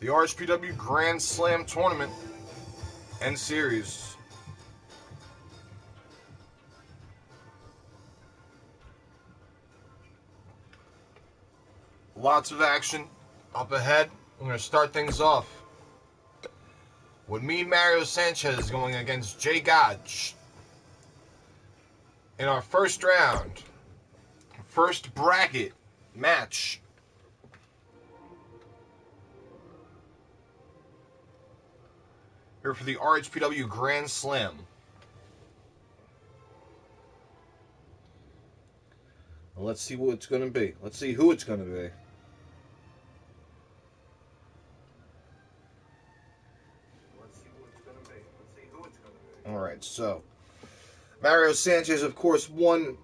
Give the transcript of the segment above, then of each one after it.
the RHPW Grand Slam Tournament and Series. Lots of action up ahead. We're going to start things off with me, Mario Sanchez, going against Jay Gotch in our first round, first bracket match. Here for the RHPW Grand Slam. Well, let's see what it's going to be. Let's see who it's going to be. Alright, so Mario Sanchez, of course, won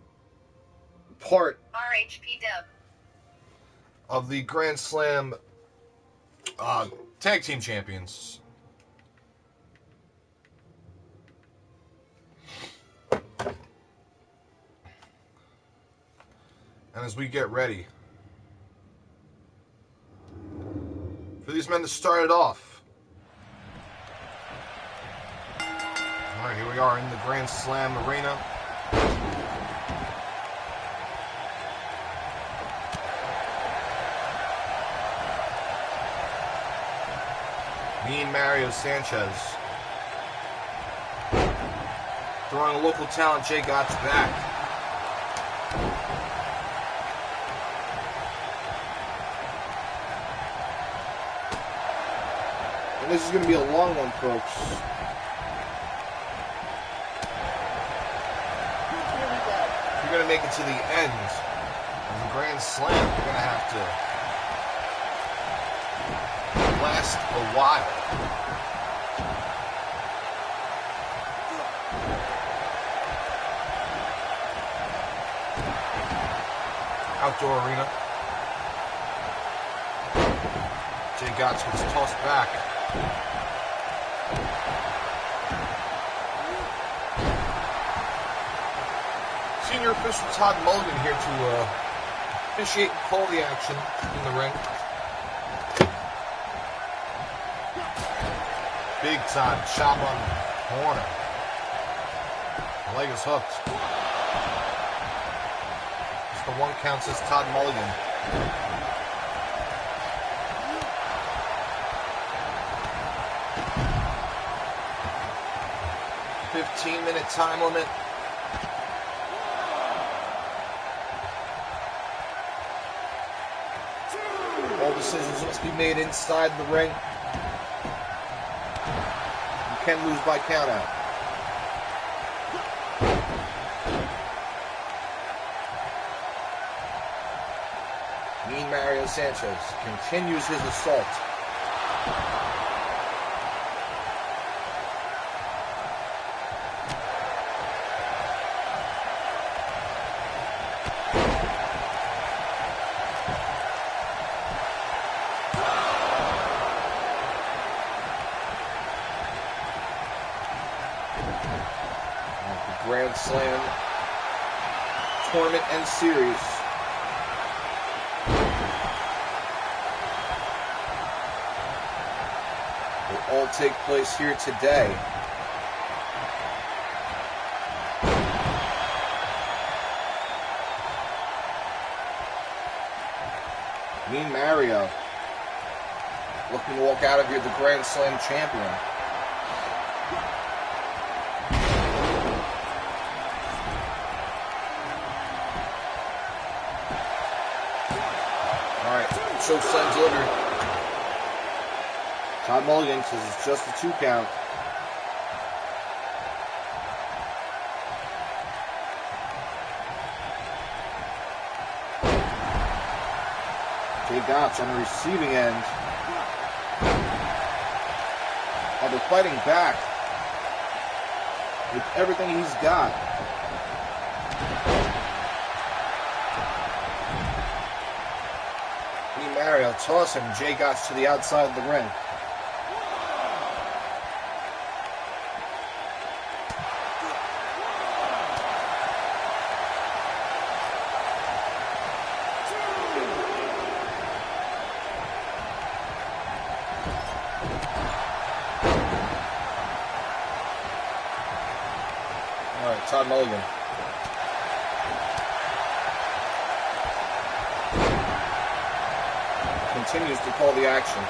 part RHPW of the Grand Slam Tag Team Champions. And as we get ready for these men to start it off. Alright, here we are in the Grand Slam arena. Me and Mario Sanchez throwing a local talent, Jay Gotch, back. And this is going to be a long one, folks. If you're going to make it to the end of the Grand Slam, you're going to have to last a while. Outdoor arena. Jay Gotch gets tossed back. Senior official Todd Mulligan here to officiate and call the action in the ring. Big time chop on the corner. The leg is hooked. Just the one count, says Todd Mulligan. 15-minute time limit. All decisions must be made inside the ring. You can lose by countout. Mean Mario Sanchez continues his assault. Grand Slam Tournament and Series. Will all take place here today. Mean Mario looking to walk out of here the Grand Slam champion. Choke slam delivered. Todd Mulligan says it's just a 2 count. Jay Gotch on the receiving end. Oh, they're fighting back with everything he's got. Mario tossing Jay Gotch to the outside of the ring. All right, Todd Mulligan. Continues to call the action.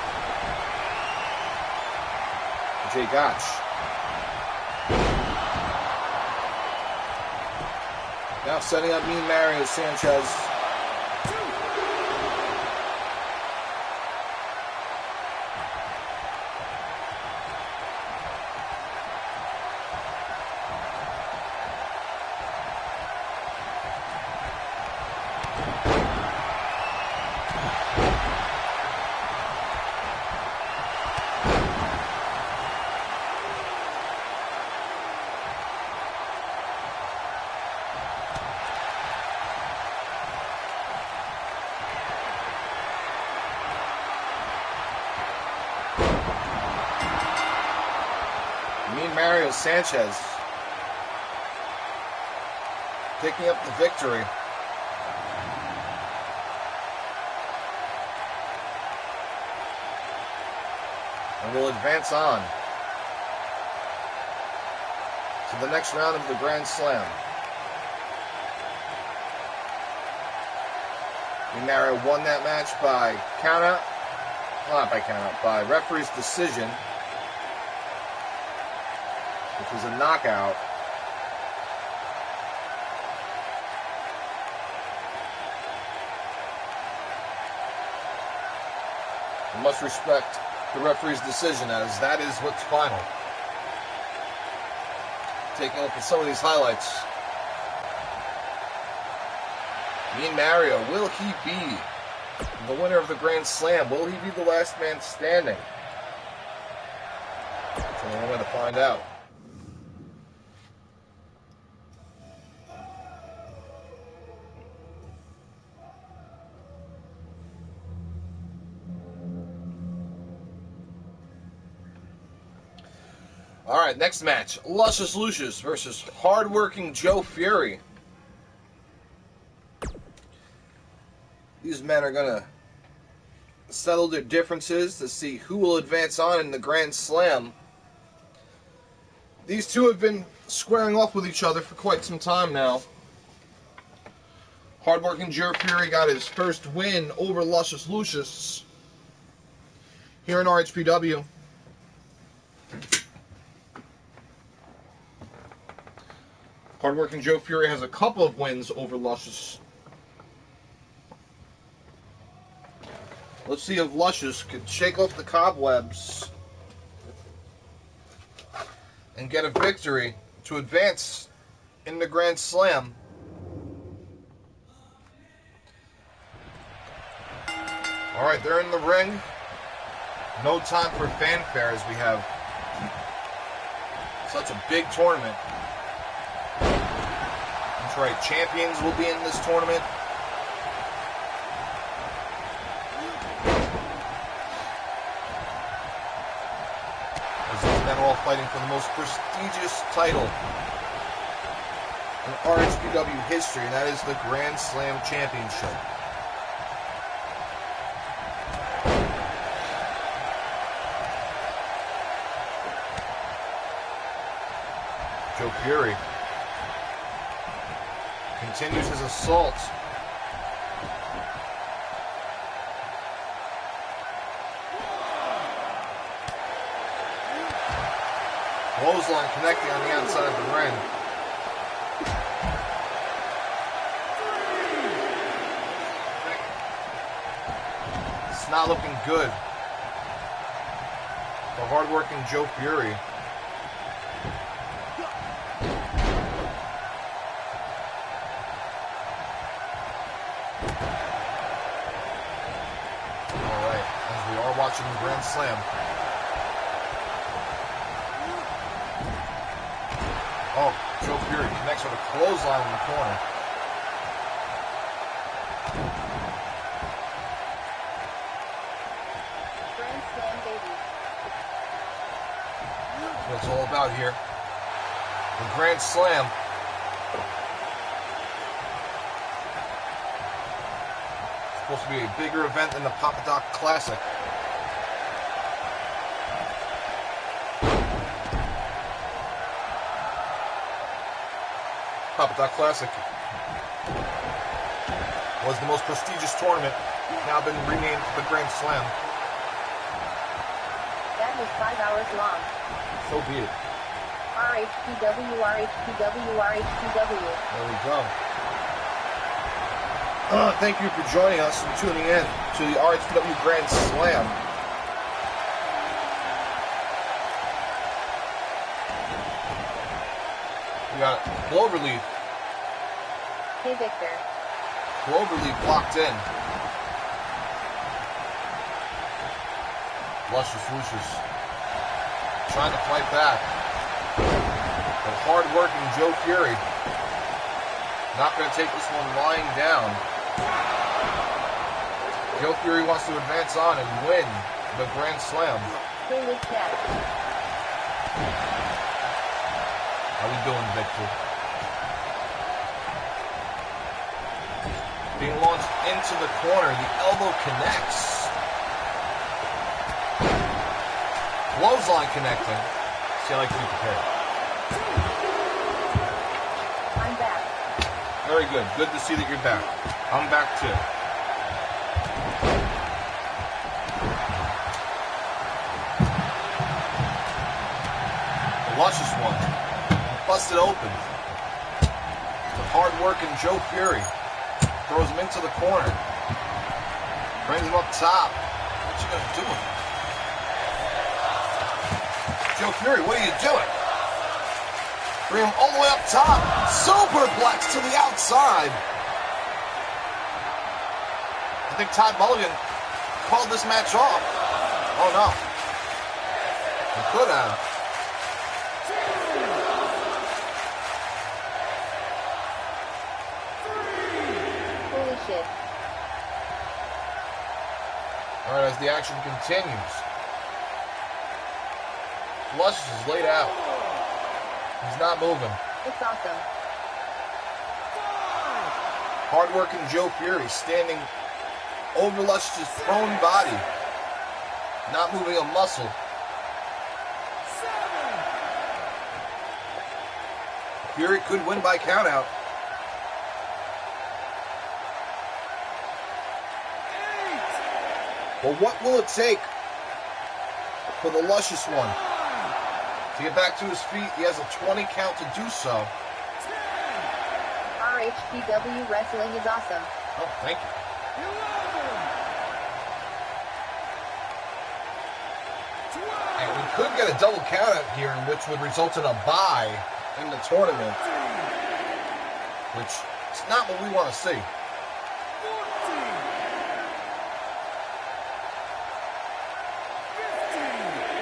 Jay Gotch. Now setting up Mean Mario Sanchez. Mario Sanchez picking up the victory. And will advance on to the next round of the Grand Slam. Mario won that match by countout, not by countout, by referee's decision, which was a knockout. You must respect the referee's decision, as that is what's final. Taking a look at some of these highlights. Mean Mario, will he be the winner of the Grand Slam? Will he be the last man standing? So we're going to find out. All right, next match. Luscious Lucius versus Hardworking Joe Fury. These men are going to settle their differences to see who will advance on in the Grand Slam. These two have been squaring off with each other for quite some time now. Hardworking Joe Fury got his first win over Luscious Lucius here in RHPW. Hardworking Joe Fury has a couple of wins over Luscious. Let's see if Luscious could shake off the cobwebs and get a victory to advance in the Grand Slam. All right, they're in the ring. No time for fanfare as we have such a big tournament. That's right, champions will be in this tournament. They're all fighting for the most prestigious title in RHPW history, and that is the Grand Slam Championship. Joe Fury continues his assault. Clothesline connecting on the outside of the ring. It's not looking good for hardworking Joe Fury. Alright, as we are watching the Grand Slam. Oh, Joe Fury connects with a clothesline in the corner. Grand Slam, baby. That's what it's all about here. The Grand Slam. It's supposed to be a bigger event than the Papa Doc Classic. Papa Classic was the most prestigious tournament, now been renamed the Grand Slam. That was 5 hours long. So be it. RHPW, RHPW, RHPW. There we go. Thank you for joining us and tuning in to the RHPW Grand Slam. We got Cloverleaf. Hey, Victor. Cloverleaf locked in. Luscious Lucius trying to fight back. But hard-working Joe Fury not going to take this one lying down. Joe Fury wants to advance on and win the Grand Slam. Hey, Liz Cat. How we doing, Victor? Being launched into the corner. The elbow connects. Clothesline connecting. See, I like to be prepared. I'm back. Very good. Good to see that you're back. I'm back too. The luscious one. Busted open. The hard-working Joe Fury throws him into the corner. Brings him up top. What you gonna do? Joe Fury, what are you doing? Bring him all the way up top. Superplex to the outside. I think Todd Mulligan called this match off. Oh no. He could have. Holy shit. Alright, as the action continues. Luscious is laid out. He's not moving. It's awesome. Hard-working Joe Fury standing over Luscious's prone body. Not moving a muscle. Fury could win by countout. But what will it take for the Luscious one to get back to his feet? He has a 20 count to do so. RHPW wrestling is awesome. Oh, thank you. And we could get a double count out here, which would result in a bye in the tournament, which is not what we want to see.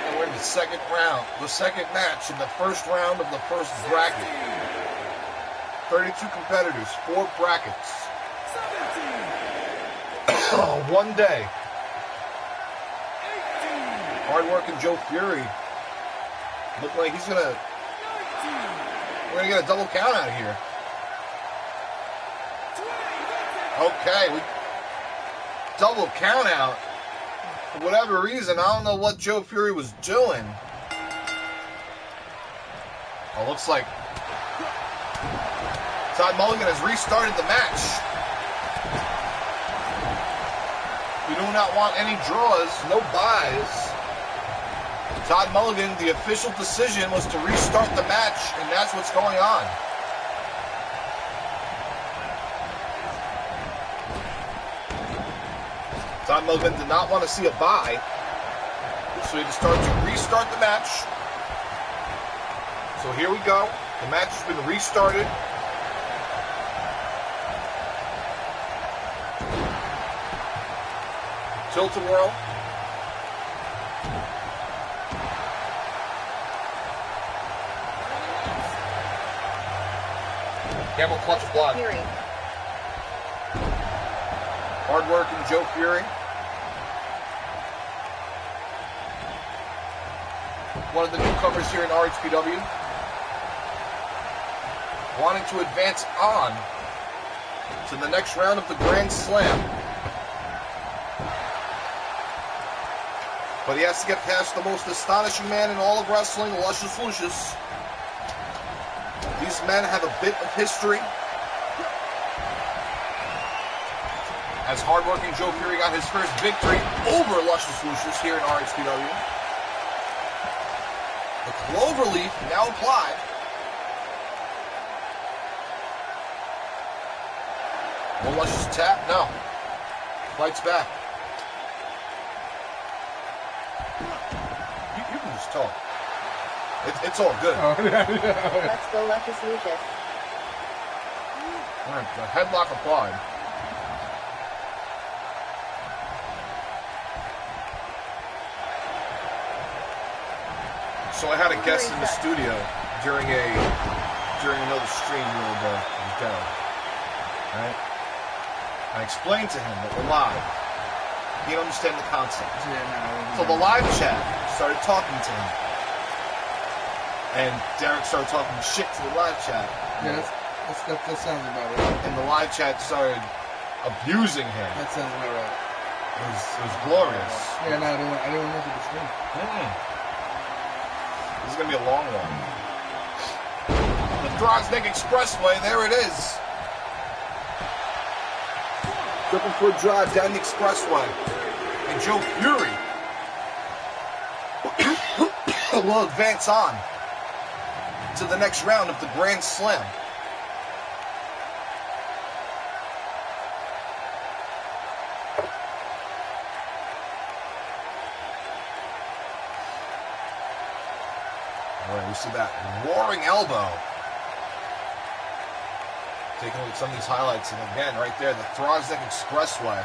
And we're in the second round, the second match in the first round of the first bracket. 32 competitors, 4 brackets. 1 day. Hard-working Joe Fury. Look like he's gonna... We're gonna get a double count out here. Okay, we... Double count out. For whatever reason, I don't know what Joe Fury was doing. Oh, looks like Todd Mulligan has restarted the match. We do not want any draws, no buys. Todd Mulligan, the official decision was to restart the match, and that's what's going on. Todd Mulligan did not want to see a bye, so he decided to restart the match. So here we go. The match has been restarted. Tilt-a-whirl. Camel clutch block. Fury. Hard-working Joe Fury. One of the newcomers here in RHPW. Wanting to advance on to the next round of the Grand Slam. But he has to get past the most astonishing man in all of wrestling, Luscious Lucius. These These men have a bit of history. As hardworking Joe Fury got his first victory over Luscious Lucius here in RHPW. The cloverleaf now applied. One Luscious tap? No. Fights back. You can just talk. It's all good. Let's go, Luscious Lucius. All right, the headlock applied. So I had a guest in the studio during another stream the other day. Right? I explained to him that we're live. He didn't understand the concept. So the live chat started talking to him. And Derek started talking shit to the live chat. Yeah, that sounds about right. And the live chat started abusing him. That sounds about right. It was glorious. Yeah, no, I didn't want to the stream. This is going to be a long one. The Droznik Expressway, there it is. Triple foot drive down the expressway. And Joe Fury will advance on to the next round of the Grand Slam. All right, we see that roaring elbow. Taking a look at some of these highlights, and again, right there, the Droznik Expressway.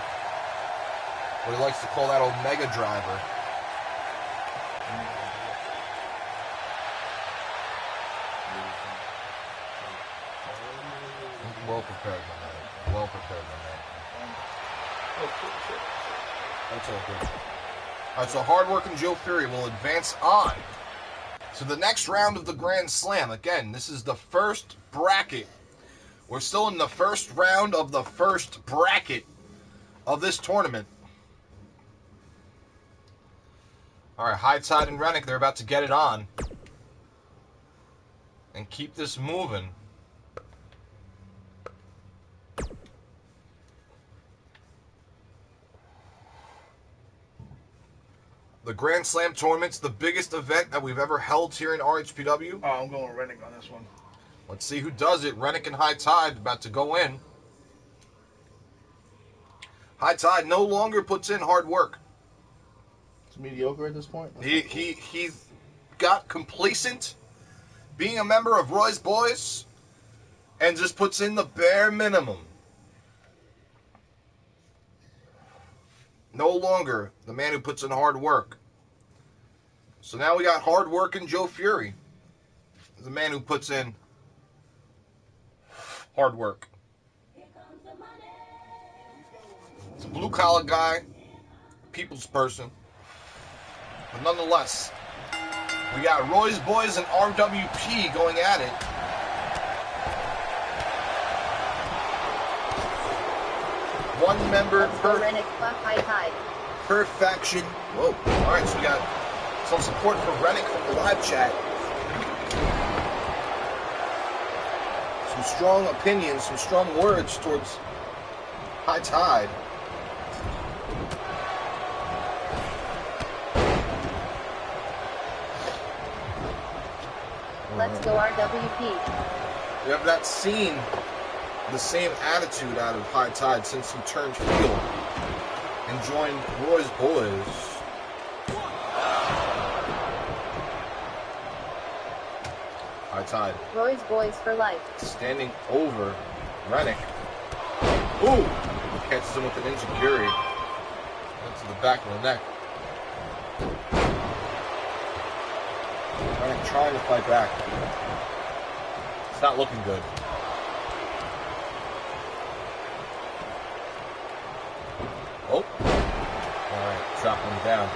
What he likes to call that Omega driver. Well prepared, my man. Well prepared, my man. That's all good. All right, so hard-working Joe Fury will advance on to the next round of the Grand Slam. Again, this is the first bracket. We're still in the first round of the first bracket of this tournament. All right, High Tide and Rennick, they're about to get it on and keep this moving. The Grand Slam tournament's the biggest event that we've ever held here in RHPW. Oh, I'm going with Rennick on this one. Let's see who does it. Rennick and High Tide about to go in. High Tide no longer puts in hard work. It's mediocre at this point. He got complacent being a member of Roy's Boys and just puts in the bare minimum. No longer the man who puts in hard work. So now we got hard working Joe Fury, the man who puts in hard work. It's a blue collar guy, people's person. But nonetheless, we got Roy's Boys and RWP going at it. One member per faction. Whoa. Alright, so we got some support for Rennick from the live chat. Some strong opinions, some strong words towards High Tide. Let's go RWP. We have not seen the same attitude out of High Tide since he turned heel and joined Roy's Boys. High Tide. Roy's Boys for life. Standing over Rennick. Ooh! Catches him with an insecurity. Into the back of the neck. Rennick trying to fight back. It's not looking good. Oh. Alright, chopping him down.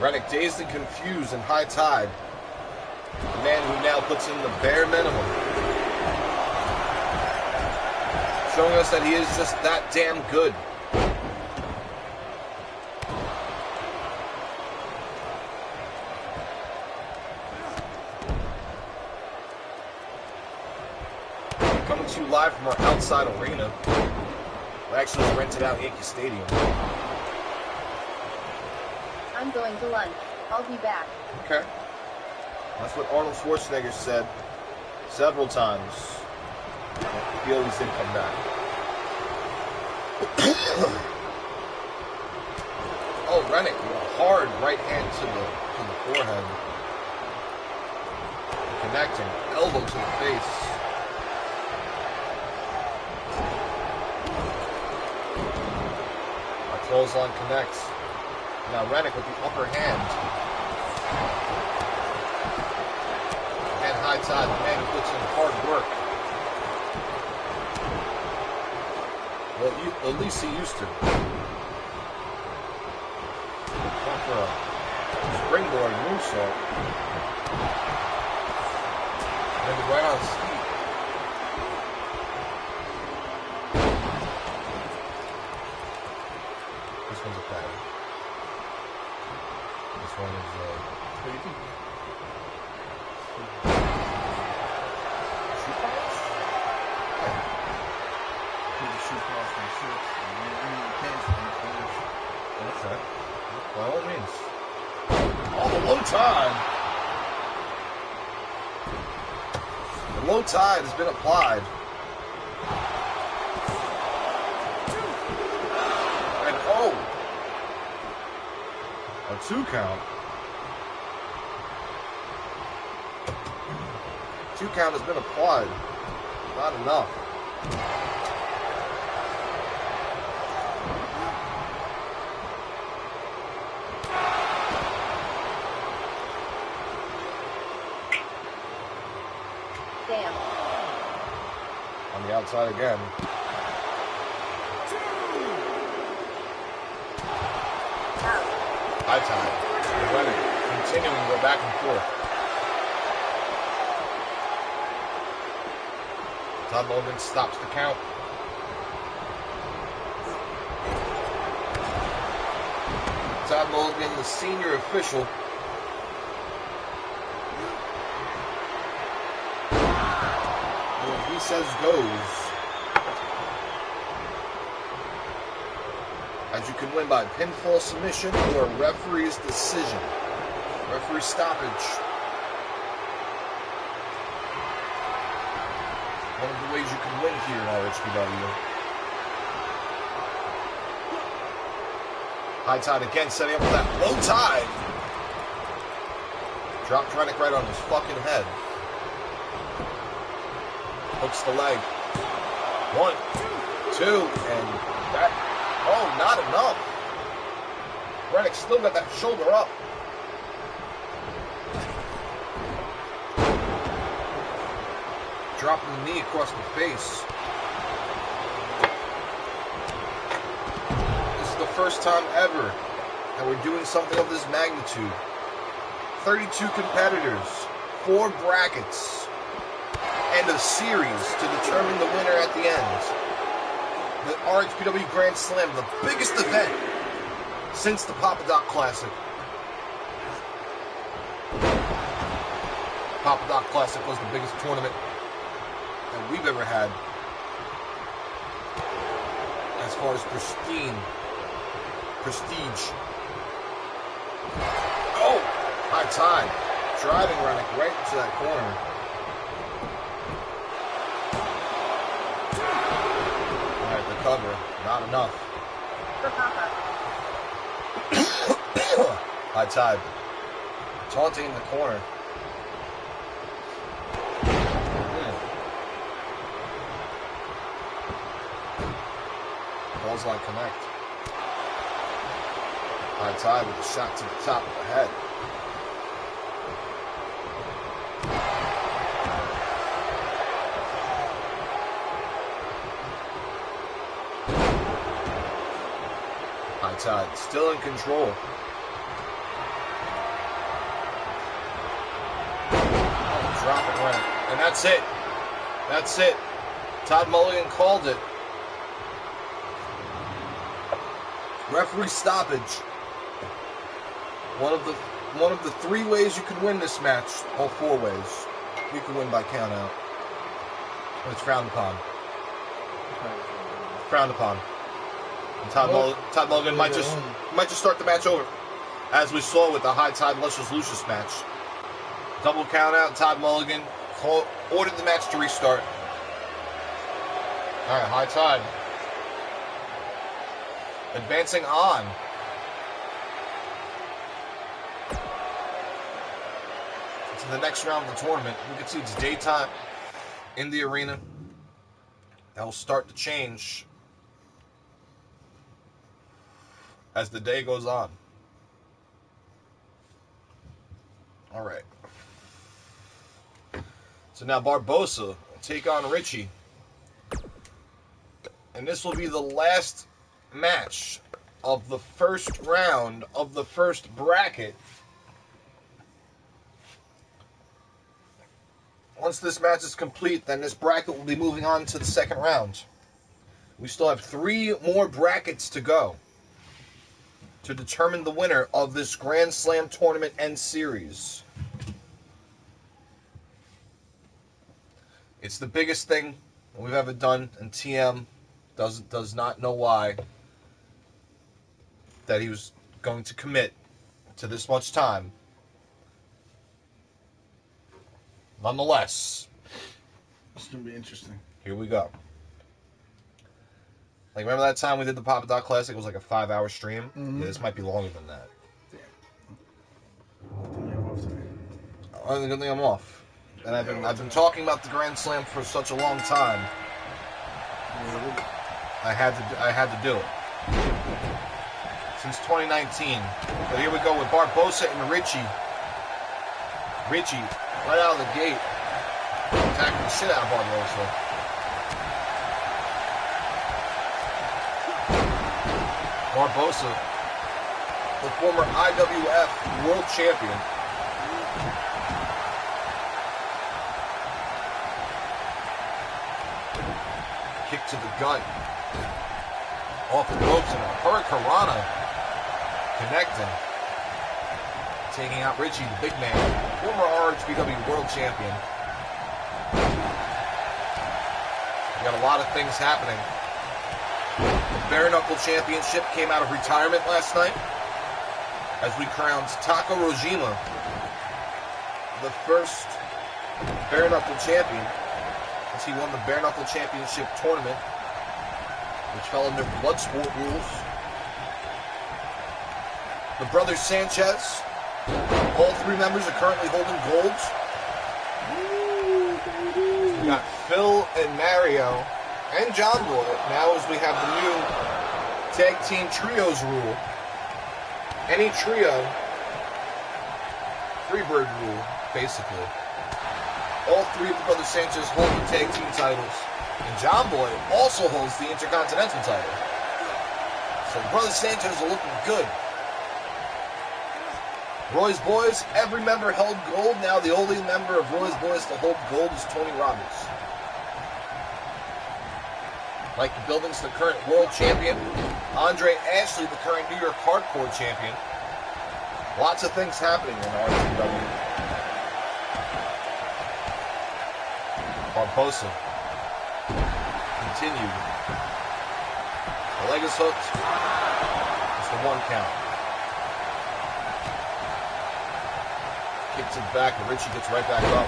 Rennick dazed and confused in High Tide. The man who now puts in the bare minimum. Showing us that he is just that damn good. Coming to you live from our outside arena. We actually rented out Yankee Stadium. I'm going to lunch. I'll be back. Okay. That's what Arnold Schwarzenegger said several times. He always did come back. Oh, Rennick, with a hard right hand to the forehead. Connecting, elbow to the face. Our clothesline connects. Now Rennick with the upper hand. And high tide, the man who puts in hard work. Well, at least he used to. Going for a springboard moonsault. And right on his feet. This one's a pattern. This one is okay. By all means. Oh, the low tide. The low tide has been applied. And oh! A 2 count. 2 count has been applied. Not enough. Damn. On the outside again. Out. High tide. Running. Continuing to go back and forth. Todd Mulligan stops the count. Todd Mulligan, the senior official. What he says goes. As you can win by pinfall submission or referee's decision. Referee stoppage. One of the ways you can win here in RHPW. High tide again, setting up with that low tide. Dropped Rennick right on his fucking head. Hooks the leg. 1, 2, and that. Oh, not enough. Rennick still got that shoulder up. Dropping the knee across the face. This is the first time ever that we're doing something of this magnitude. 32 competitors, 4 brackets, and a series to determine the winner at the end. The RHPW Grand Slam, the biggest event since the Papa Doc Classic. Papa Doc Classic was the biggest tournament that we've ever had as far as prestige. Oh, high tide, driving Rennick right into that corner. All right, the cover, not enough. For Papa. High tide, taunting in the corner. Line connect. High tide with a shot to the top of the head. High tide still in control. Drop it right. And that's it. That's it. Todd Mulligan called it. Referee stoppage. One of the 3 ways you can win this match. All 4 ways. You can win by count out. It's frowned upon. Frowned upon. And Todd Mulligan might just start the match over, as we saw with the High Tide Luscious Lucius match. Double count out. Todd Mulligan ordered the match to restart. All right, High Tide advancing on. To the next round of the tournament. You can see it's daytime in the arena. That will start to change as the day goes on. All right. So now Barbosa will take on Richie. And this will be the last match of the first round of the first bracket. Once this match is complete, then this bracket will be moving on to the second round. We still have 3 more brackets to go to determine the winner of this Grand Slam tournament and series. It's the biggest thing we've ever done, and TM does not know why that he was going to commit to this much time. Nonetheless, It's gonna be interesting. Here we go. Like, remember that time we did the Papa Doc Classic? It was like a 5-hour stream? Mm-hmm. Yeah, this might be longer than that. Damn. Good thing I'm off. And I've been talking about the Grand Slam for such a long time. I had to do it. Since 2019. But here we go with Barbosa and Richie. Richie, right out of the gate, attacking the shit out of Barbosa. Barbosa, the former IWF World Champion. Kick to the gut. Off the ropes and a Hurricanrana connecting. Taking out Richie, the big man, former RHPW World Champion. We got a lot of things happening. The Bare Knuckle Championship came out of retirement last night as we crowned Taka Rojima the first Bare Knuckle Champion, as he won the Bare Knuckle Championship tournament, which fell under Bloodsport rules. The brothers Sanchez, all 3 members are currently holding golds. We got Phil and Mario and John Boy. Now as we have the new tag team trios rule. Any trio, Freebird rule, basically. All 3 of the brothers Sanchez hold the tag team titles. And John Boy also holds the Intercontinental title. So the brothers Sanchez are looking good. Roy's Boys, every member held gold. Now the only member of Roy's Boys to hold gold is Tony Roberts. Mike Building's the current world champion. Andre Ashley, the current New York Hardcore champion. Lots of things happening in RHPW. Barbosa continued. The leg is hooked. It's the 1 count. Kick to the back, and Richie gets right back up.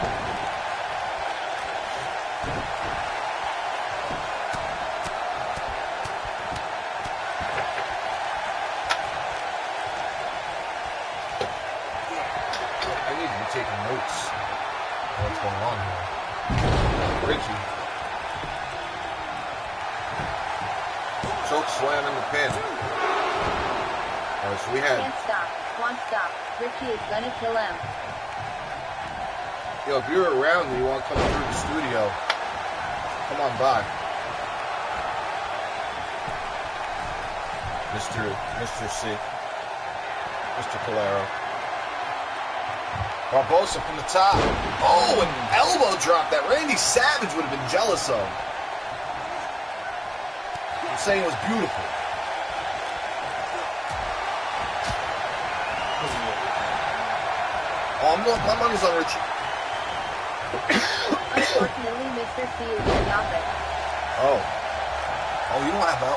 I need to be taking notes of what's going on here. Richie. Choke slam in the pin. Alright, so we had... Can't stop, won't stop. Richie is gonna kill him. Yo, if you're around and you want to come through the studio, come on by. Mr. C. Mr. Calero. Barbosa from the top. Oh, an elbow drop that Randy Savage would have been jealous of. I'm saying it was beautiful. Oh, my money's on Richie. Unfortunately, Mr. C is in the office. Oh. Oh, you don't have all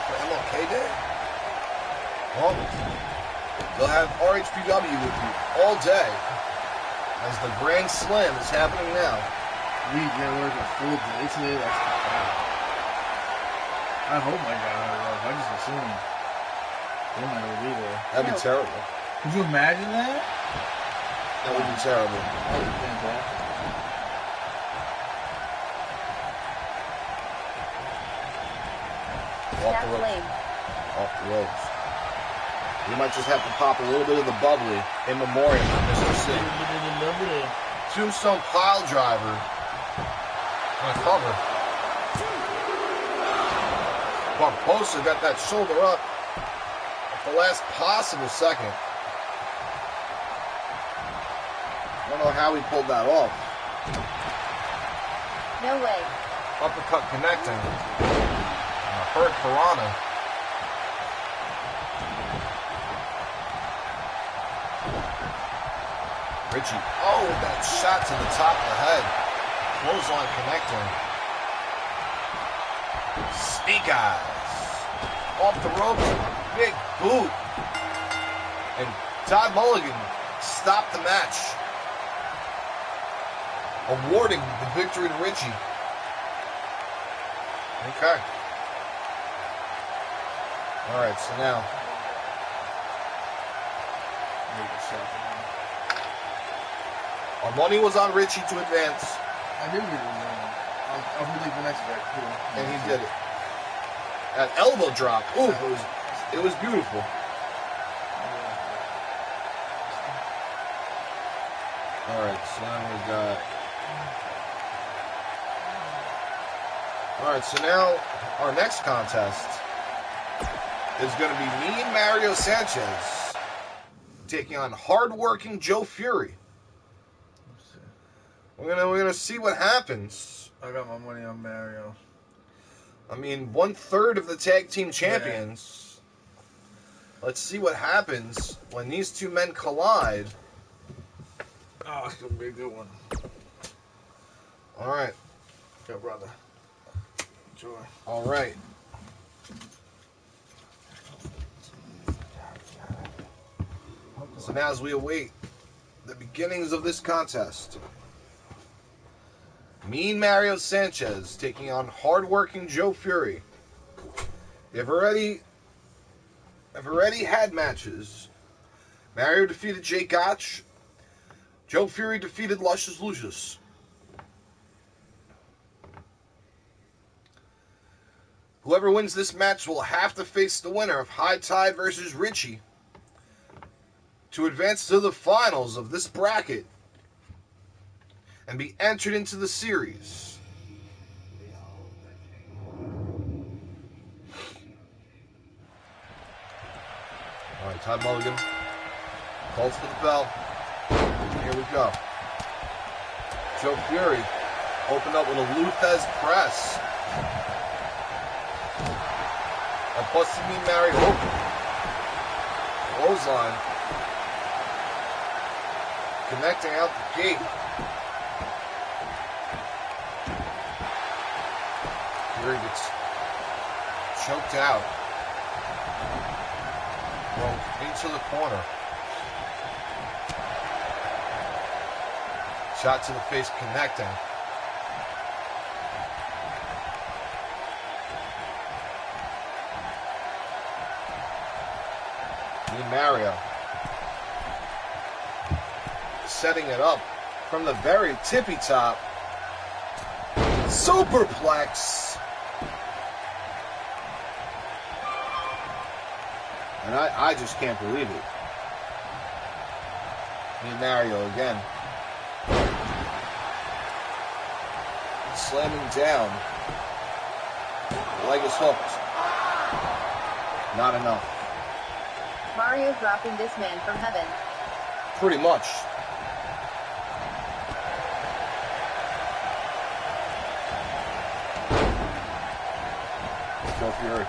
for MLK Day? Well, they'll have RHPW with you all day as the Grand Slam is happening now. We can work a full day today. That's bad. I hope my guy hurt up. I just assume they're not gonna be there. That'd be terrible. Could you imagine that? That would be terrible. That would be fantastic. That's lame. Off the ropes. You might just have to pop a little bit of the bubbly in memoriam of Mr. C. Tombstone pile driver on a cover. Barbosa got that shoulder up at the last possible second. I don't know how he pulled that off. No way. Uppercut connecting. Hurt Piranha. Richie. Oh, that shot to the top of the head. Clothesline connecting. Snake eyes. Off the ropes. Big boot. And Todd Mulligan stopped the match, awarding the victory to Richie. Okay. All right, so now our money was on Richie to advance. I did get it wrong. I'll really the next back too. And he did it. That elbow drop. Ooh, it was beautiful. All right, so now we got. All right, so now our next contest is going to be me and Mario Sanchez taking on hardworking Joe Fury. We're gonna see what happens. I got my money on Mario. I mean, 1/3 of the tag team champions. Yeah. Let's see what happens when these two men collide. Oh, it's gonna be a good one. All right. Yeah, brother. Enjoy. All right. So now as we await the beginnings of this contest, Mean Mario Sanchez taking on hardworking Joe Fury. They've already had matches. Mario defeated Jay Gotch. Joe Fury defeated Luscious Lucius. Whoever wins this match will have to face the winner of High Tide versus Richie to advance to the finals of this bracket and be entered into the series. All right, Todd Mulligan calls for the bell. Here we go. Joe Fury opened up with a Luthez press. A busted me Mario open. Clothesline. Connecting out the gate. Fury gets choked out. Well, into the corner. Shot to the face connecting. Mario setting it up from the very tippy top. Superplex. And I just can't believe it. Mario again. Slamming down. The leg is hooked. Not enough. Mario dropping this man from heaven. Pretty much. Joe Fury.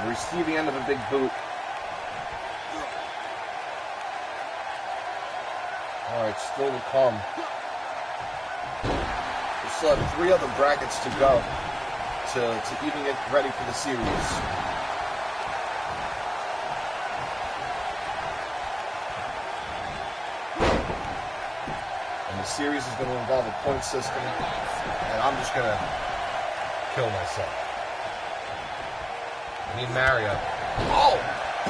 Receiving end of a big boot. Alright, still to come. still have 3 other brackets to go to even get ready for the series. And the series is going to involve a point system, and I'm just going to kill myself. I need Mario. Oh!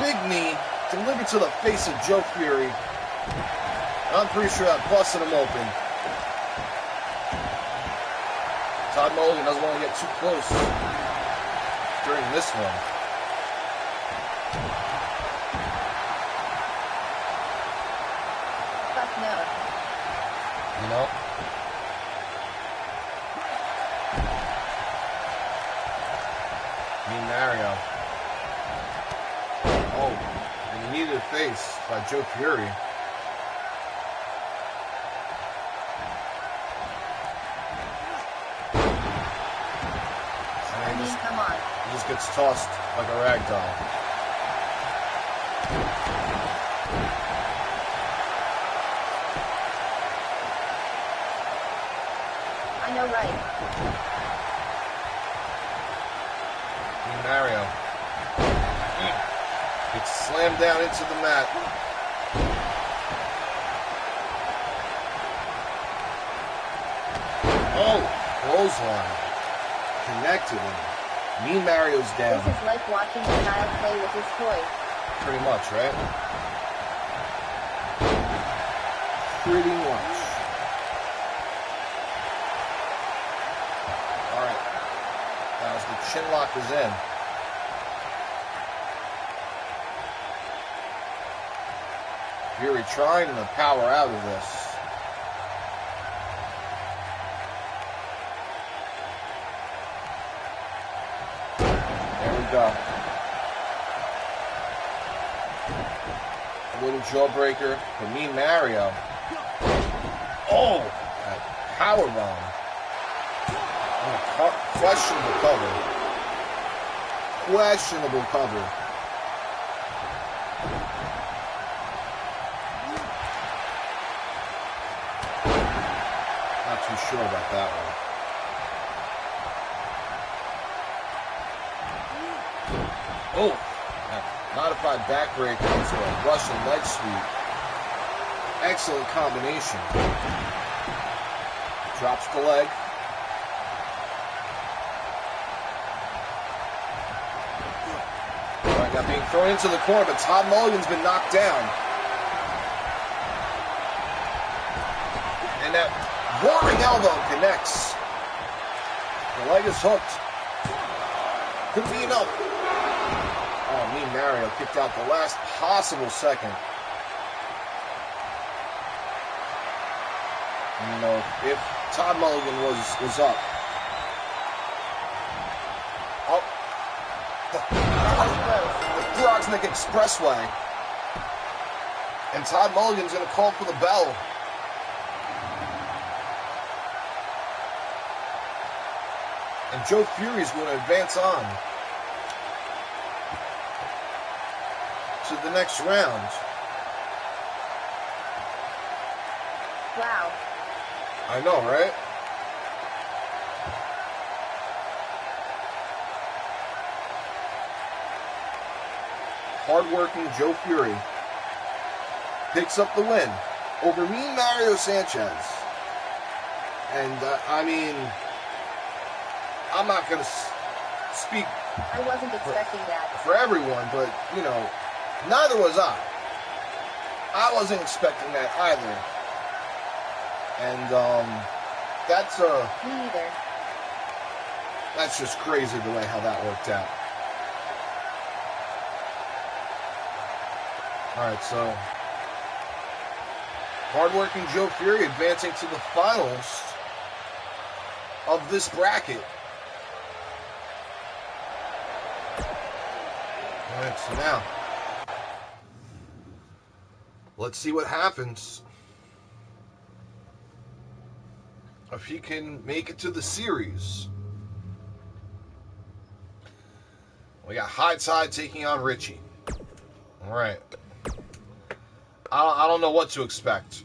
Big knee delivered to the face of Joe Fury. And I'm pretty sure that busted him open. Todd Mulligan doesn't want to get too close during this one. Fuck no. You know? Me and Mario. Oh, and he needed a face by Joe Fury. Come on. He just gets tossed like a rag doll. I know, right? And Mario gets slammed down into the mat. Oh, clothesline. Connected him. Me Mario's down. This is like watching a child play with his toy. Pretty much, right? Pretty much. Alright. Now as the chin lock is in. Fury trying to power out of this. Go. A little jawbreaker for me, Mario. Oh, a power bomb. Oh, questionable cover. Questionable cover. Not too sure about that one. Oh, modified backbreaker into a Russian leg sweep. Excellent combination. Drops the leg. Alright, got being thrown into the corner, but Todd Mulligan's been knocked down. And that roaring elbow connects. The leg is hooked. Could be enough. Oh, me Mario kicked out the last possible second. And, you know, if Todd Mulligan was up. Oh. The Proxnick Expressway. And Todd Mulligan's going to call for the bell. And Joe Fury's going to advance on to the next round. Wow. I know, right? Hard-working Joe Fury picks up the win over me, Mario Sanchez. And, I mean, I'm not going to speak I wasn't expecting that. for everyone, but, you know, neither was I. I wasn't expecting that either. And, Me either. that's just crazy the way how that worked out. Alright, so hardworking Joe Fury advancing to the finals of this bracket. Alright, so now let's see what happens if he can make it to the series. We got High Tide taking on Richie. Alright. I don't know what to expect.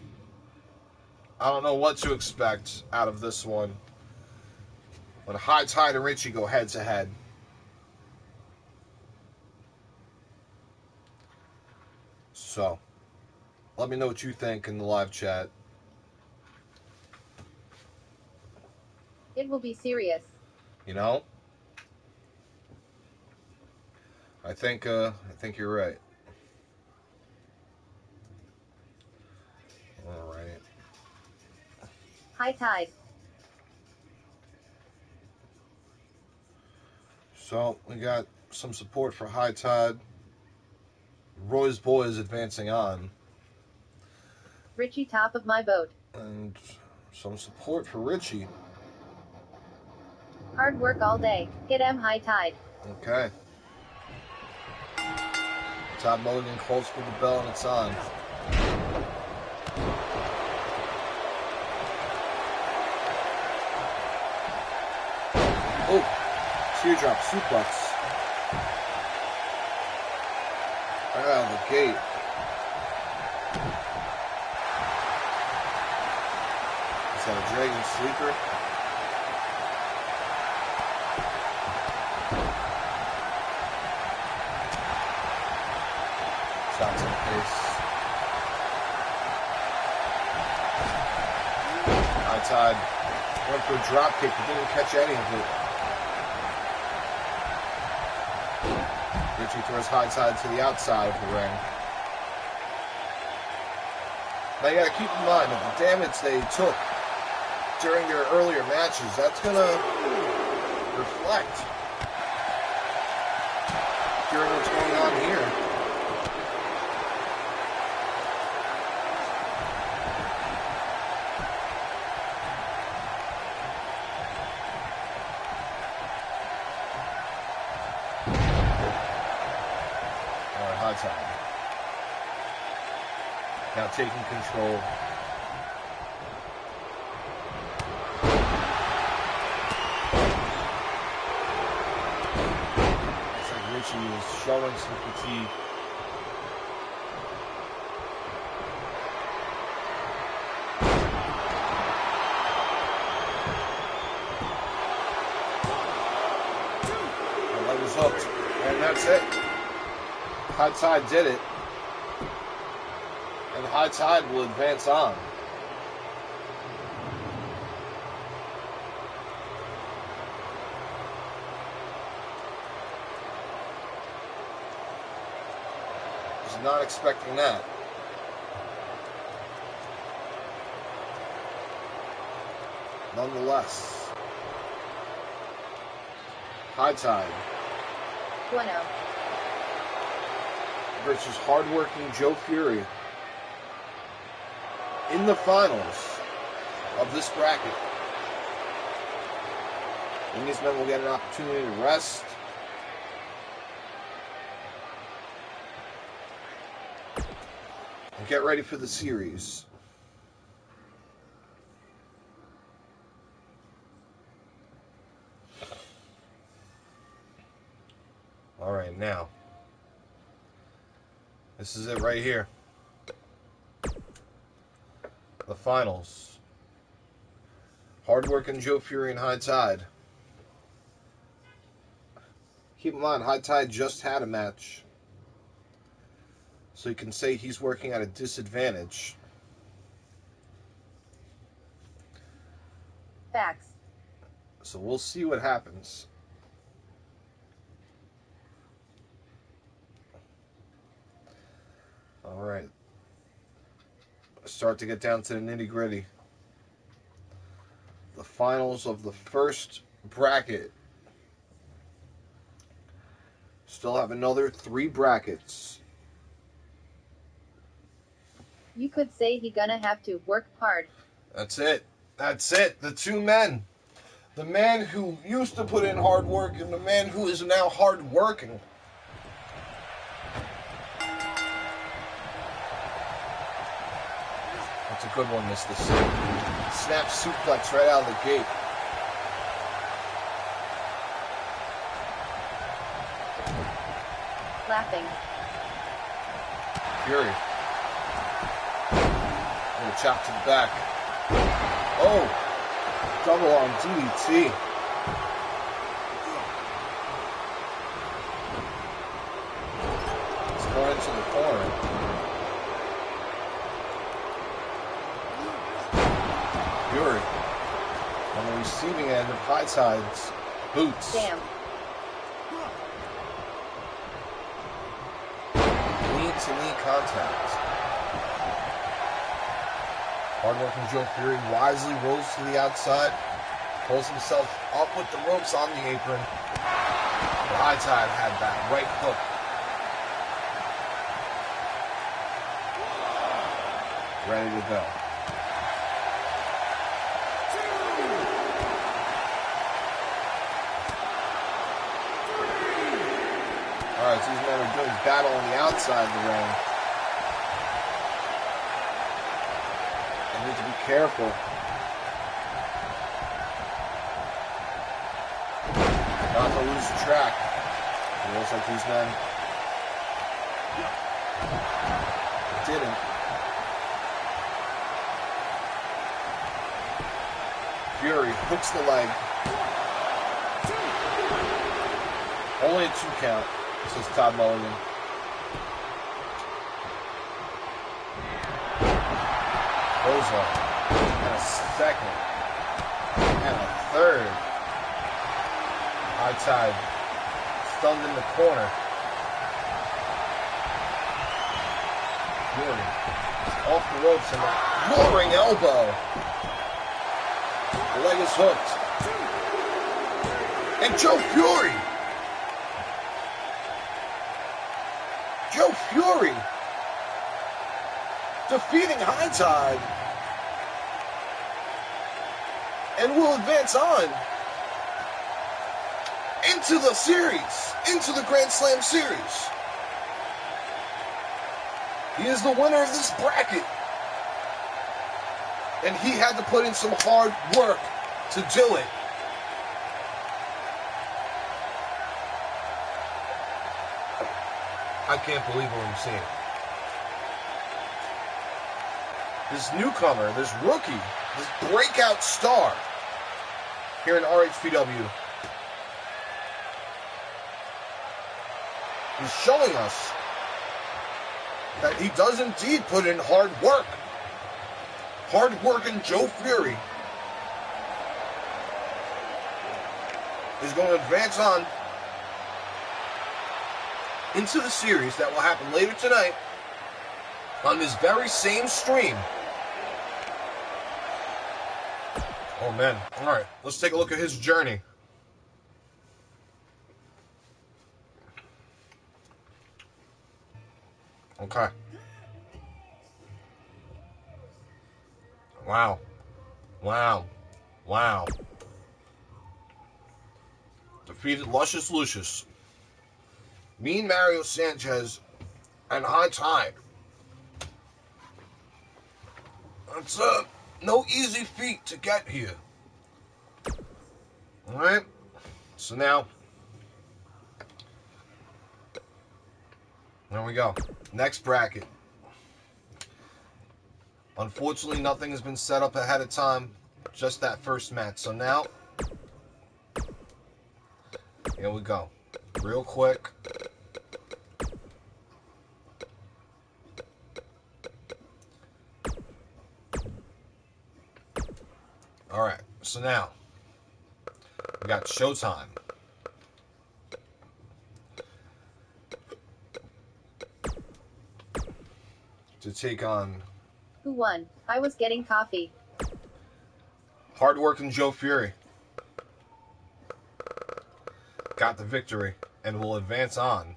I don't know what to expect out of this one. when High Tide and Richie go head to head. So, let me know what you think in the live chat. It will be serious. You know? I think you're right. All right. High Tide. So, we got some support for High Tide. Roy's boys advancing on. Richie top of my boat. And some support for Richie. Hard work all day. Get 'em High Tide. Okay. Todd Mulligan calls for the bell and it's on. Oh, teardrop suplex. Right out of the gate. Is that a Dragon Sleeper? Shots in the face. High Tide went for a drop kick, but didn't catch any of it. Richie throws High Tide to the outside of the ring. Now you gotta keep in mind that the damage they took during their earlier matches, that's gonna reflect during what's going on here. High Tide. Now taking control. Looks like Richie is showing some fatigue. The leg is hooked. And that's it. High Tide did it, and High Tide will advance on. Was not expecting that. Nonetheless, High Tide. Bueno. Versus hardworking Joe Fury in the finals of this bracket. And these men will get an opportunity to rest. And get ready for the series. All right, now. This is it right here. The finals. Hardworking Joe Fury and High Tide. Keep in mind, High Tide just had a match. So you can say he's working at a disadvantage. Facts. So we'll see what happens. All right. Start to get down to the nitty-gritty. The finals of the first bracket. Still have another 3 brackets. You could say he gonna have to work hard. That's it. That's it. The 2 men. The man who used to put in hard work and the man who is now hard working. That's a good one, Mr. C. Snap suplex right out of the gate. Laughing. Fury. And a chop to the back. Oh! Double arm DDT. It's going into the corner. Fury on the receiving end of Hightide's boots. Damn. Knee-to-knee contact. Hard-working Joe Fury wisely rolls to the outside, pulls himself up with the ropes on the apron. But Hightide had that right hook. Ready to go. Alright, so these men are doing battle on the outside of the ring. They need to be careful. Not to lose track. It looks like these men didn't. Fury hooks the leg. Only a 2 count, says Todd Mulligan. Rosa. And a second. And a third. Hightide stunned in the corner. Fury off the ropes and a roaring elbow. The leg is hooked. And Joe Fury. Joe Fury defeating Hightide and will advance on into the series, into the Grand Slam series. He is the winner of this bracket. And he had to put in some hard work to do it. I can't believe what I'm seeing. This newcomer, this rookie, this breakout star here in RHPW is showing us that he does indeed put in hard work. Hard working Joe Fury is going to advance on into the series that will happen later tonight on this very same stream. Oh man. Alright, let's take a look at his journey. Okay. Wow. Wow. Wow. Defeated Luscious Lucius. Mean Mario Sanchez and Hightide. It's no easy feat to get here. Alright? So now, there we go. Next bracket. Unfortunately, nothing has been set up ahead of time. Just that first match. So now, here we go. Real quick. Alright, so now, we got Showtime. To take on... Who won? I was getting coffee. Hardworking Joe Fury. Got the victory and will advance on.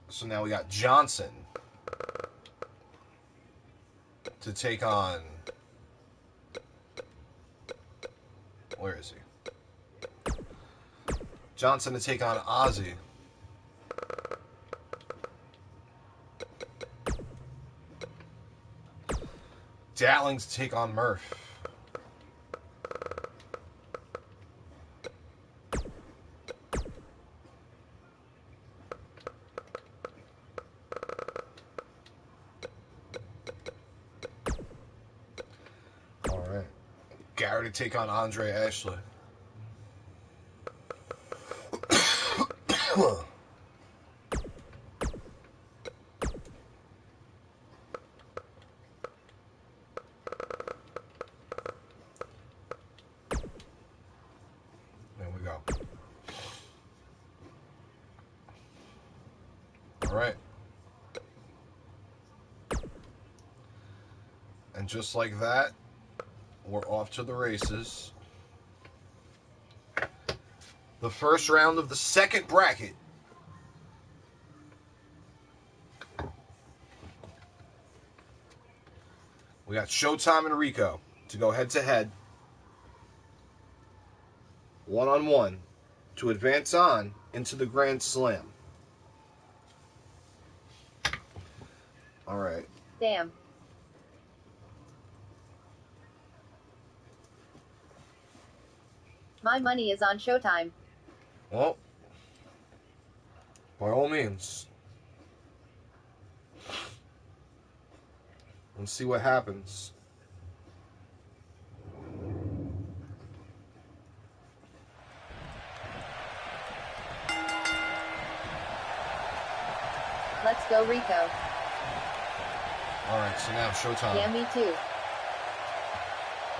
So now we got Johnson to take on... Where is he? Johnson to take on Ozzy. Dowling to take on Murph. Gary to take on Andre Ashley. There we go. All right. And just like that, we're off to the races. The first round of the second bracket. We got Showtime and Rico to go head-to-head, one-on-one, to advance on into the Grand Slam. All right. Damn. My money is on Showtime. Well, by all means. Let's see what happens. Let's go, Rico. All right, so now Showtime. Yeah, me too.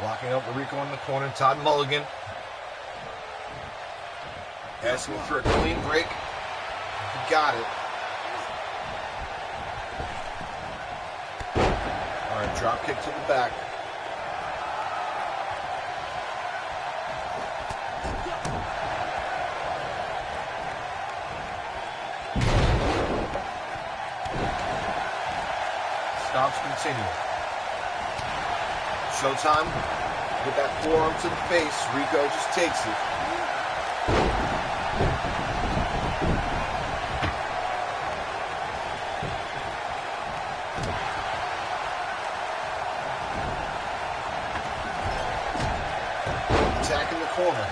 Locking up Rico in the corner. Todd Mulligan asking for a clean break. He got it. All right, drop kick to the back. Stops continue. Showtime with that forearm to the face. Rico just takes it. Attacking the corner.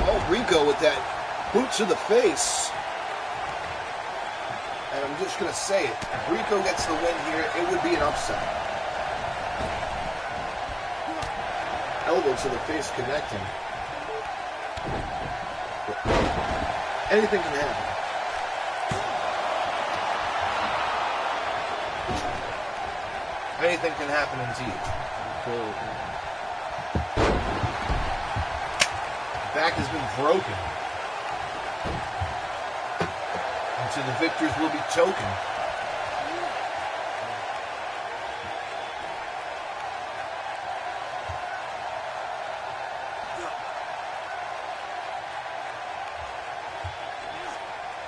Oh, Rico with that boot to the face. And I'm just going to say it. If Rico gets the win here, it would be an upset. Elbow to the face connecting. Anything can happen. Anything can happen indeed. Back has been broken. And so the victors will be choking.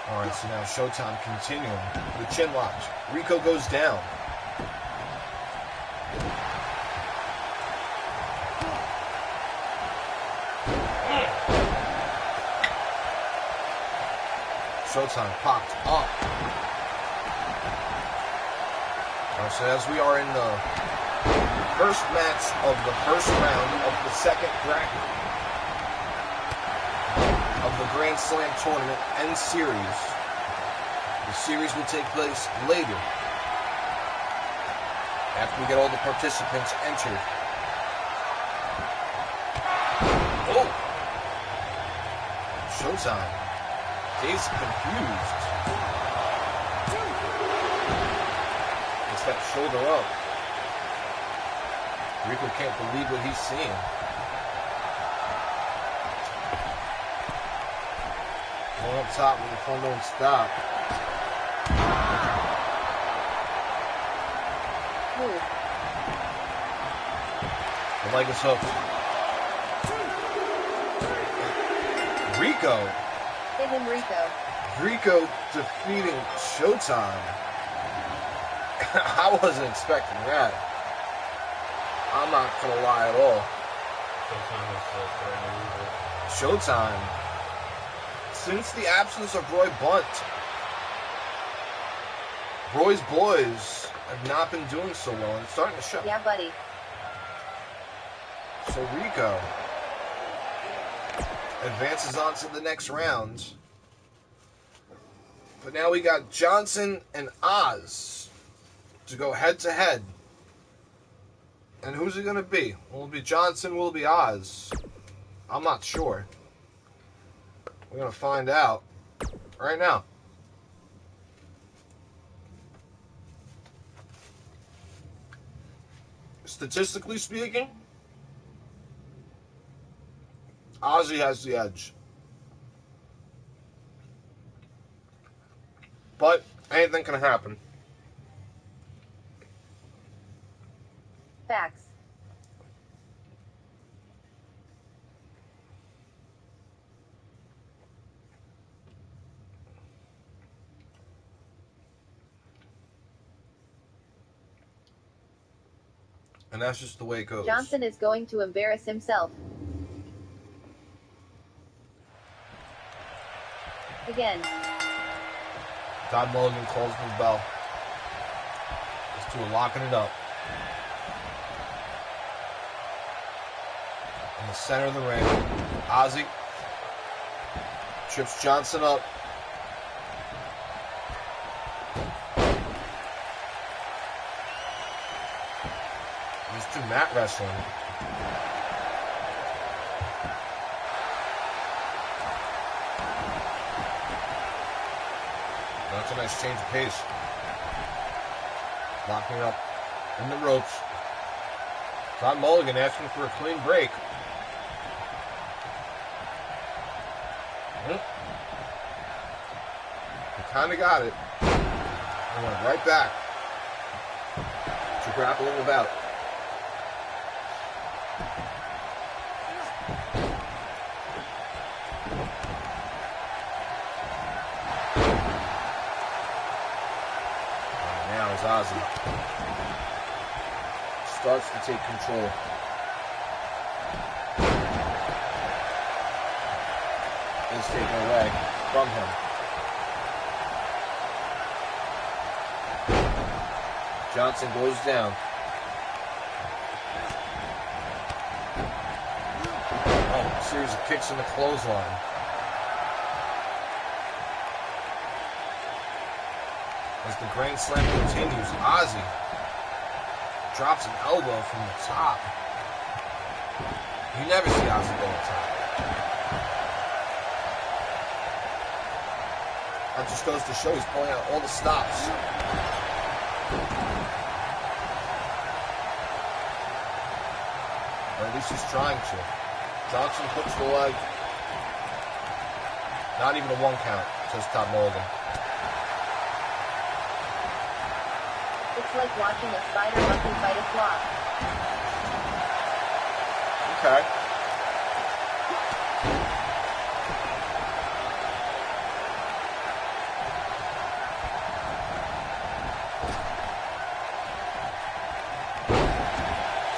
Alright, so now Showtime continuing. The chin lock. Rico goes down. Showtime popped up. Alright, so as we are in the first match of the first round of the second bracket of the Grand Slam tournament and series. The series will take place later after we get all the participants entered. Oh! Showtime. He's confused. Gets that shoulder up. Rico can't believe what he's seeing. Going up top when the fun don't stop. Ooh. The leg is hooked. Rico. Hit him, Rico. Rico defeating Showtime. I wasn't expecting that. I'm not gonna lie at all. Showtime. Since the absence of Roy Bunt, Roy's boys have not been doing so well, and it's starting to show. Yeah, buddy. So Rico advances on to the next round. But now we got Johnson and Oz to go head to head And who's it going to be? Will it be Johnson? Will it be Oz? I'm not sure. We're going to find out right now. Statistically speaking, Ozzy has the edge. But anything can happen. Facts. And that's just the way it goes. Johnson is going to embarrass himself. Again. Todd Mulligan calls his bell. These two are locking it up. In the center of the ring, Ozzy trips Johnson up. These two mat wrestling. That's a nice change of pace. Locking up in the ropes. Todd Mulligan asking for a clean break. He kind of got it. And went right back to grapple him about. Now is Ozzy. Starts to take control. Is taken away from him. Johnson goes down. Oh, series of kicks in the clothesline. As the Grand Slam continues, Ozzy drops an elbow from the top. You never see Ozzy go to the top. That just goes to show he's pulling out all the stops. Or at least he's trying to. Johnson puts the leg. Not even a 1 count, says Todd Mulligan. It's like watching a spider monkey fight a sloth. Okay.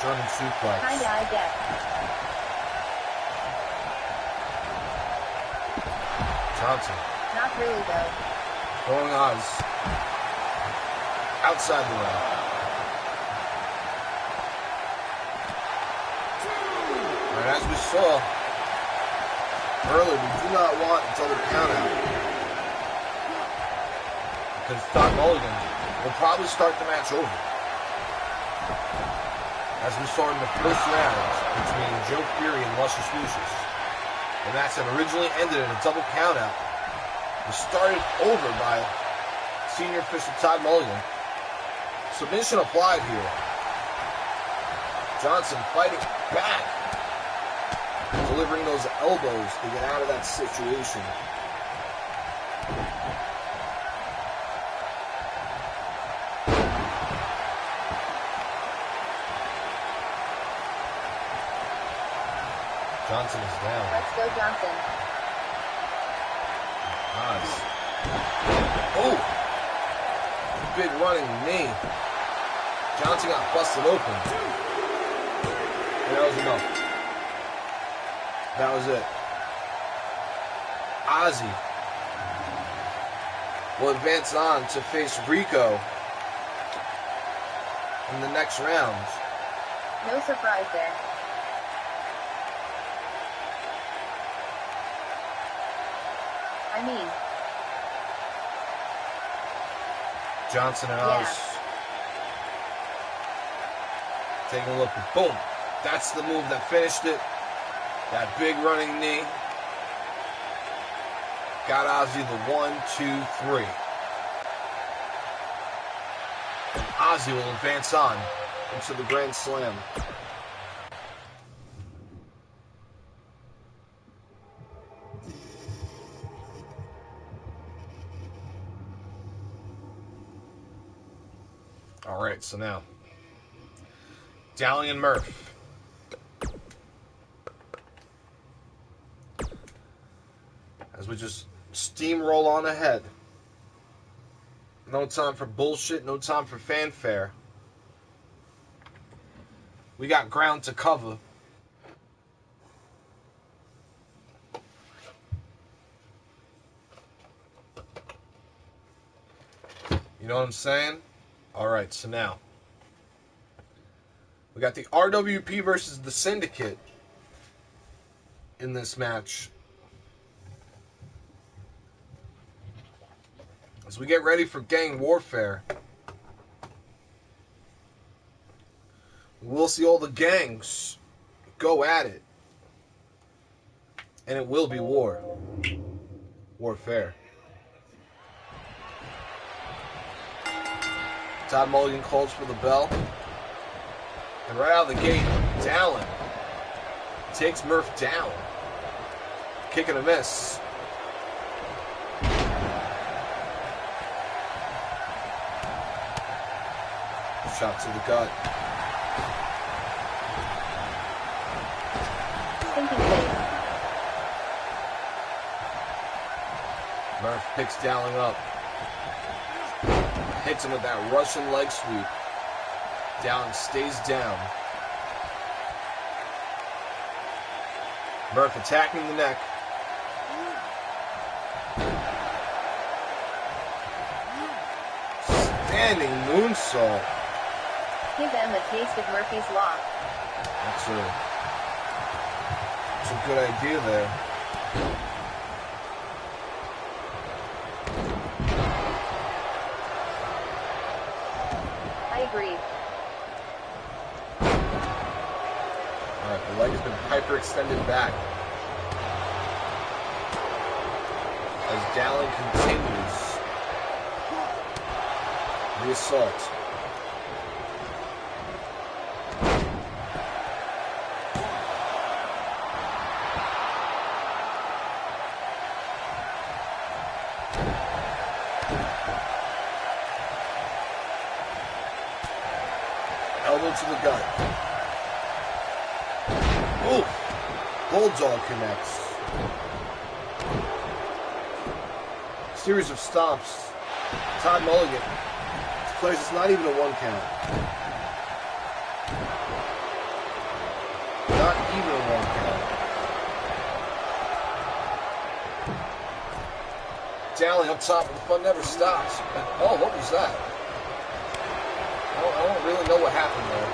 German suplex. Kinda, I guess. Johnson. Not really, though. Throwing Oz outside the ring. And as we saw earlier, we do not want a double count out. Because Todd Mulligan will probably start the match over. As we saw in the first round between Joe Fury and Luscious Lucius. The match that originally ended in a double countout was started over by senior official Todd Mulligan. Submission applied here. Johnson fighting back, delivering those elbows to get out of that situation. Johnson is down. Let's go, Johnson. Nice. Oh! Big running knee. Johnson got busted open. And that was enough. That was it. Ozzy will advance on to face Rico in the next round. No surprise there. I mean, Johnson and Oz Taking a look. Boom. That's the move that finished it. That big running knee. Got Ozzy the 1, 2, 3. And Ozzy will advance on into the Grand Slam. All right, so now, Dowling and Murph. As we just steamroll on ahead. No time for bullshit, no time for fanfare. We got ground to cover. You know what I'm saying? All right, so now we got the RWP versus the Syndicate in this match. As we get ready for gang warfare, we'll see all the gangs go at it. And it will be war. Warfare. Todd Mulligan calls for the bell. And right out of the gate, Dowling takes Murph down. Kick and a miss. Shot to the gut. Thinking face. Murph picks Dowling up. Hits him with that Russian leg sweep. Dowling stays down. Murph attacking the neck. Standing moonsault. Give them a taste of Murphy's Law. That's a good idea there. I agree. Alright, the leg has been hyperextended back. As Dowling continues the assault. Elbow to the gut. Oof. Bulldog connects. Series of stomps. Todd Mulligan declares it's not even a 1 count. Not even a 1 count. Dowling up top, but the fun never stops. Oh, what was that? I don't really know what happened there.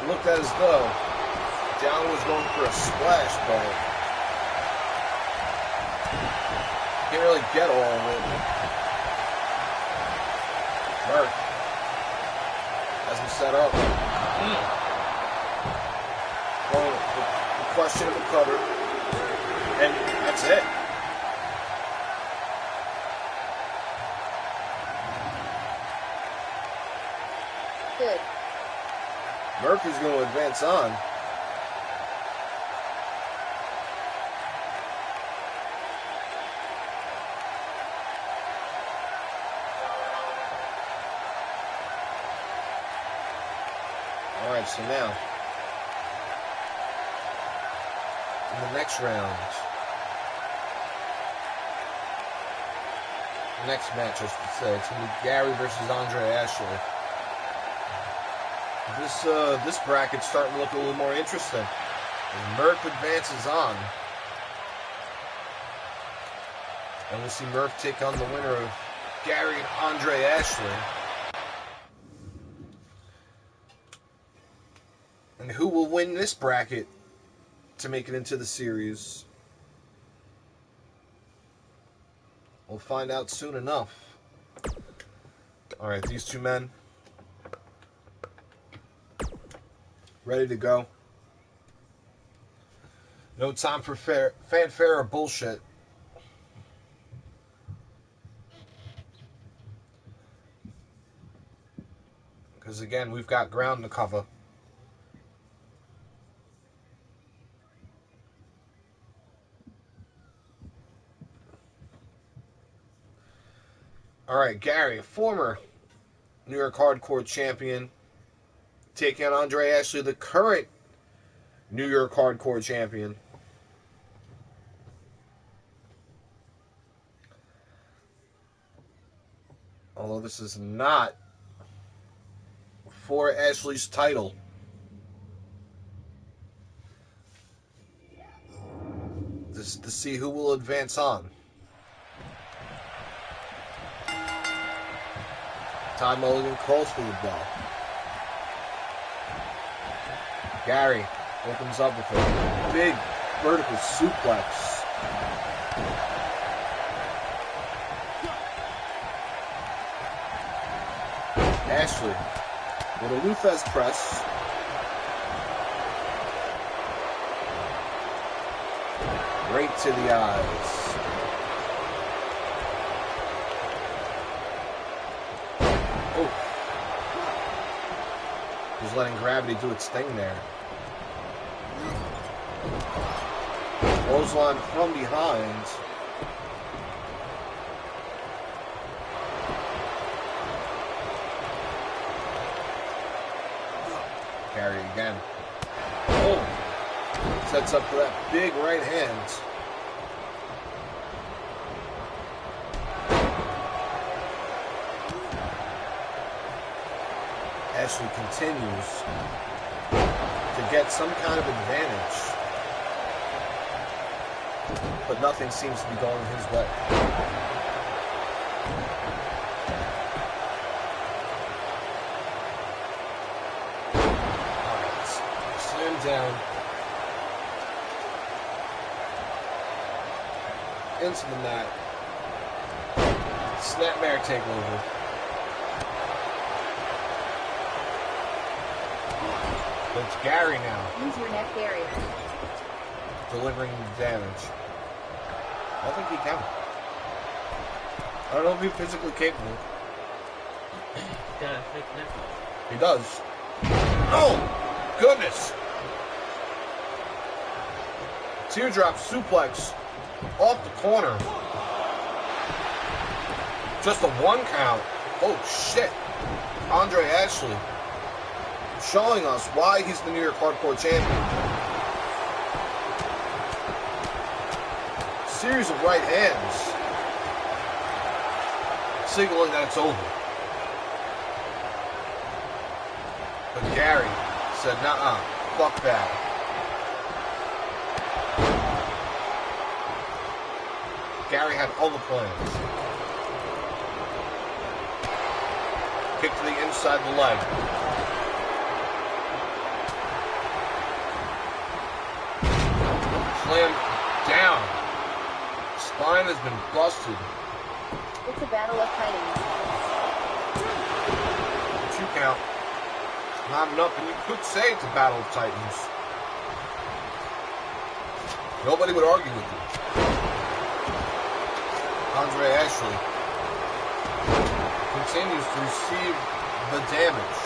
It looked as though Dowling was going for a splash, but can't really get all of it. Murph has him set up. Well, the question of the cover, and that's it. Good. Murphy's going to advance on. All right, so now, in the next round, the next match, I should say, it's going to be Gary versus Andre Ashley. This bracket's starting to look a little more interesting. As Murph advances on. And we'll see Murph take on the winner of Gary and Andre Ashley. And who will win this bracket to make it into the series? We'll find out soon enough. Alright, these two men ready to go. No time for fanfare or bullshit. Because again, we've got ground to cover. All right, Gary, former New York Hardcore champion, taking on Andre Ashley, the current New York Hardcore champion. Although this is not for Ashley's title. This is to see who will advance on. Todd Mulligan calls for the bell. Gary opens up with a big vertical suplex. Ashley with a Luthez press. Right to the eyes. Oh. Just letting gravity do its thing there. Clothesline from behind. Gary again. Oh. Sets up for that big right hand. Ashley continues to get some kind of advantage, but nothing seems to be going his way. All right, slam down into the mat. Snapmare takeover. It's Gary now. Use your neck area. Delivering damage. I think he can. I don't know if he's physically capable. Got a fake neck. He does. Oh! Goodness! Teardrop suplex off the corner. Just a 1 count. Oh shit. Andre Ashley showing us why he's the New York Hardcore champion. Series of right hands, signaling that it's over. But Gary said, "Nuh-uh, fuck that." Gary had other plans. Kick to the inside of the leg. Slam down. Spine has been busted. It's a battle of titans. 2 count. Not enough, and you could say it's a battle of titans. Nobody would argue with you. Andre Ashley continues to receive the damage.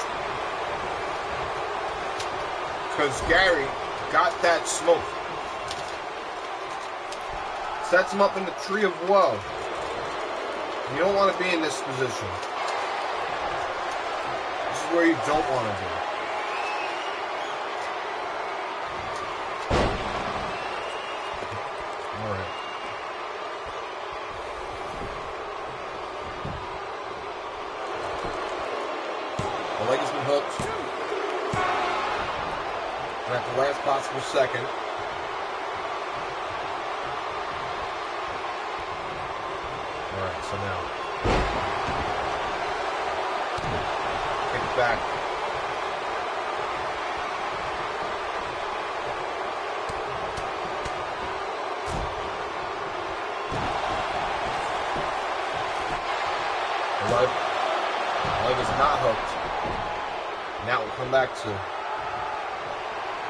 Because Gary got that smoke. Sets him up in the tree of woe. You don't want to be in this position. This is where you don't want to be. Alright. The leg has been hooked. And at the last possible second, alright, so now kick it back. The leg is not hooked. Now we'll come back to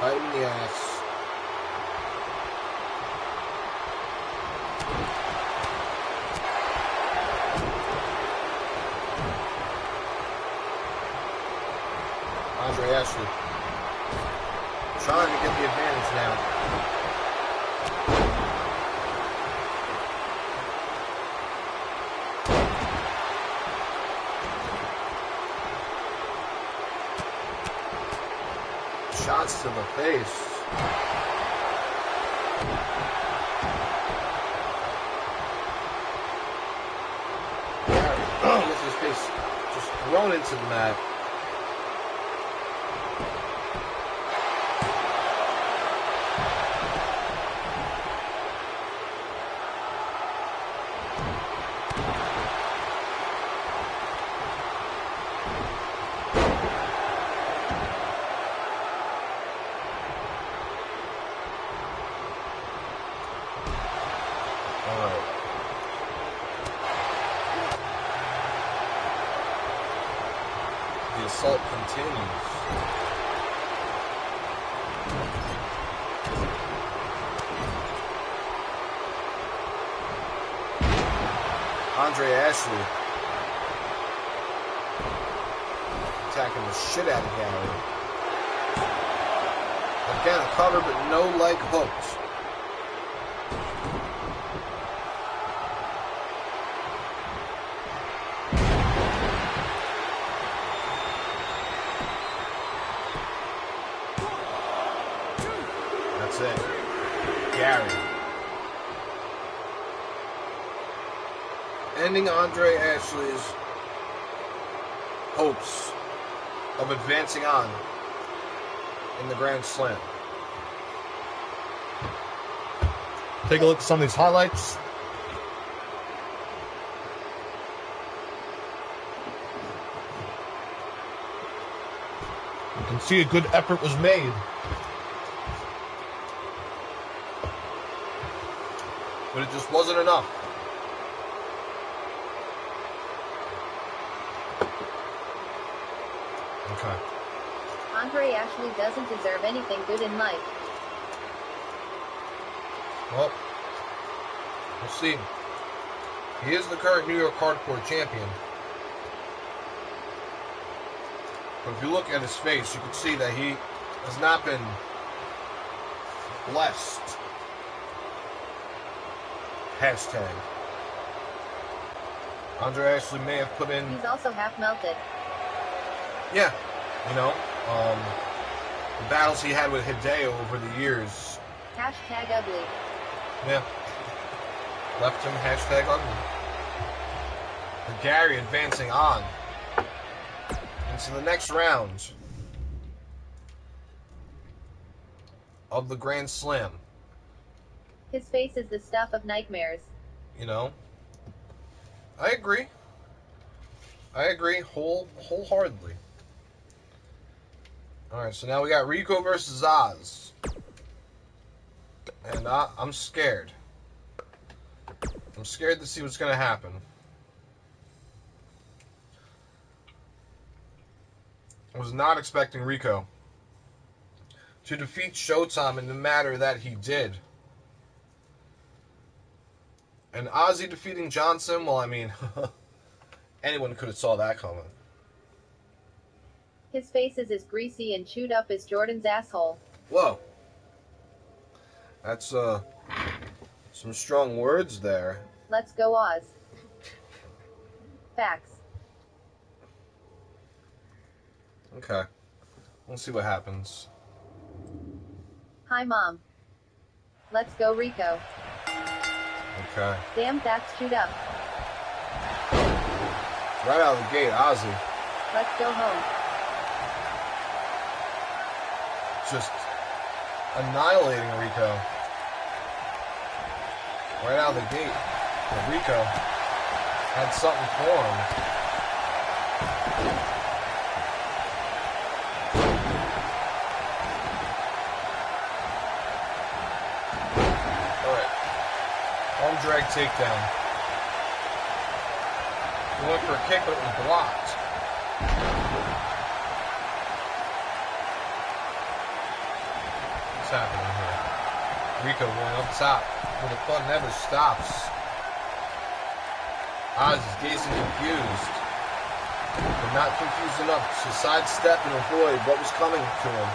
Bite him in the ass. Andre Ashley trying to get the advantage now. Shots to the face. Gets his face just thrown into the mat. The assault continues. Andre Ashley attacking the shit out of Gary. Again, a cover, but no leg hooks. That's it. Gary. Ending Andre Ashley's hopes of advancing on in the Grand Slam. Take a look at some of these highlights. You can see a good effort was made. But it just wasn't enough. Okay. Andre Ashley doesn't deserve anything good in life. Well, we'll see. He is the current New York Hardcore Champion. But if you look at his face, you can see that he has not been blessed. Hashtag. Andre Ashley may have put in... He's also half melted. Yeah, you know, the battles he had with Hideo over the years. Hashtag ugly. Yeah. Left him hashtag ugly. And Gary advancing on into the next round of the Grand Slam. His face is the stuff of nightmares. You know, I agree. I agree wholeheartedly. Alright, so now we got Rico versus Oz. And I'm scared. I'm scared to see what's going to happen. I was not expecting Rico to defeat Showtime in the manner that he did. And Ozzy defeating Johnson, well, I mean, anyone could have saw that coming. His face is as greasy and chewed up as Jordan's asshole. Whoa. That's, some strong words there. Let's go, Oz. Facts. Okay. We'll see what happens. Hi, Mom. Let's go, Rico. Okay. Damn, that's chewed up. Right out of the gate, Ozzy. Let's go home. Just annihilating Rico. Right out of the gate. But Rico had something for him. Alright. Arm drag takedown. He went for a kick, but it was blocked. What's happening here? Rico going up top. When the fun never stops. Oz is gazing confused. But not confused enough to sidestep and avoid what was coming to him.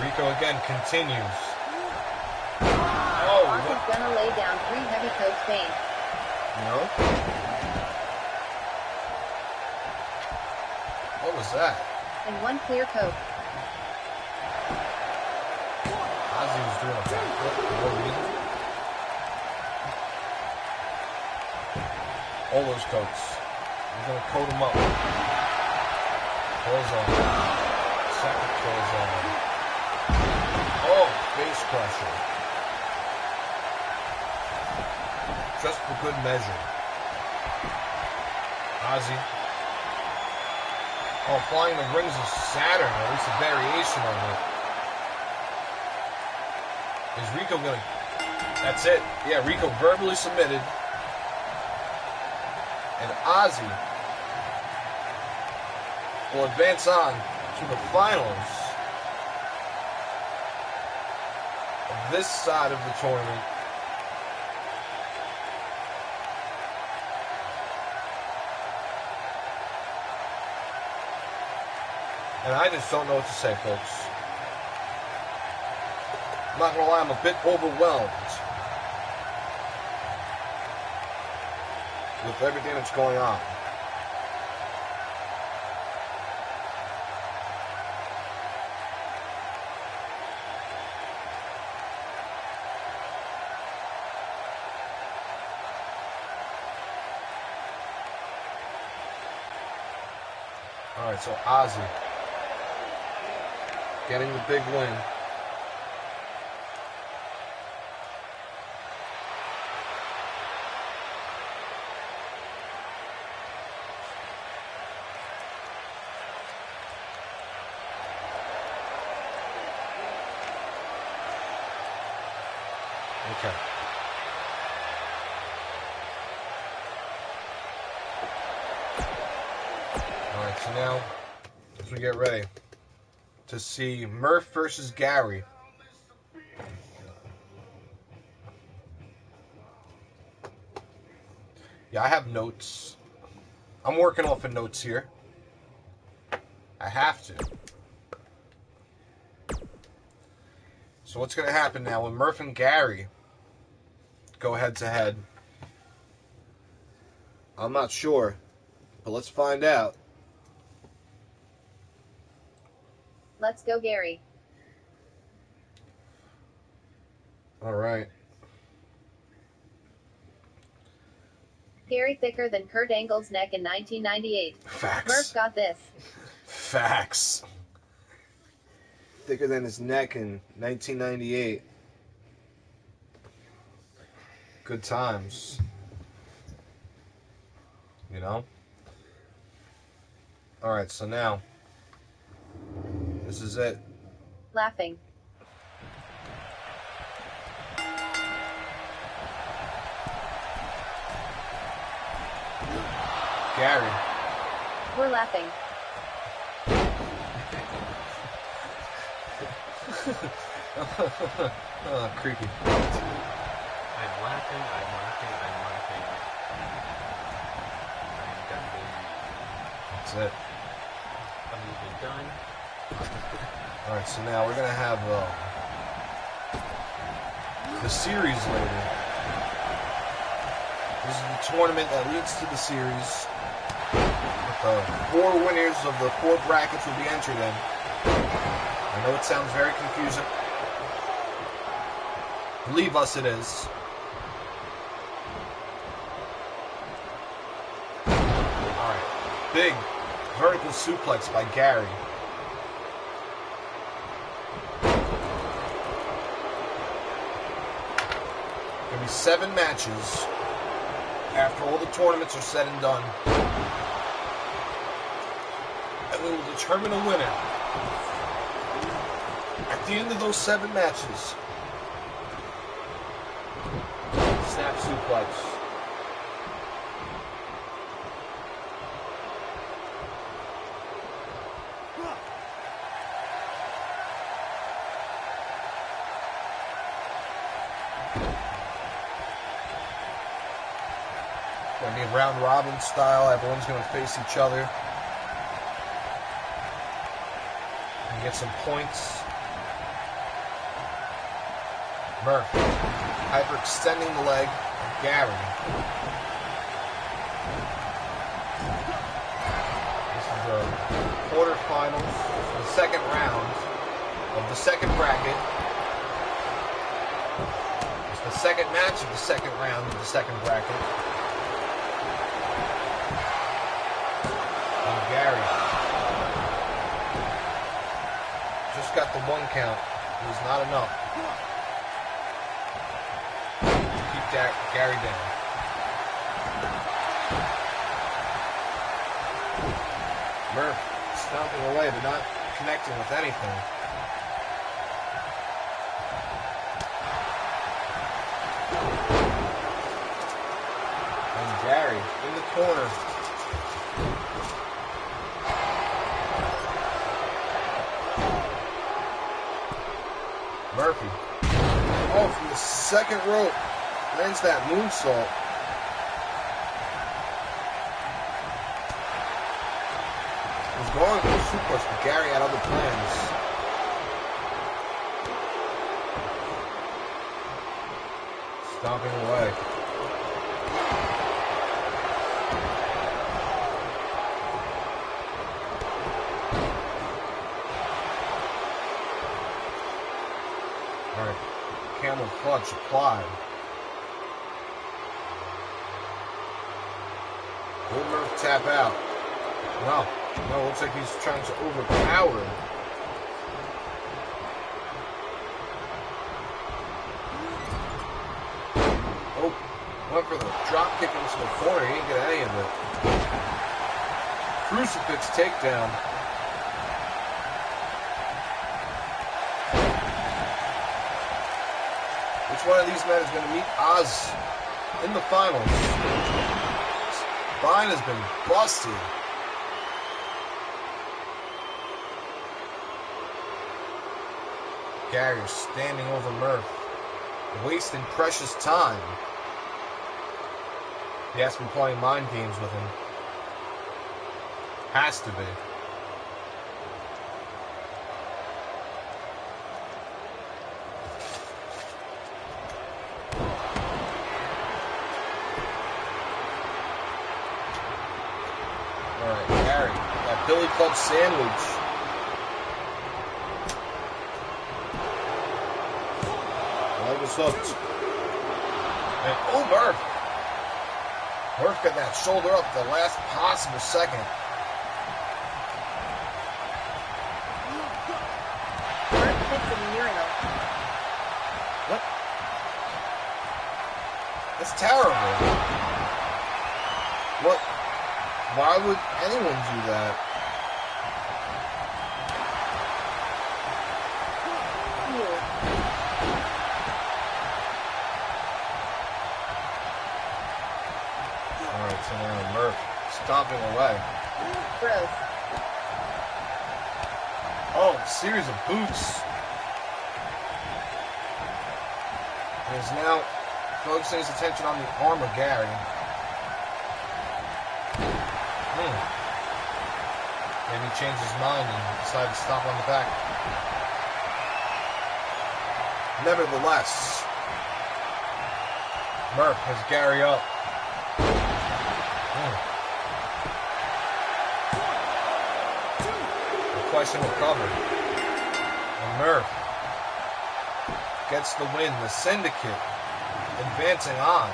Rico again continues. Oh, Oz is gonna lay down 3 heavy coat Spain. No? What was that? And 1 clear coat. Ozzy was doing a backflip for no reason. All those coats. We're gonna coat them up. Close on. Second close on. Oh, face crusher. Just for good measure. Ozzy. Oh, flying the rings of Saturn, or at least a variation of it. Is Rico gonna... That's it. Yeah, Rico verbally submitted. And Ozzy will advance on to the finals of this side of the tournament. And I just don't know what to say, folks. I'm not gonna lie, I'm a bit overwhelmed with everything that's going on. Alright, so Ozzy getting the big win. Okay. Alright, so now as we get ready to see Murph versus Gary. Yeah, I have notes. I'm working off of notes here. I have to. So what's going to happen now when Murph and Gary go head to head? I'm not sure, but let's find out. Let's go, Gary. All right. Gary thicker than Kurt Angle's neck in 1998. Facts. Murph got this. Facts. Thicker than his neck in 1998. Good times. You know? Alright, so now this is it. Laughing. Gary. We're laughing. Oh, creepy. I'm laughing. I'm done being. That's it. I'm even done. Alright, so now we're going to have the series later. This is the tournament that leads to the series. The 4 winners of the 4 brackets will be entered in. I know it sounds very confusing. Believe us, it is. Alright. Big vertical suplex by Gary. There'll be 7 matches after all the tournaments are said and done. And we will determine a winner at the end of those 7 matches. Snap suplex. Gonna be round robin style. Everyone's gonna face each other and get some points. Murph hyperextending the leg of Gary. This is the quarterfinals, the second round of the second bracket. It's the second match of the second round of the second bracket. And Gary just got the one count. It was not enough. Gary down. Murph stomping away, but not connecting with anything. And Gary in the corner. Murphy. Oh, from the second rope. Lands that moonsault. He was going for a suplex, but Gary had other plans. Stomping away. Alright. Camel clutch applied. Will Murph tap out? No, looks like he's trying to overpower him. Oh, went for the drop kick into the corner. He didn't get any of it. Crucifix takedown. Which one of these men is going to meet Oz in the finals? Spine has been busted. Gary standing over Murph, wasting precious time. He has to be playing mind games with him. Has to be. Alright, Gary, that Billy Club sandwich. Leg was hooked. And oh, Murph! Murph got that shoulder up the last possible second. Murph hits a urinal. What? That's terrible. What? Why would anyone do that? Ew. Alright, so now Murph stomping away. Gross. Oh, series of boots. And is now focusing his attention on the arm of Gary. Maybe he changed his mind and decided to stop on the back. Nevertheless, Murph has Gary up. The questionable cover. And Murph gets the win. The Syndicate advancing on.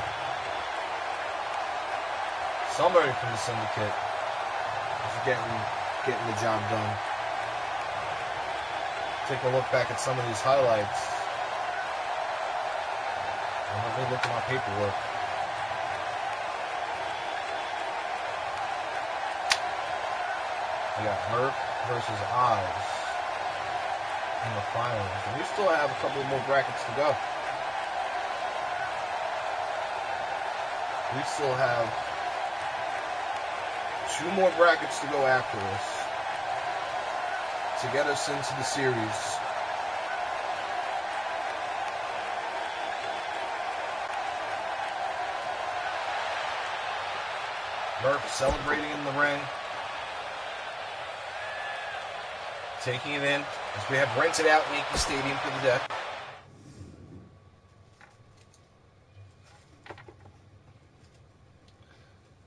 Somebody from the Syndicate is getting the job done. Take a look back at some of these highlights. And let me look at my paperwork. We got Murph versus Oz in the finals. And we still have a couple more brackets to go. We still have 2 more brackets to go after this to get us into the series. Murph celebrating in the ring. Taking it in as we have rented out Yankee Stadium for the day.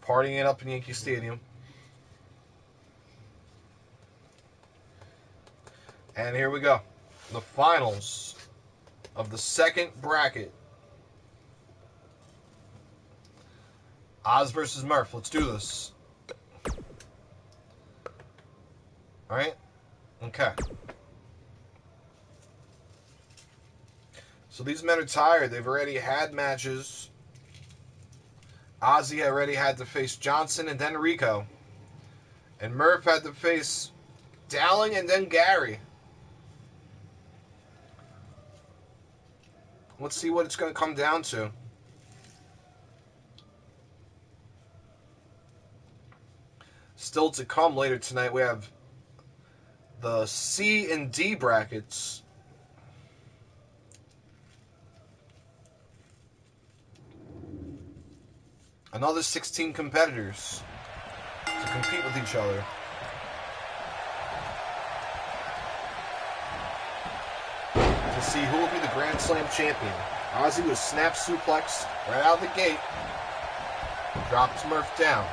Partying it up in Yankee Stadium. And here we go. The finals of the second bracket. Oz versus Murph. Let's do this. Alright? Okay. So these men are tired. They've already had matches. Ozzy already had to face Johnson and then Rico. And Murph had to face Dowling and then Gary. Let's see what it's going to come down to. Still to come later tonight, we have the C and D brackets. Another 16 competitors to compete with each other. To see who will be the Grand Slam champion. Ozzy was snap suplex right out of the gate. Drops Murph down.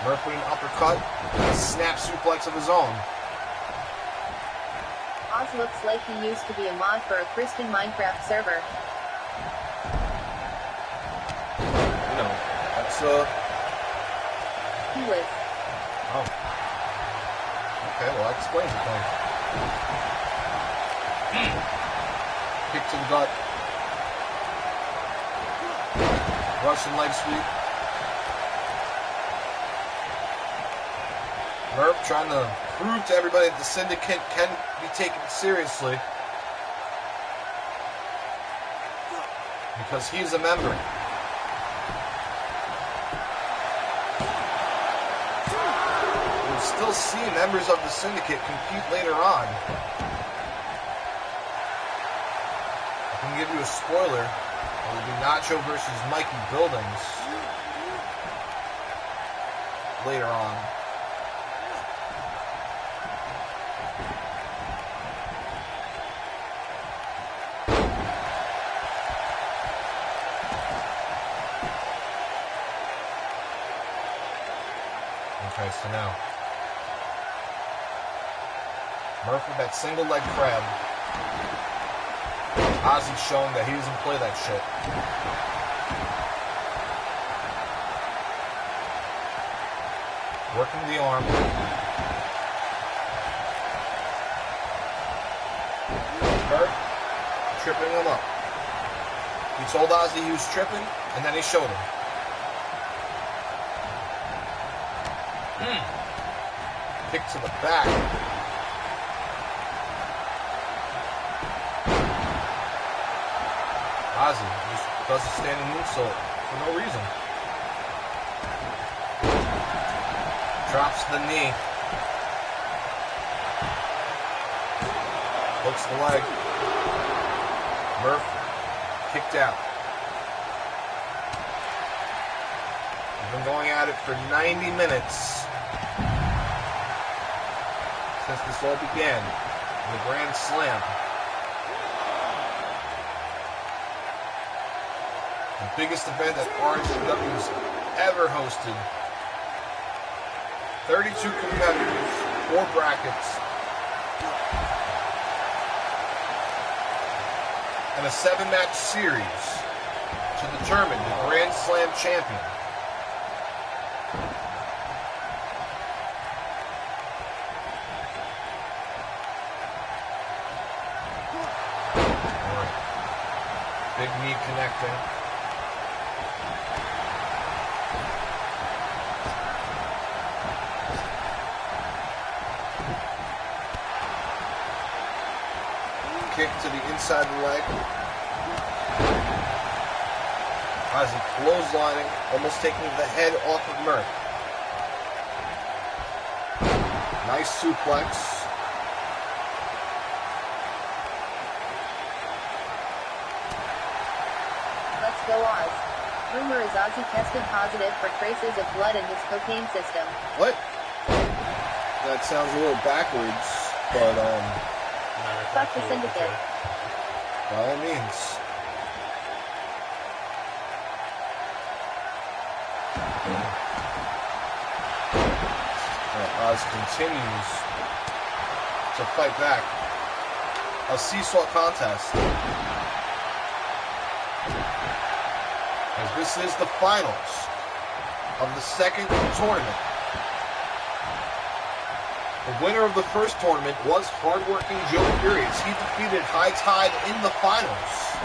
Murph with an uppercut. A snap suplex of his own. Oz looks like he used to be a mod for a Christian Minecraft server. You know, that's He was. Oh. Okay, well that explains it then. Kick to the gut. Russian leg sweep. Murph trying to prove to everybody that the Syndicate can be taken seriously. Because he's a member. We'll still see members of the Syndicate compete later on. I can give you a spoiler. It will be Nacho versus Mikey Buildings later on. Okay, so now Murph with that single leg crab. Ozzy showing that he doesn't play that shit. Working the arm. Murph tripping him up. He told Ozzy he was tripping, and then he showed him. Kick to the back. Ozzy just does a standing moonsault for no reason. Drops the knee. Hooks the leg. Murph kicked out. We've been going at it for 90 minutes. Since this all began, the Grand Slam. The biggest event that RHPW's ever hosted. 32 competitors, 4 brackets, and a 7-match series to determine the Grand Slam champion. Big knee connecting. Kick to the inside of the leg. Ozzy clotheslining, almost taking the head off of Murph. Nice suplex. Let's go Oz. Rumor is Ozzy tested positive for traces of blood in his cocaine system. What? That sounds a little backwards, but Fuck the syndicate. by all means. Oz continues to fight back. A seesaw contest. As this is the finals of the second tournament. The winner of the first tournament was hardworking Joe Furious. He defeated High Tide in the finals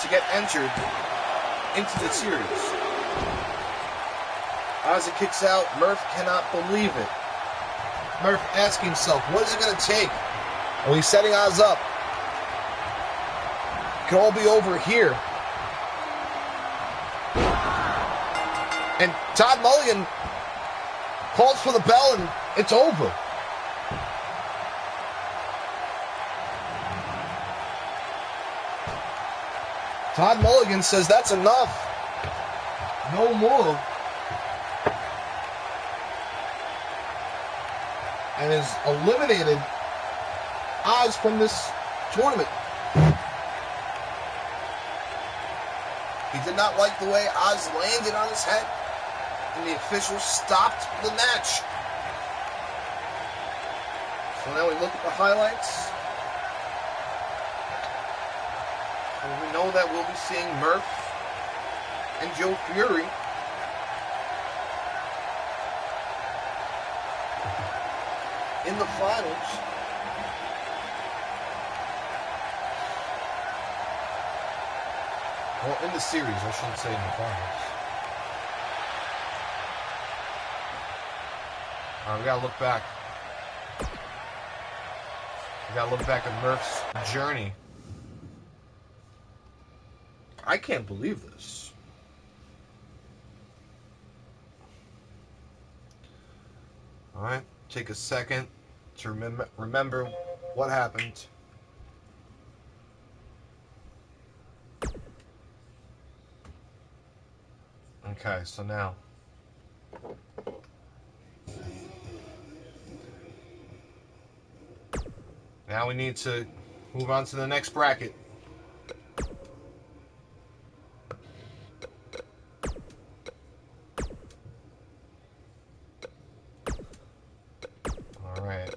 to get entered into the series. Ozzy kicks out. Murph cannot believe it. Murph asking himself, what is it going to take? Well, he's setting Oz up. It can all be over here. And Todd Mulligan calls for the bell, and it's over. Todd Mulligan says that's enough. No more. And has eliminated Oz from this tournament. He did not like the way Oz landed on his head, and the officials stopped the match. So now we look at the highlights. And we know that we'll be seeing Murph and Joe Fury in the finals. Well, in the series, I shouldn't say in the finals. Alright, we gotta look back. We gotta look back at Murph's journey. I can't believe this. Alright, take a second to remember what happened. Okay, so now we need to move on to the next bracket. All right.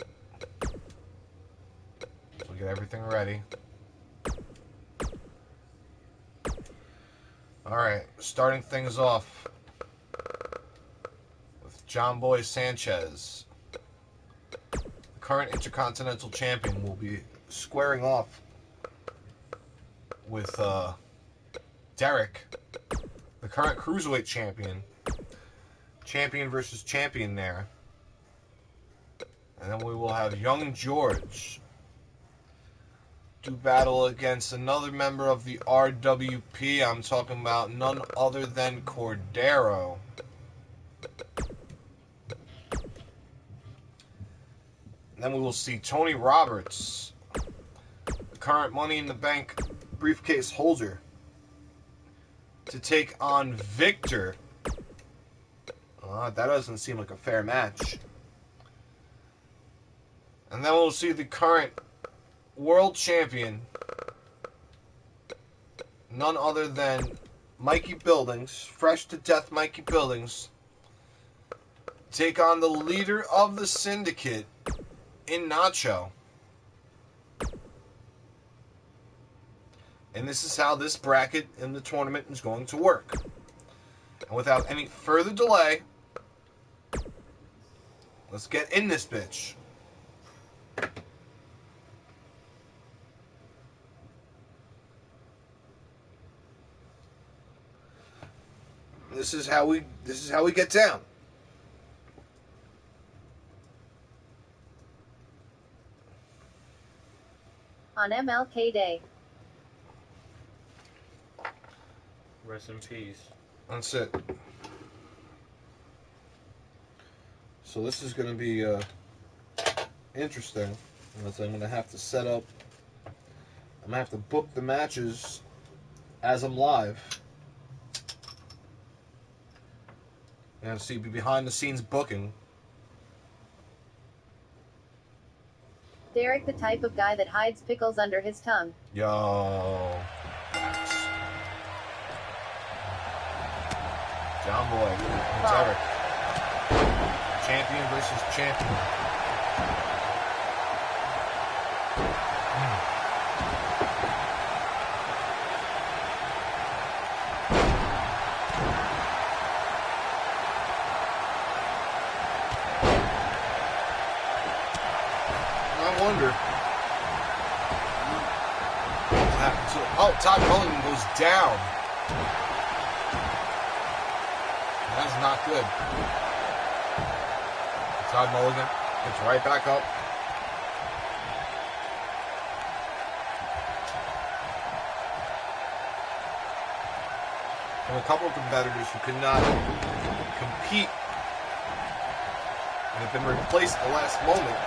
So get everything ready. All right, starting things off with John Boy Sanchez. The current Intercontinental Champion will be squaring off with Derek, the current Cruiserweight Champion. Champion versus champion there. And then we will have Young George do battle against another member of the RWP. I'm talking about none other than Cordero. And then we will see Tony Roberts, the current Money in the Bank briefcase holder, to take on Victor. That doesn't seem like a fair match. And then we'll see the current world champion, none other than Mikey Buildings, fresh to death Mikey Buildings, take on the leader of the syndicate in Nacho. And this is how this bracket in the tournament is going to work. And without any further delay, let's get in this bitch. This is how we get down. On MLK Day. Rest in peace. That's it. So this is going to be interesting. Unless I'm going to have to set up. I'm going to have to book the matches as I'm live. And see behind the scenes booking. Derek, the type of guy that hides pickles under his tongue. Yo. John Boy. It's Eric. Champion versus champion. I wonder what happened to it. Oh, Todd Mulligan goes down. That's not good. Todd Mulligan gets right back up. And a couple of competitors who could not compete and have been replaced at the last moment.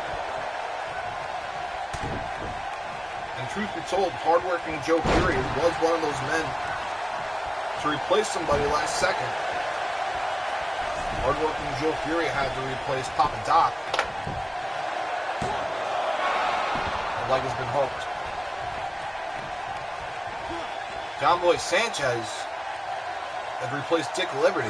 And truth be told, hardworking Joe Fury was one of those men to replace somebody last second. Hardworking Joe Fury had to replace Papa Doc. The leg has been hooked. John Boy Sanchez had replaced Dick Liberty.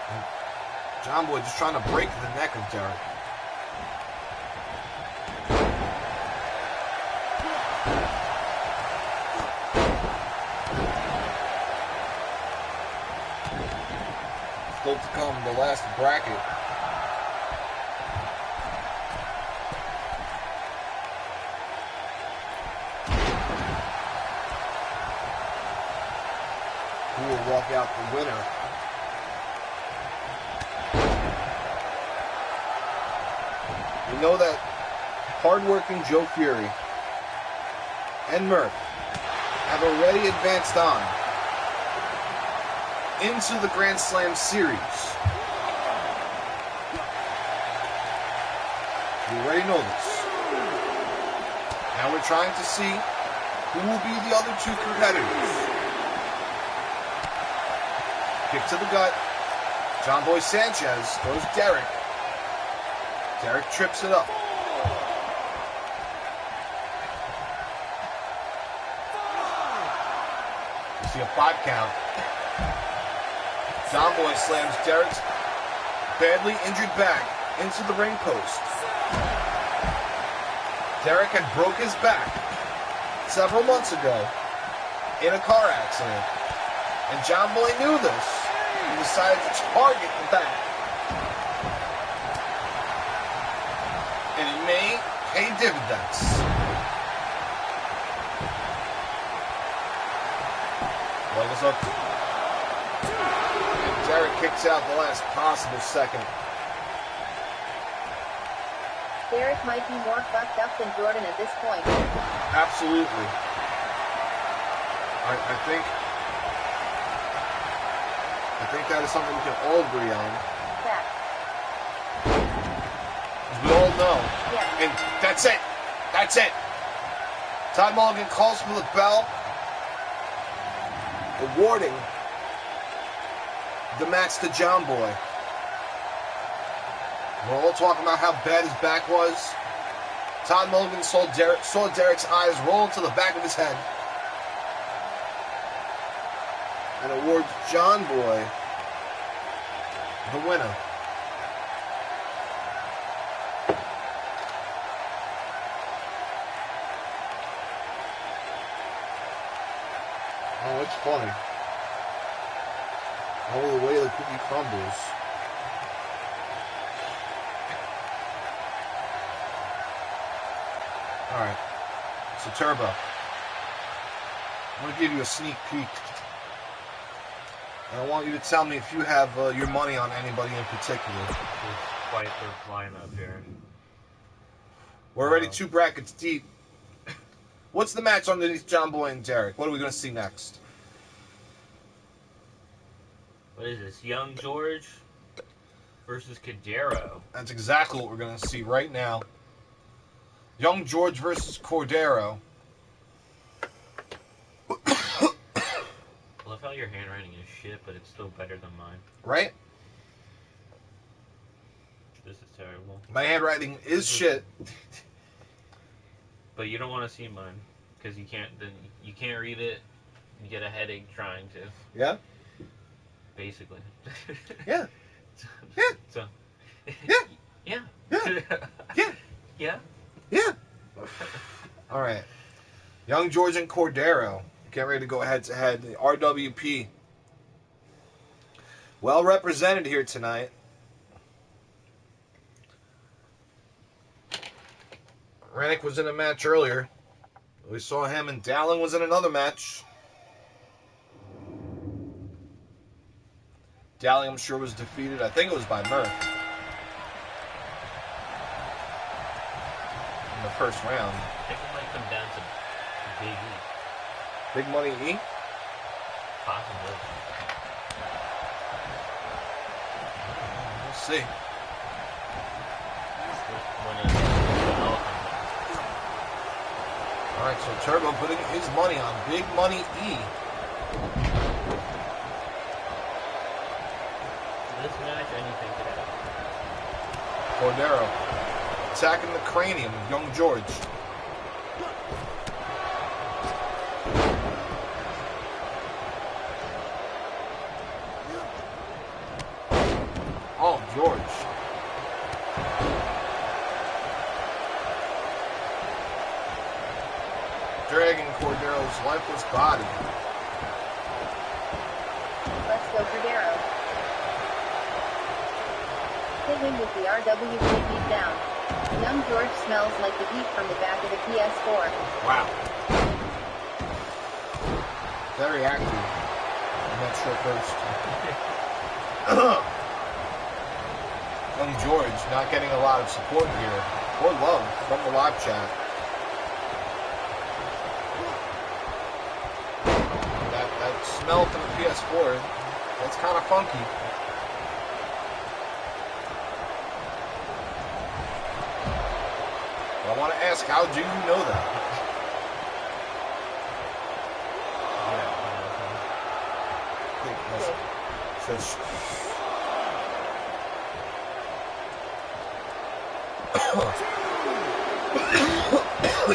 And John Boy just trying to break the neck of Derek. Still to come, the last bracket. Who will walk out the winner? We know that hardworking Joe Fury and Murph have already advanced on into the Grand Slam series. We already know this. Now we're trying to see who will be the other two competitors. Kick to the gut. John Boy Sanchez goes Derek. Derek trips it up. You see a 5 count. John Boy slams Derek's badly injured back into the ring post. Derek had broke his back several months ago in a car accident. And John Boy knew this. He decided to target the back. And it may pay dividends. Leg is up. And Derek kicks out the last possible second. Derek might be more fucked up than Jordan at this point. Absolutely. I think that is something we can all agree on. Fact. As we all know. Yeah. And that's it. That's it. Todd Mulligan calls for the bell, awarding the match to John Boy. We're all talking about how bad his back was. Todd Mulligan saw Derek's eyes roll to the back of his head and awards John Boy the winner. Oh, it's funny. Oh, the way the cookie crumbles. Alright. So, Turbo. I'm going to give you a sneak peek. And I want you to tell me if you have your money on anybody in particular. It's quite the lineup here. We're already 2 brackets deep. What's the match underneath John Boy and Derek? What are we going to see next? What is this? Young George versus Cordero. That's exactly what we're going to see right now. Young George versus Cordero. I love how your handwriting is shit, but it's still better than mine. Right? This is terrible. My handwriting is shit. But you don't want to see mine because you can't read it. You get a headache trying to. Yeah? Basically. Yeah. Yeah. So. Yeah. Yeah. Yeah. Yeah. Yeah. Yeah. All right. Young George and Cordero get ready to go head to head. The RWP. Well represented here tonight. Rennick was in a match earlier. We saw him, and Dowling was in another match. Dowling, I'm sure, was defeated. I think it was by Murph in the first round. I think it might come down to Big E. Big Money E? Possibly. We'll see. All right, so Turbo putting his money on Big Money E. This match, anything could happen. Cordero attacking the cranium of Young George. Oh, George. Dragging Cordero's lifeless body. Let's go Cordero. Hitting with the RWP beat down. Young George smells like the heat from the back of the PS4. Wow. Very active in that short burst. Young George not getting a lot of support here, or love, from the live chat. That smell from the PS4, that's kind of funky. I want to ask, how do you know that? Says,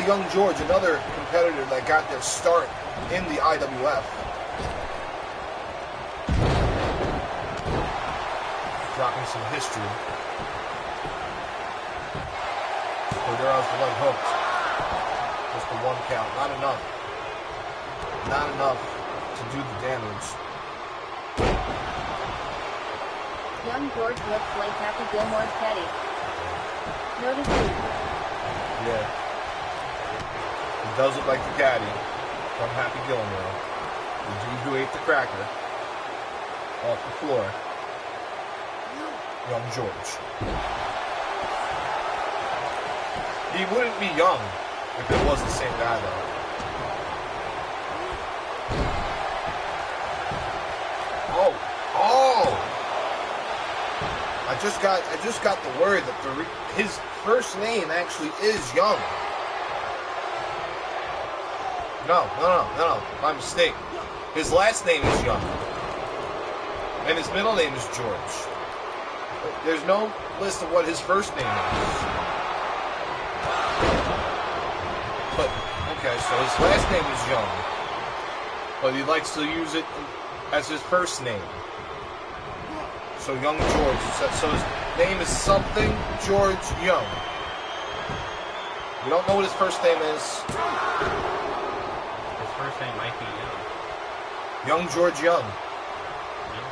Young George, another competitor that got their start in the IWF. Dropping some history. Cordero's the leg hooked. Just the one count. Not enough. Not enough to do the damage. Young George looks like Happy Gilmore's caddy. Notice who? Yeah. He does look like the caddy from Happy Gilmore. The dude who ate the cracker off the floor. Young George. He wouldn't be young if it was the same guy, though. Oh! I just got the word that his first name actually is Young. No, my mistake. His last name is Young, and his middle name is George. There's no list of what his first name is. But okay, so his last name is Young, but he likes to use it as his first name. So Young George. So his name is something George Young. We don't know what his first name is. His first name might be Young. Young George Young. Yeah.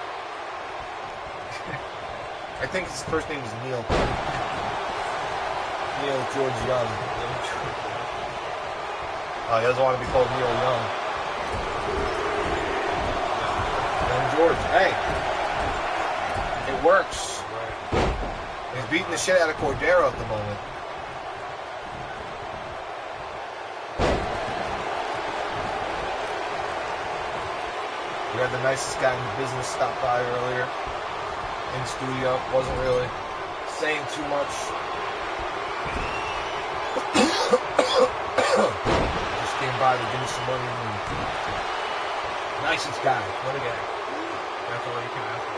I think his first name is Neil. Neil George Young. Oh, he doesn't want to be called Neil Young. Young George. Hey. It works. He's beating the shit out of Cordero at the moment. We had the nicest guy in the business stop by earlier. in studio. Wasn't really saying too much. Just came by to give me some money. Nicest guy. What a guy. That's all you can ask for.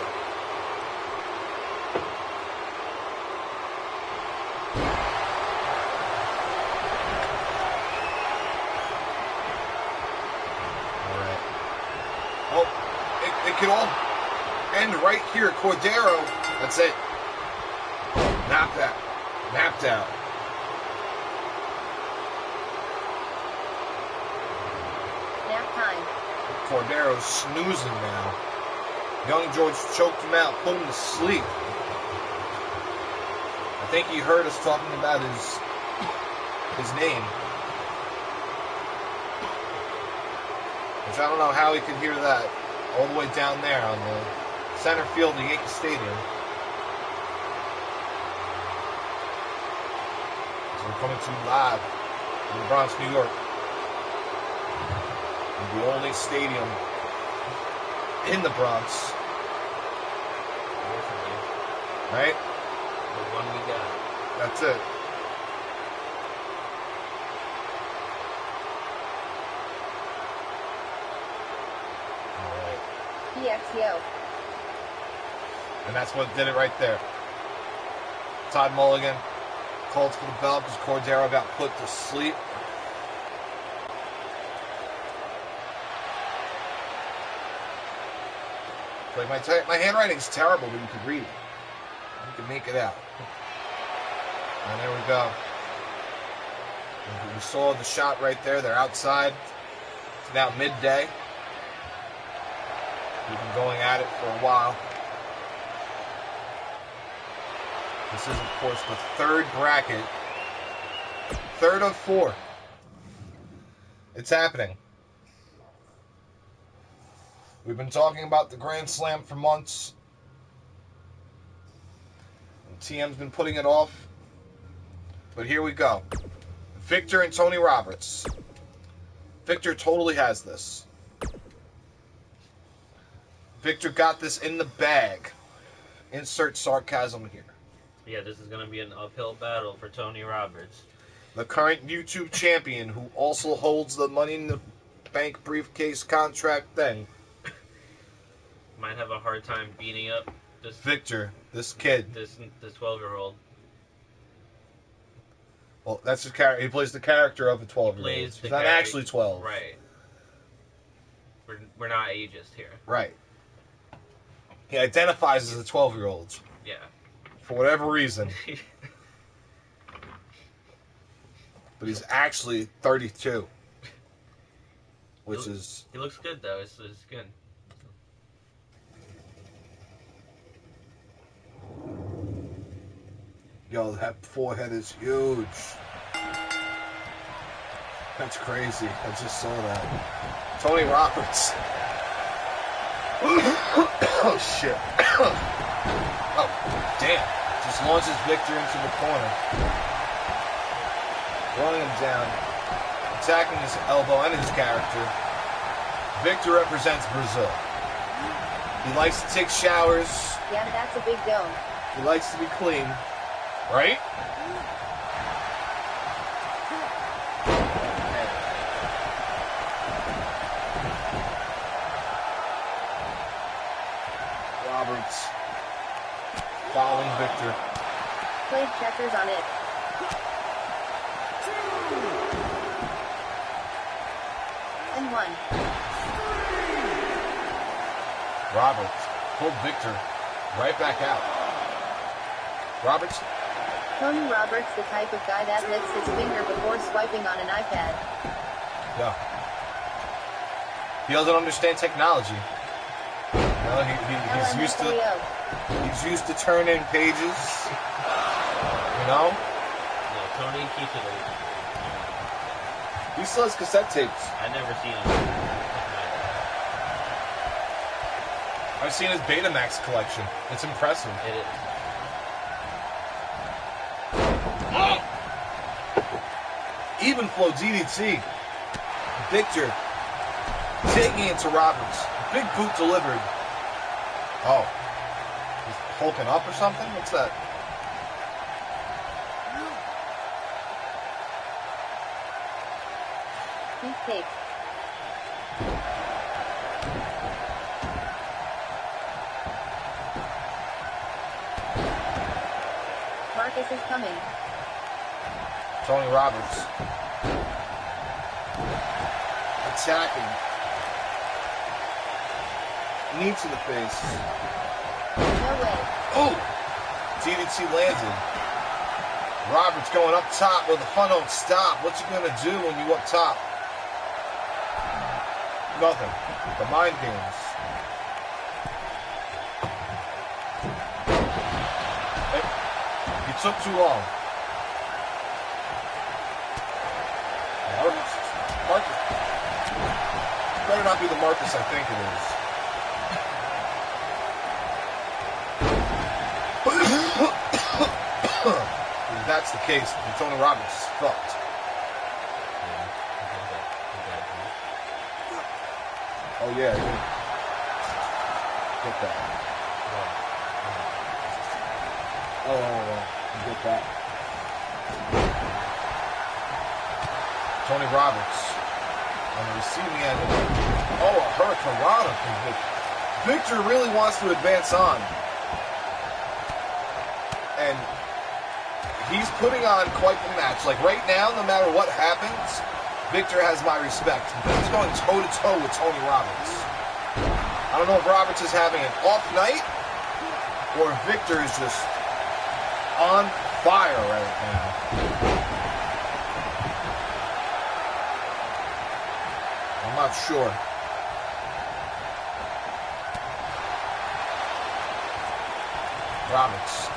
Alright. Oh, it could all end right here. Cordero. That's it. Napped out. Napped out. Nap time. Cordero's snoozing now. Young George choked him out, put him to sleep. I think he heard us talking about his name. Which I don't know how he could hear that all the way down there on the center field of Yankee Stadium. So we're coming to you live in the Bronx, New York. The only stadium in the Bronx. Right? The one we got. That's it. Alright. PXO. And that's what did it right there. Todd Mulligan called for the bell because Cordero got put to sleep. Like my handwriting's terrible, but you can read it. You can make it out. And there we go. And we saw the shot right there. They're outside. It's now midday. We've been going at it for a while. This is, of course, the third bracket. Third of four. It's happening. We've been talking about the Grand Slam for months. And TM's been putting it off. But here we go. Victor and Tony Roberts. Victor totally has this. Victor got this in the bag. Insert sarcasm here. Yeah, this is going to be an uphill battle for Tony Roberts. The current YouTube champion who also holds the Money in the Bank briefcase contract thing. Might have a hard time beating up this Victor, this kid. this 12-year-old. Well, that's his character. He plays the character of a 12-year-old. He's not actually 12. Right. We're not ageist here. Right. He identifies as a 12-year-old. Yeah. For whatever reason. But he's actually 32. Which is... He looks good, though. It's good. Yo, that forehead is huge. That's crazy. I just saw that. Tony Roberts. Oh, shit. Oh, damn. Just launches Victor into the corner. Running him down. Attacking his elbow and his character. Victor represents Brazil. He likes to take showers. Yeah, that's a big dome. He likes to be clean. Right? Roberts following Victor. Played checkers on it. And one. Roberts pulled Victor right back out. Roberts. Tony Roberts, the type of guy that licks his finger before swiping on an iPad. Yeah. He doesn't understand technology. You know, he's used to turning pages. You know? Yeah, Tony keeps it old. He still has cassette tapes. I never seen him. I've seen his Betamax collection. It's impressive. It is. Even flow DDT. Victor taking it to Roberts. Big boot delivered. Oh. He's hulking up or something? What's that? Beefcake. Marcus is coming. Tony Roberts. Attacking. Knee to the face. No way. Oh! DDT landed. Roberts going up top where the fun don't stop. What's he gonna do when you up top? Nothing. The mind games. You took too long. Marcus. Better not be the Marcus I think it is. If that's the case, then Tony Roberts is fucked. Oh yeah, yeah. Get that. Oh, get that. Tony Roberts on the receiving end. Oh, a hurricanrana from Victor. Victor really wants to advance on. And he's putting on quite the match. Like right now, no matter what happens, Victor has my respect. He's going toe-to-toe with Tony Roberts. I don't know if Roberts is having an off night or if Victor is just on fire right now. I'm not sure. Roberts.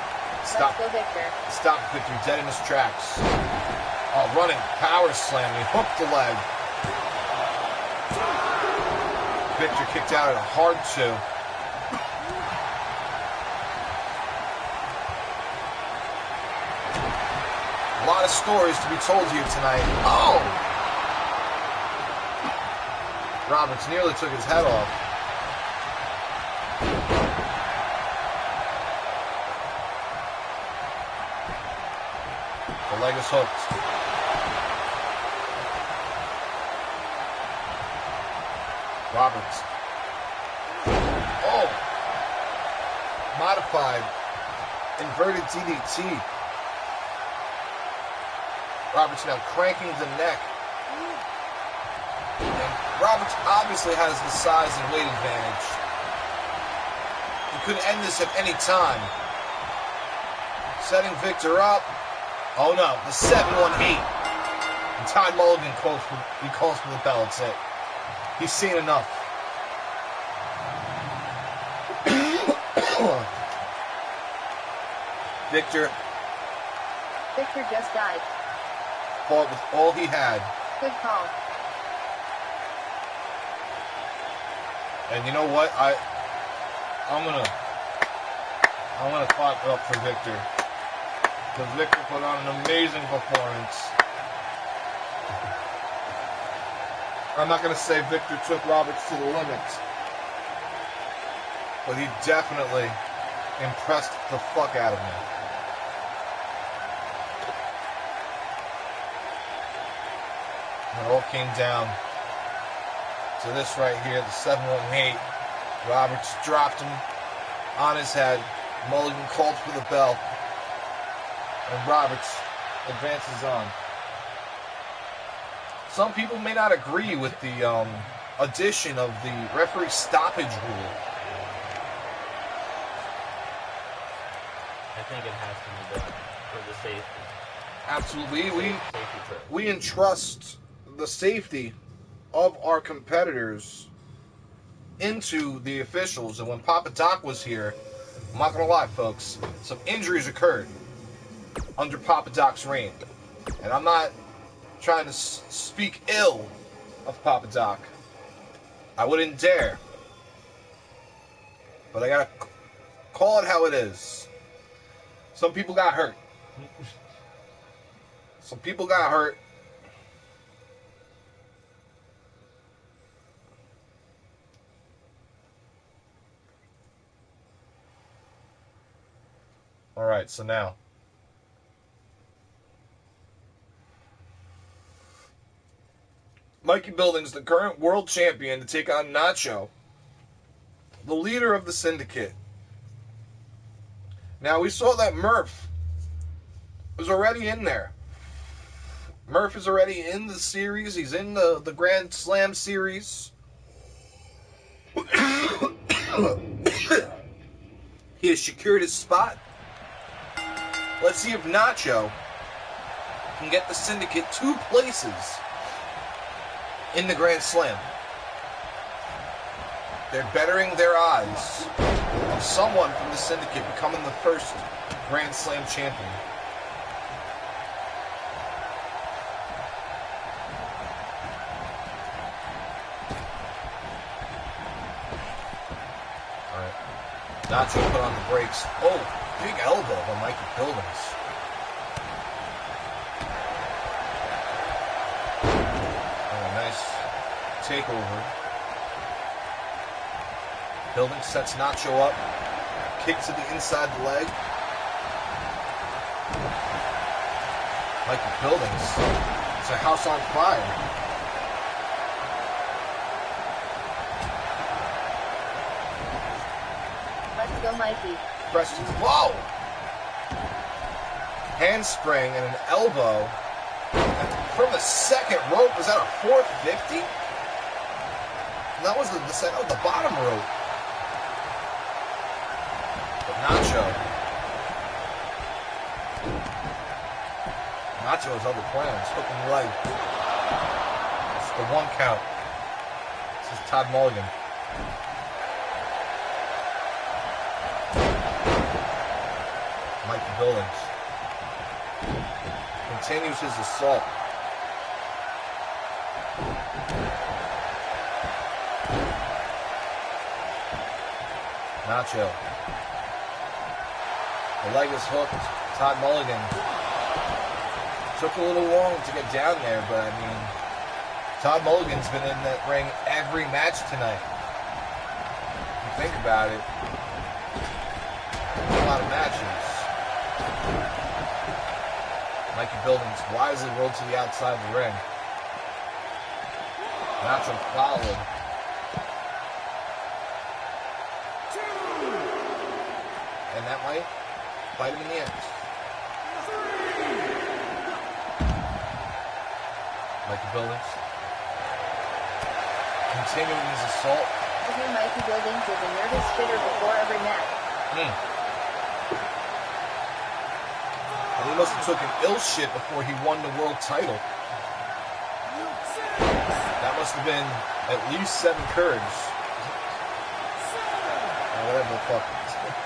Stop. Let's go, Victor. Stop Victor dead in his tracks. Oh, running power slam. He hooked the leg. Victor kicked out at a hard 2. A lot of stories to be told here tonight. Oh! Roberts nearly took his head off. The leg is hooked. Roberts. Oh! Modified. Inverted DDT. Roberts now cranking the neck. And Roberts obviously has the size and weight advantage. He could end this at any time. Setting Victor up. Oh no, the 7-1-8. And Ty Mulligan calls for the bell. That's it. He's seen enough. Victor just died. fought with all he had. Good call. And you know what? I'm gonna clap up for Victor. Because Victor put on an amazing performance. I'm not gonna say Victor took Roberts to the limit, but he definitely impressed the fuck out of me. It all came down to this right here, the 7-1-8. Roberts dropped him on his head. Mulligan called for the bell. And Roberts advances on. Some people may not agree with the addition of the referee stoppage rule. I think it has to be done for the safety. Absolutely. Safety first. We entrust the safety of our competitors into the officials. And when Papa Doc was here, I'm not going to lie, folks, some injuries occurred under Papa Doc's reign. And I'm not trying to speak ill of Papa Doc. I wouldn't dare. But I got to call it how it is. Some people got hurt. Some people got hurt. All right, so now. Mikey Buildings, the current world champion, to take on Nacho, the leader of the syndicate. Now, we saw that Murph was already in there. Murph is already in the series. He's in the Grand Slam series. He has secured his spot. Let's see if Nacho can get the syndicate 2 places in the Grand Slam. They're bettering their odds of someone from the syndicate becoming the first Grand Slam champion. All right. Nacho put on the brakes. Oh, big elbow on Mikey Buildings. Oh, nice takeover. Buildings sets Nacho up. Kick to the inside the leg. Mikey Buildings. It's a house on fire. Let's go, Mikey. Preston, whoa! Handspring and an elbow. From the second rope, was that a 450? That was the bottom rope. But Nacho has other plans. Hook and leg. It's the 1 count. This is Todd Mulligan. Mikey Buildings continues his assault. Nacho. The leg is hooked. Todd Mulligan took a little long to get down there, but I mean, Todd Mulligan's been in that ring every match tonight. If you think about it, a lot of matches. Mikey Buildings wisely rolled to the outside of the ring. Nacho followed. And that might bite him in the end. Mikey Buildings continuing his assault. I hear Mikey Buildings is a nervous shitter before every match. And he must have took an ill shit before he won the world title. That must have been at least 7 curves. Or whatever the fuck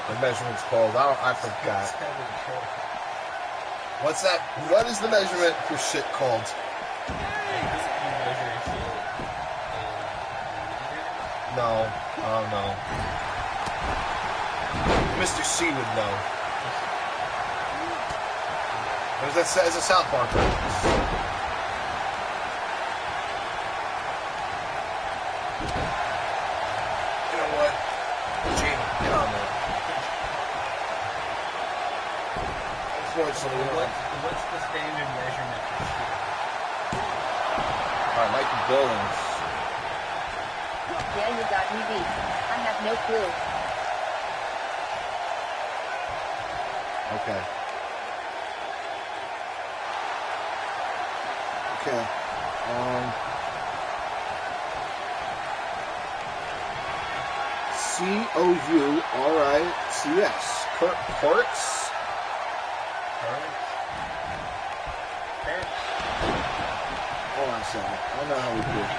the measurement's called. I forgot. What's that? What is the measurement for shit called? No. Oh, no. Mr. C would know. It's a South Park reference. You know what? Jamie, get on there. Unfortunately, What's the standard measurement for shit? Alright, Mikey Buildings. Yeah, you got me beat. I have no clue. Okay. Okay. Courts. Courts? Hold on a second. I don't know how we do it.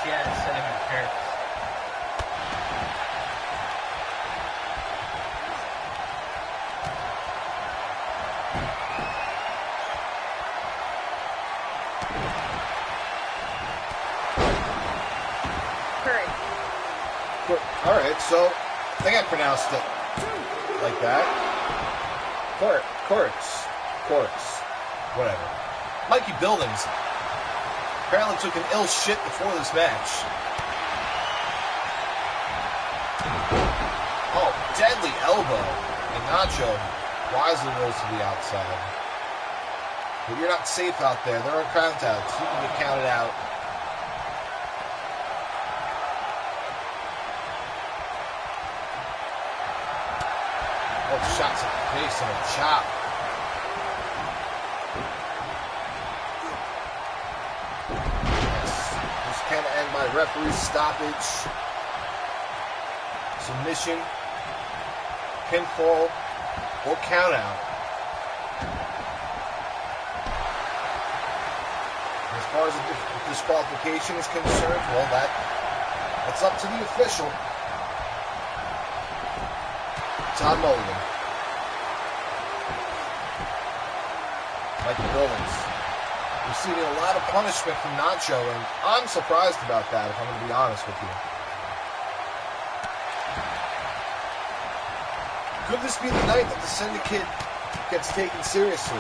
Yeah, Senator Kurtz. Alright, so I think I pronounced it like that. Courts. Whatever. Mikey Buildings apparently took an ill shit before this match. Oh, deadly elbow. And Nacho wisely rolls to the outside. But you're not safe out there. There are countouts. You can get counted out. Oh, shots in the face and a chop. This can end by referee stoppage. Submission, pinfall, or countout. As far as the disqualification is concerned, well, that's up to the official. Todd Mulligan. Mikey Billings receiving a lot of punishment from Nacho, and I'm surprised about that, if I'm going to be honest with you. Could this be the night that the Syndicate gets taken seriously?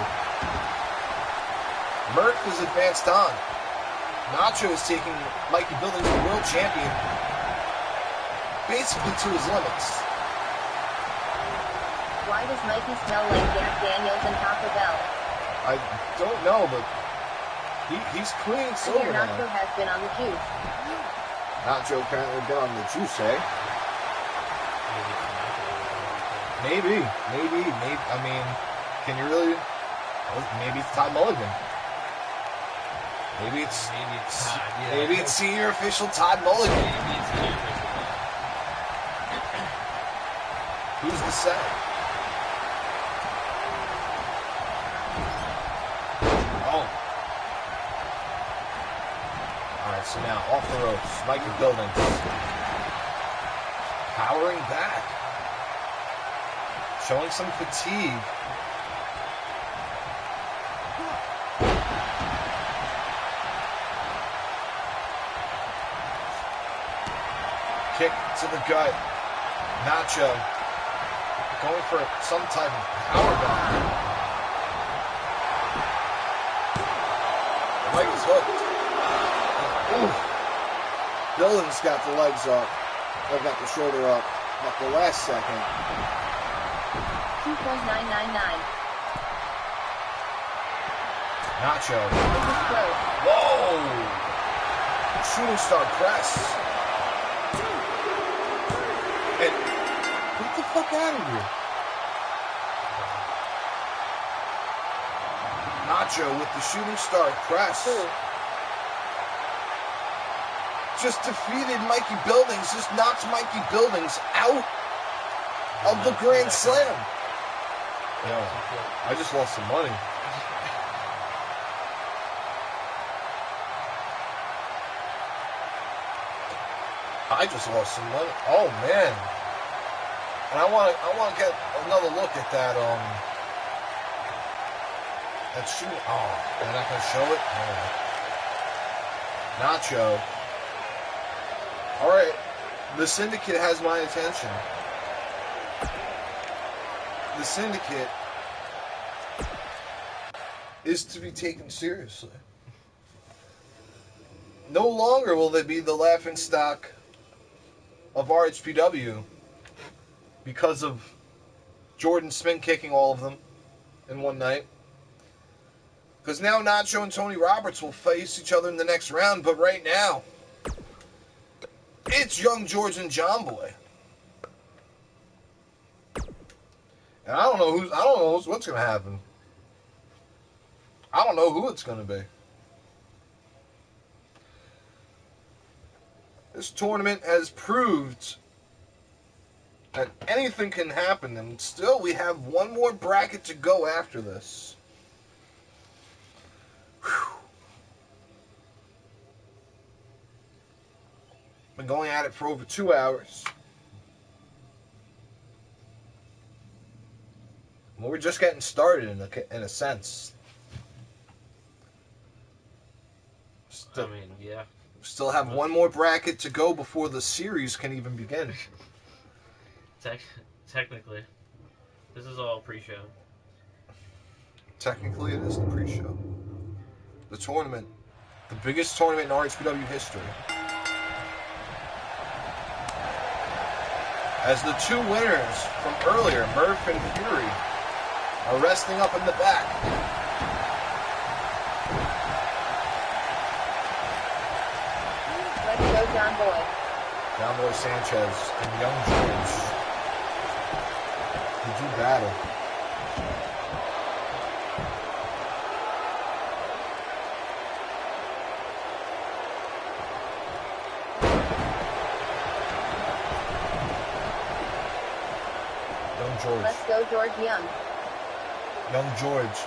Murph is advanced on. Nacho is taking Mikey Billings, the world champion, basically to his limits. Why does Mikey smell like Jack Daniels and Taco Bell? I don't know, but he's clean sober now. Nacho has been on the juice. Nacho apparently been on the juice, eh? Maybe. I mean, can you really? Maybe it's Todd Mulligan. Maybe it's Todd. Yeah. Maybe it's senior official Todd Mulligan. Maybe it's senior official. Who's to say? Oh. All right. So now off the ropes, Mikey Billings powering back. Showing some fatigue. Kick to the gut. Nacho going for some type of power bomb. The leg is hooked. Ooh. Billings got the legs up. Or got the shoulder up at the last second. 2.999. Nacho. This is close. Whoa! Shooting star press. And get the fuck out of here. Nacho with the shooting star press. Just defeated Mikey Billings. Just knocks Mikey Billings out of the Grand Slam. Yo, I just lost some money. I just lost some money. Oh man! And I want to get another look at that. That shoot. Oh, they're not gonna show it. Oh. Nacho. All right, the Syndicate has my attention. The Syndicate is to be taken seriously. No longer will they be the laughingstock of RHPW because of Jordan spin kicking all of them in one night. Because now Nacho and Tony Roberts will face each other in the next round, but right now, it's Young George and John Boy. And I don't know what's going to happen. I don't know who it's going to be. This tournament has proved that anything can happen, and still we have one more bracket to go after this. Whew. Been going at it for over 2 hours. Well, we're just getting started in a sense. I mean, yeah. Still have one more bracket to go before the series can even begin. Technically, this is all pre-show. Technically, it is the pre-show. The tournament, the biggest tournament in RHPW history. As the two winners from earlier, Murph and Fury, Arresting up in the back. Let's go, John Boy. John Boy Sanchez and Young George. Who do battle. Young George. Let's go, George Young. Young George.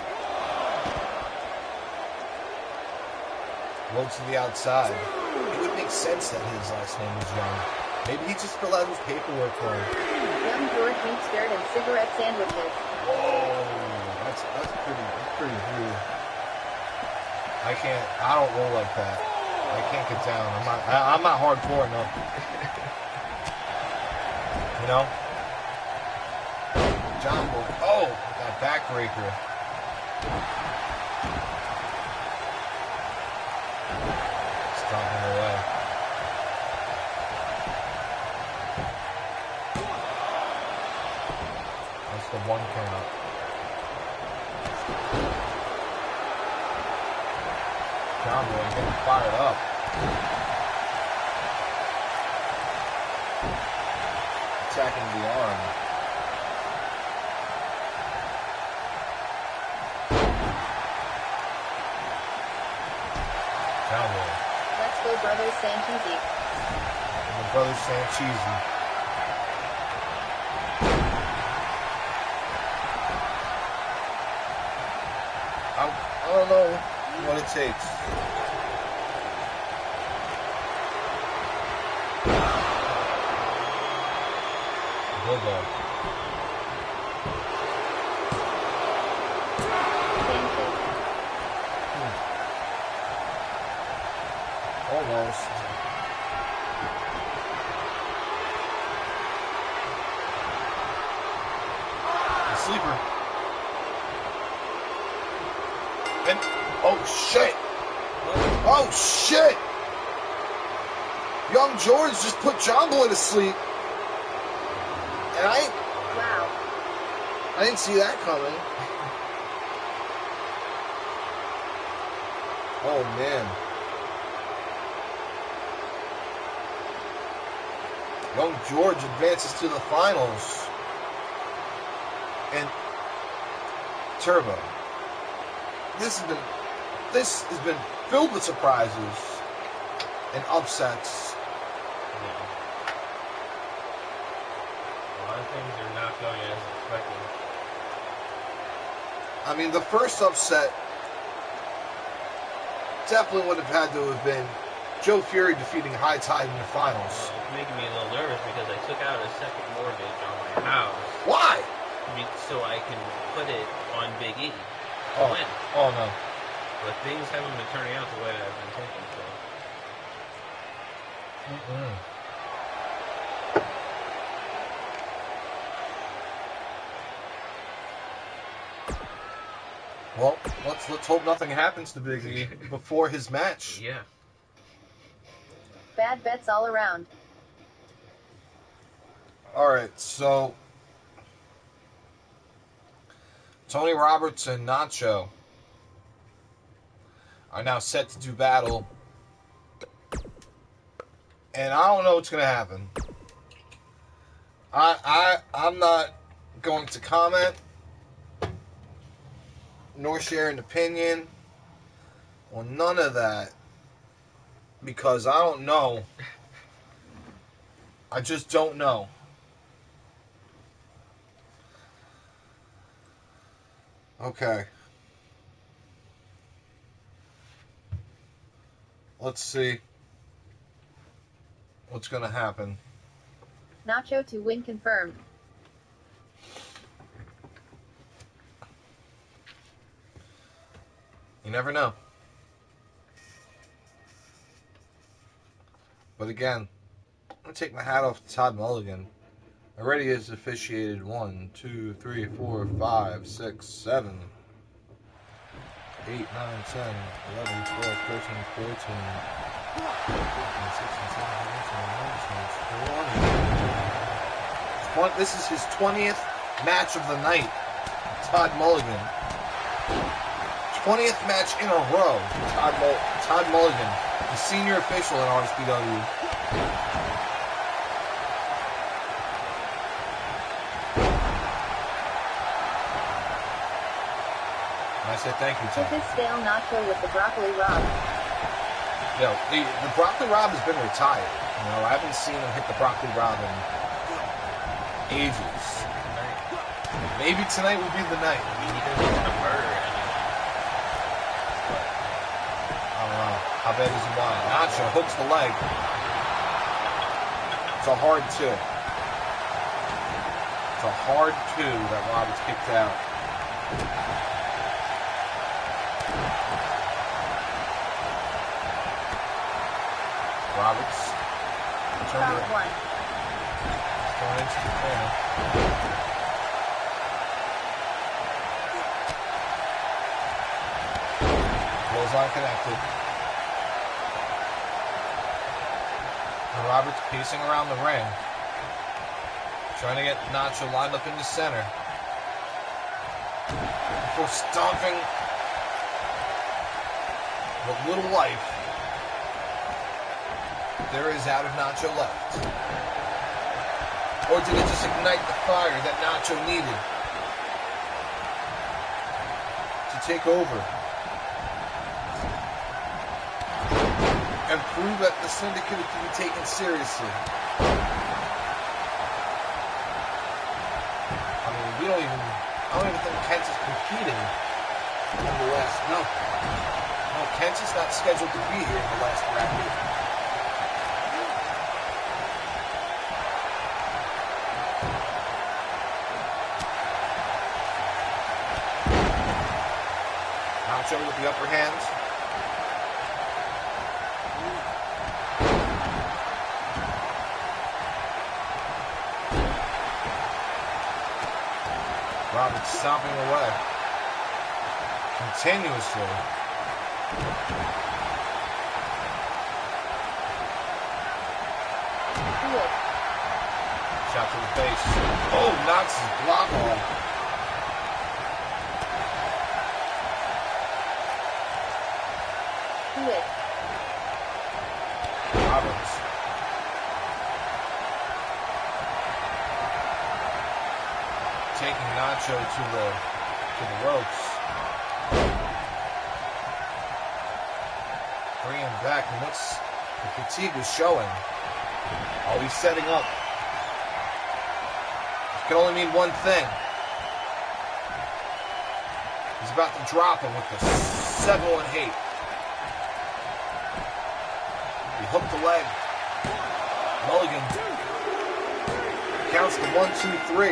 Rolled to the outside. It would make sense that his last name was Young. Maybe he just filled out his paperwork for him. Young George meets dirt and cigarette sandwiches. Whoa, that's pretty rude. I don't roll like that. I can't get down. I'm not hardcore enough. You know? John Boy. Oh, that backbreaker. Stomping her away. That's the one count. John Boy getting fired up. Attacking the arm. Let's go, Brothers Sancheezy. And the Brothers Sancheezy. I don't know what it takes. Bulldog. Almost. The sleeper. And oh shit! Oh shit! Young George just put John Boy to sleep. And wow. I didn't see that coming. Oh man. Young George advances to the finals. And Turbo. This has been filled with surprises and upsets. Yeah. A lot of things are not going as expected. I mean, the first upset definitely would have had to have been Joe Fury defeating High Tide in the finals. It's making me a little nervous because I took out a second mortgage on my house. Why? So I can put it on Big E to win. Oh no. But things haven't been turning out the way I've been thinking, so. Well, let's hope nothing happens to Big E before his match. Yeah. Bad bets all around. Alright, so Tony Roberts and Nacho are now set to do battle. And I don't know what's gonna happen. I'm not going to comment nor share an opinion on none of that because I don't know. I just don't know. Okay. Let's see what's going to happen. Nacho to win confirmed. You never know. But again, I'm going to take my hat off to Todd Mulligan. Already has officiated 1, 2, 3, 4, 5, 6, 7, 8, 9, 10, 11, 12, 13, 14, 15, 16, 17, 18, 19, 20. This is his 20th match of the night. Todd Mulligan. 20th match in a row. Todd Mulligan, the senior official in RHPW. And I said thank you, Todd. Hit this stale nacho with the broccoli rob. Yo, the broccoli rob has been retired. You know, I haven't seen him hit the broccoli rob in ages. Maybe tonight will be the night. He doesn't want to murder anyone. I don't know. How bad does he want it? Nacho hooks the leg. It's a hard two. It's a hard two that Roberts kicked out. Roberts. Round one. Going into the corner. Clothesline connected. And Roberts pacing around the ring. Trying to get Nacho lined up in the center. Before stomping what little life there is out of Nacho left. Or did it just ignite the fire that Nacho needed to take over and prove that the Syndicate can be taken seriously? I mean, I don't even think Kent is competing in the last. No, Kent is not scheduled to be here in the last bracket. Nacho with the upper hand. Roberts stomping away. Continuously. Shot to the face. Oh, knocks his block off. Roberts. Taking Nacho to the ropes. Bringing him back, and what's the fatigue is showing. Oh, he's setting up. It can only mean one thing. He's about to drop him with the 7-1-8. He hooked the leg. Mulligan counts the 1, 2, 3.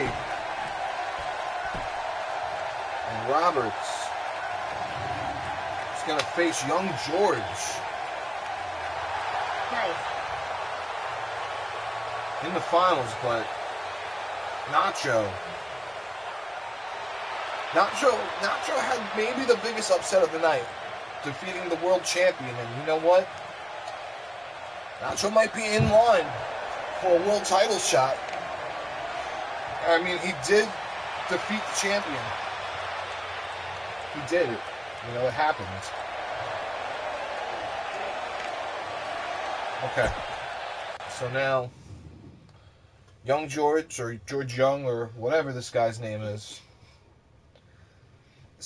And Roberts is going to face Young George. Nice. In the finals, but Nacho had maybe the biggest upset of the night, defeating the world champion. And you know what? Nacho might be in line for a world title shot. I mean, he did defeat the champion. He did it. You know, it happened. Okay. So now, Young George, or George Young, or whatever this guy's name is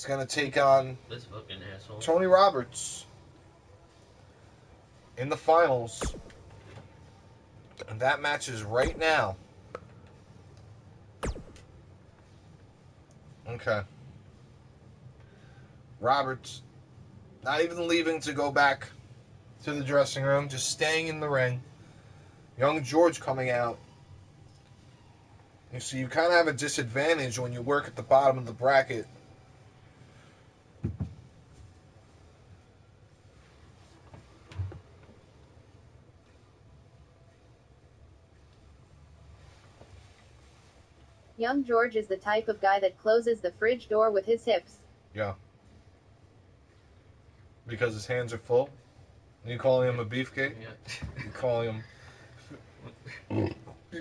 going to take on This fucking asshole. Tony Roberts in the finals. And that match is right now. Okay. Roberts not even leaving to go back to the dressing room, just staying in the ring. Young George coming out. You see, you kind of have a disadvantage when you work at the bottom of the bracket. Young George is the type of guy that closes the fridge door with his hips. Yeah. Because his hands are full? You calling him a beefcake? Yeah. You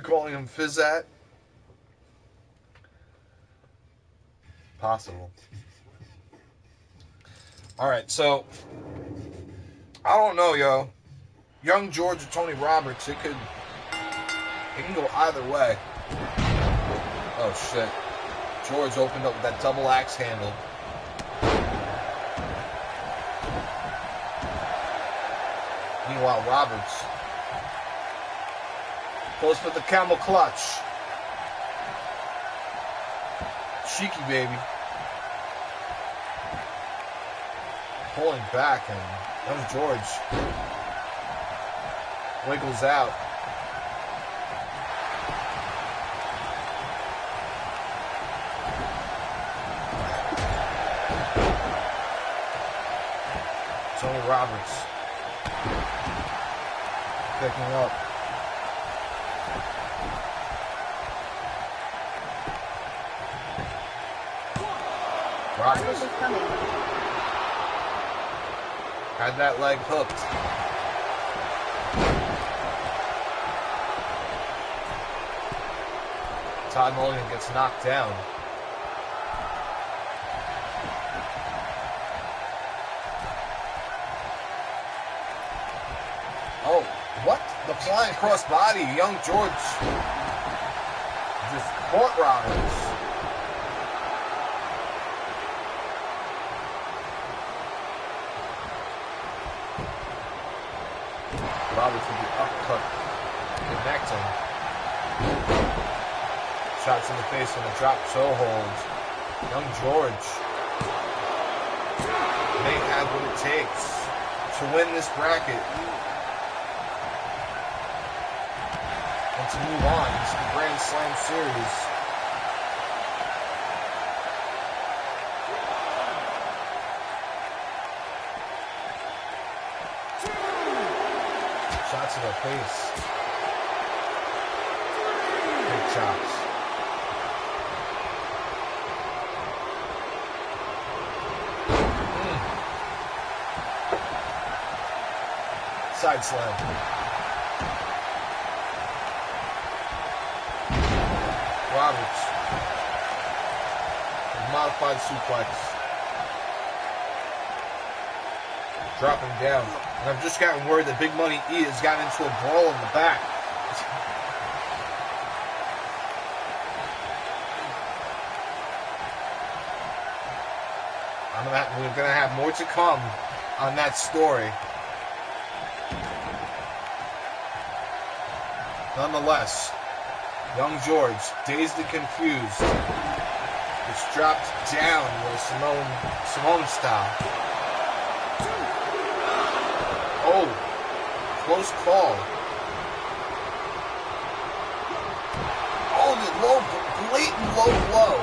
calling him Fizzat? Possible. All right, so I don't know, yo. Young George or Tony Roberts, it can go either way. Oh shit. George opened up with that double axe handle. Meanwhile, Roberts goes for the camel clutch. Cheeky baby. Pulling back, and young George wiggles out. Tony Roberts picking up. Roberts had that leg hooked. Todd Mulligan gets knocked down. Oh, what? The flying crossbody. Young George just caught Roberts. Roberts with the uppercut connecting. Shots in the face and a drop toe hold. Young George may have what it takes to win this bracket and to move on to the Grand Slam Series. Shots in the face. Big chops. Side slam. Roberts. Modified suplex. Dropping down. And I've just gotten word that Big Money E has gotten into a brawl in the back. We're going to have more to come on that story. Nonetheless, young George, dazed and confused, is dropped down with a Simone style. Oh, close call. Oh, the blatant low blow.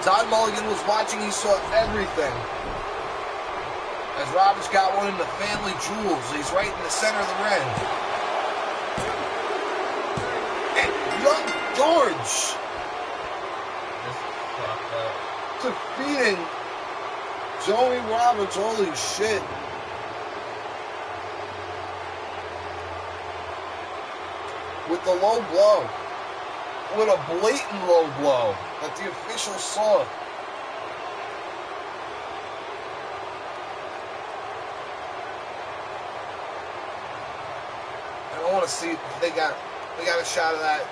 Todd Mulligan was watching, he saw everything. As Roberts got one in the family jewels, he's right in the center of the ring. And young George defeating Tony Roberts, holy shit. With the low blow. With a blatant low blow that the official saw. I don't want to see. They got a shot of that.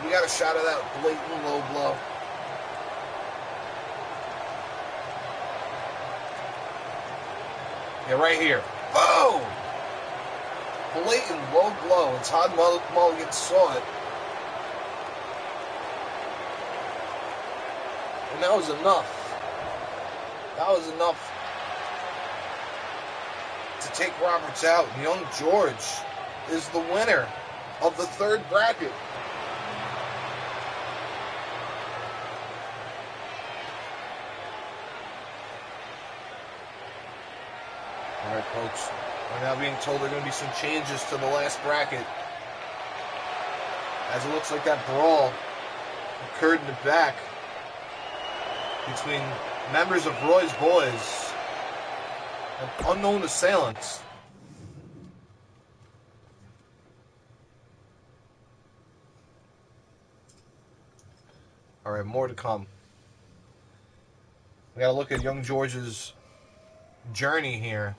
We got a shot of that blatant low blow. Yeah, right here. Boom! Blatant low blow, and Todd Mulligan saw it. And that was enough. That was enough to take Roberts out. Young George is the winner of the third bracket. All right, folks. We're now being told there are going to be some changes to the last bracket. As it looks like that brawl occurred in the back between members of Roy's Boys and unknown assailants. All right, more to come. We gotta look at Young George's journey here.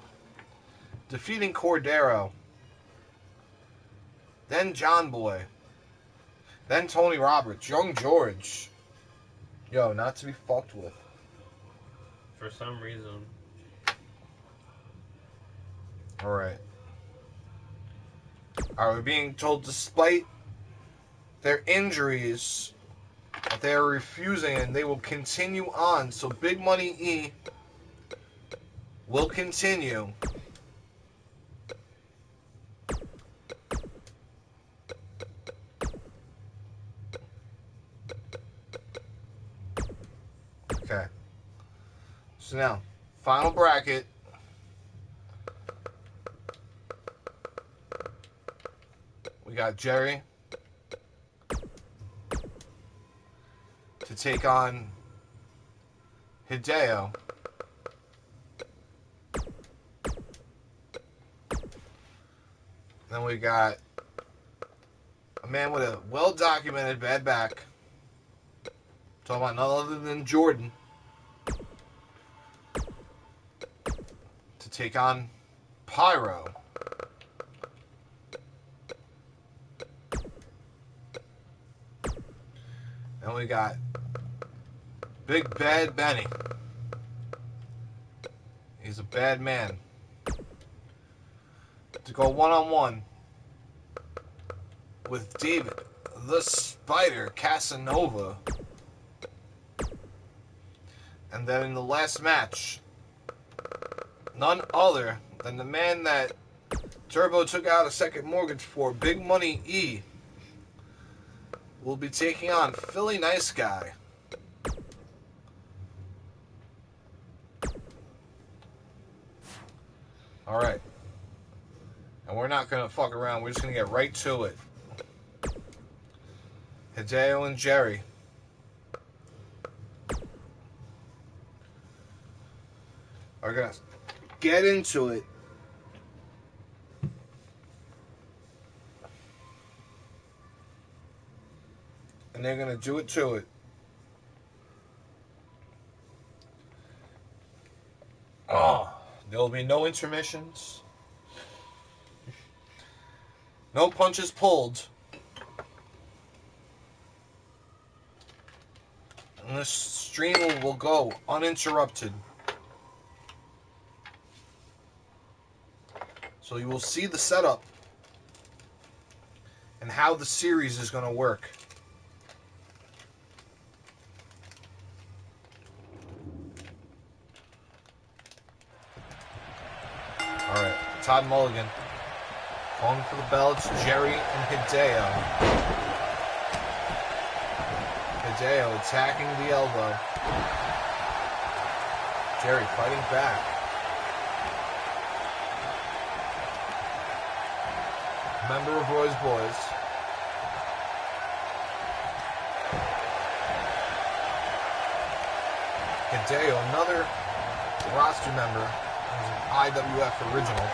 Defeating Cordero. Then John Boy. Then Tony Roberts. Young George. Yo, not to be fucked with. For some reason. Alright. Are we being told despite their injuries that they are refusing and they will continue on? So Big Money E will continue. Okay. So now, final bracket. We got Jerry to take on Hideo. Then we got a man with a well-documented bad back. Talking about none other than Jordan. To take on Pyro. And we got Big Bad Benny. He's a bad man. To go one-on-one with David the Spider Casanova. And then in the last match, none other than the man that Turbo took out a second mortgage for, Big Money E, will be taking on Philly Nice Guy. Alright. And we're not going to fuck around. We're just going to get right to it. Hideo and Jerry. Are going to get into it. And they're going to do it to it. Oh, there will be no intermissions. No punches pulled. And this stream will go uninterrupted. So you will see the setup and how the series is going to work. Alright, Todd Mulligan calling for the bell. It's Jerry and Hideo. Hideo attacking the elbow. Jerry fighting back. Member of Roy's Boys. Hideo, another roster member. He's an IWF original.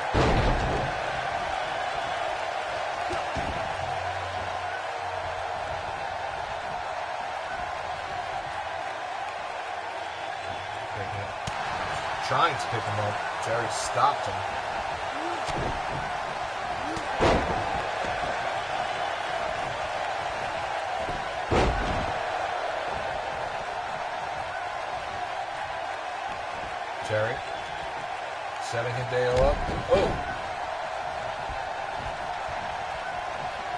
Trying to pick him up. Jerry stopped him. Jerry setting Hideo up. Oh!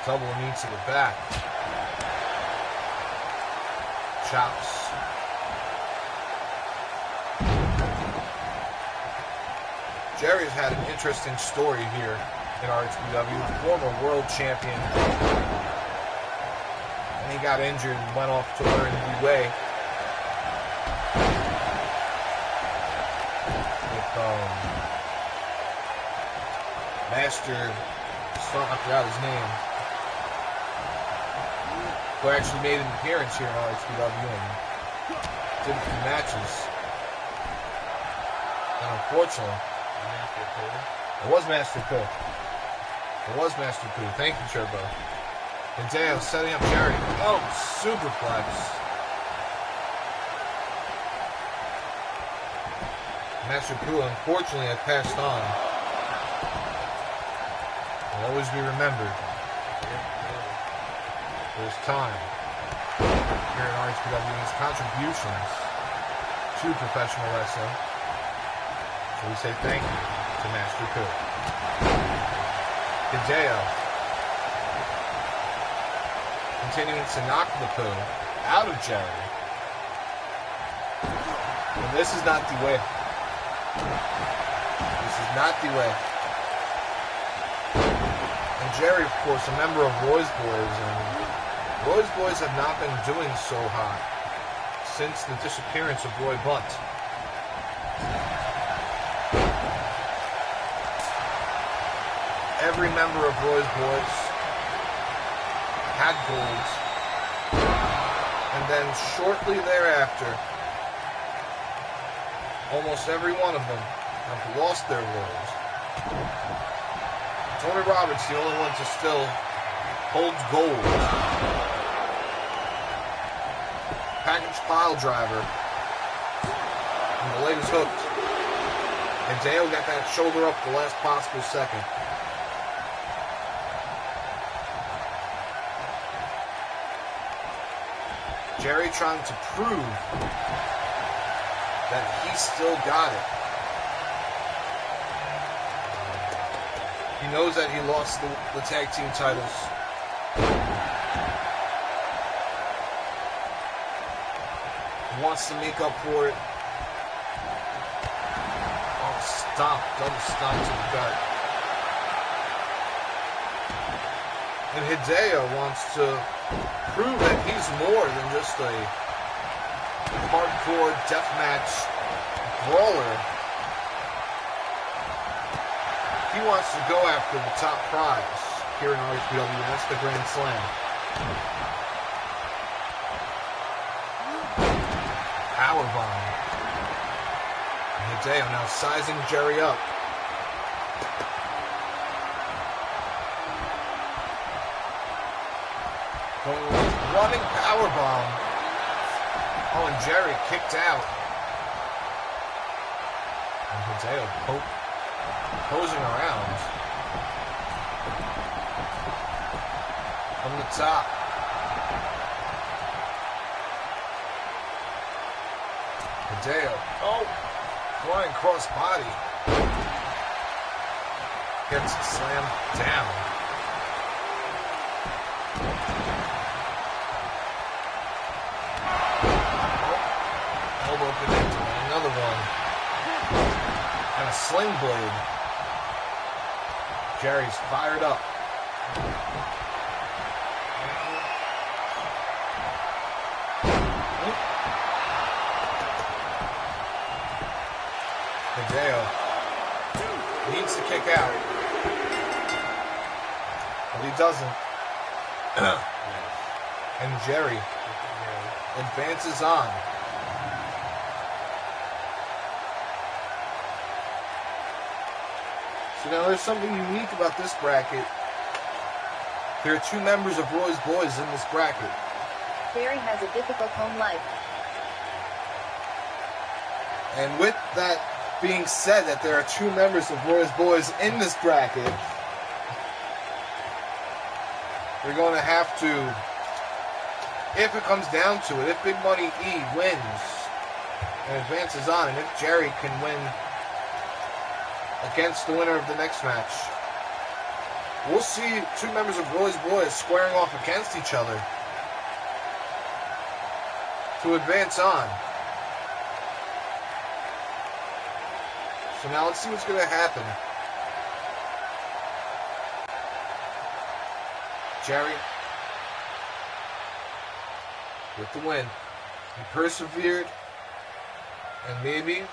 Double knee to the back. Chops. Jerry's had an interesting story here in RHPW. Former world champion. And he got injured and went off to learn the way. Master, I forgot his name, who actually made an appearance here in RHPW and did a few matches. And unfortunately, it was Master Pooh. It was Master Pooh. Thank you, Turbo. Hideo setting up Jerry. Oh, superplex. Master Pooh, unfortunately, had passed on. Will always be remembered. For his time here at RHPW and his contributions to professional wrestling. So we say thank you to Master Pooh. Hideo continuing to knock the Pooh out of Jerry. And this is not the way. This is not the way. And Jerry, of course, a member of Roy's Boys, and Roy's Boys have not been doing so hot since the disappearance of Roy Bunt. Every member of Roy's Boys had gold, and then shortly thereafter, almost every one of them have lost their roles. Tony Roberts, the only one to still hold gold. Package pile driver. And the leg is hooked. And Dale got that shoulder up the last possible second. Jerry trying to prove that he still got it. He knows that he lost the tag team titles. He wants to make up for it. Oh, stomp. Double stomp to the gut. And Hideo wants to prove that he's more than just a hardcore deathmatch brawler. He wants to go after the top prize here in RHPW, and that's the Grand Slam. Powerbomb. Hideo now sizing Jerry up. Running powerbomb. Oh, and Jerry kicked out. And Hideo posing around. From the top. Hideo. Oh! Flying cross body. Gets slammed down. Elbow connected. Another one. And a sling blade. Jerry's fired up. Hideo needs to kick out. But he doesn't. And Jerry advances on. So now there's something unique about this bracket. There are two members of Roy's Boys in this bracket. Jerry has a difficult home life. And with that being said, that there are two members of Roy's Boys in this bracket, we're going to have to, if it comes down to it, if Big Money E wins and advances on, and if Jerry can win against the winner of the next match, we'll see two members of Roy's Boys squaring off against each other to advance on. So now let's see what's going to happen. Jerry with the win. He persevered, and maybe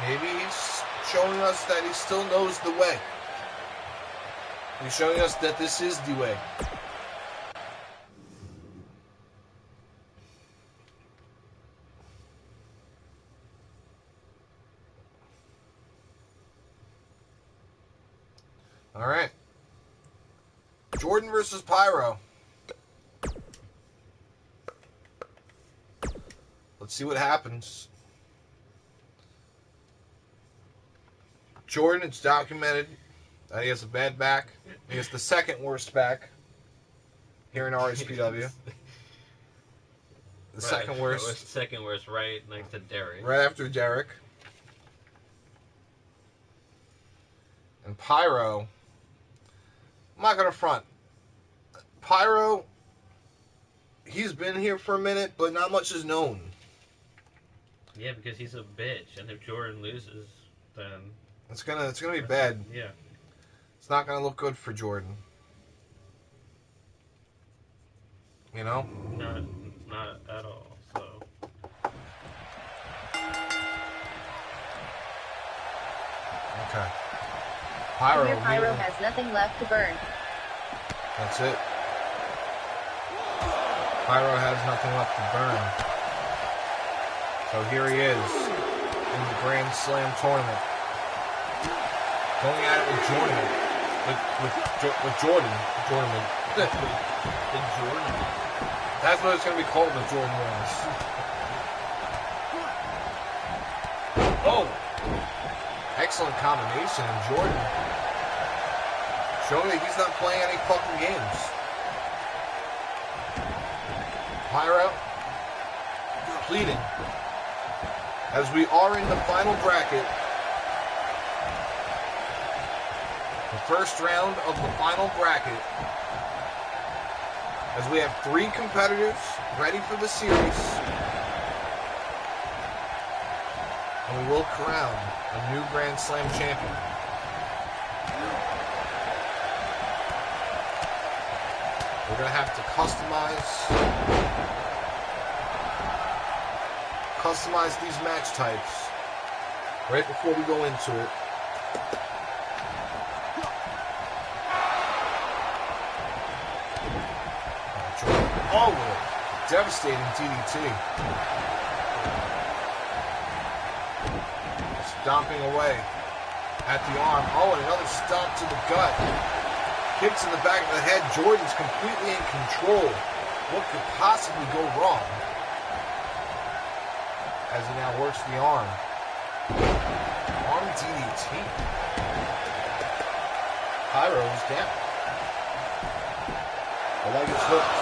he's showing us that he still knows the way. He's showing us that this is the way. All right. Jordan versus Pyro. Let's see what happens. Jordan, it's documented that he has a bad back. He has the second worst back here in RHPW. The second worst. Second worst, right next to Derek. Right after Derek. And Pyro, I'm not going to front. Pyro, he's been here for a minute, but not much is known. Yeah, because he's a bitch, and if Jordan loses, then It's gonna be bad. Yeah. It's not gonna look good for Jordan. You know? Not at all. So. Okay. Pyro. Junior Pyro has nothing left to burn. That's it. Pyro has nothing left to burn. So here he is in the Grand Slam tournament. Going at it with Jordan. With Jordan. Jordan. The Jordan. That's what it's going to be called, the Jordan Wars. Oh! Excellent combination. And Jordan showing that he's not playing any fucking games. Pyro pleading. As we are in the final bracket. The first round of the final bracket. As we have 3 competitors ready for the series. And we will crown a new Grand Slam champion. We're going to have to customize these match types right before we go into it. Oh, with a devastating DDT. Stomping away at the arm. Oh, and another stomp to the gut. Kicks in the back of the head. Jordan's completely in control. What could possibly go wrong? As he now works the arm. Arm DDT. Pyro's down. The leg is hooked.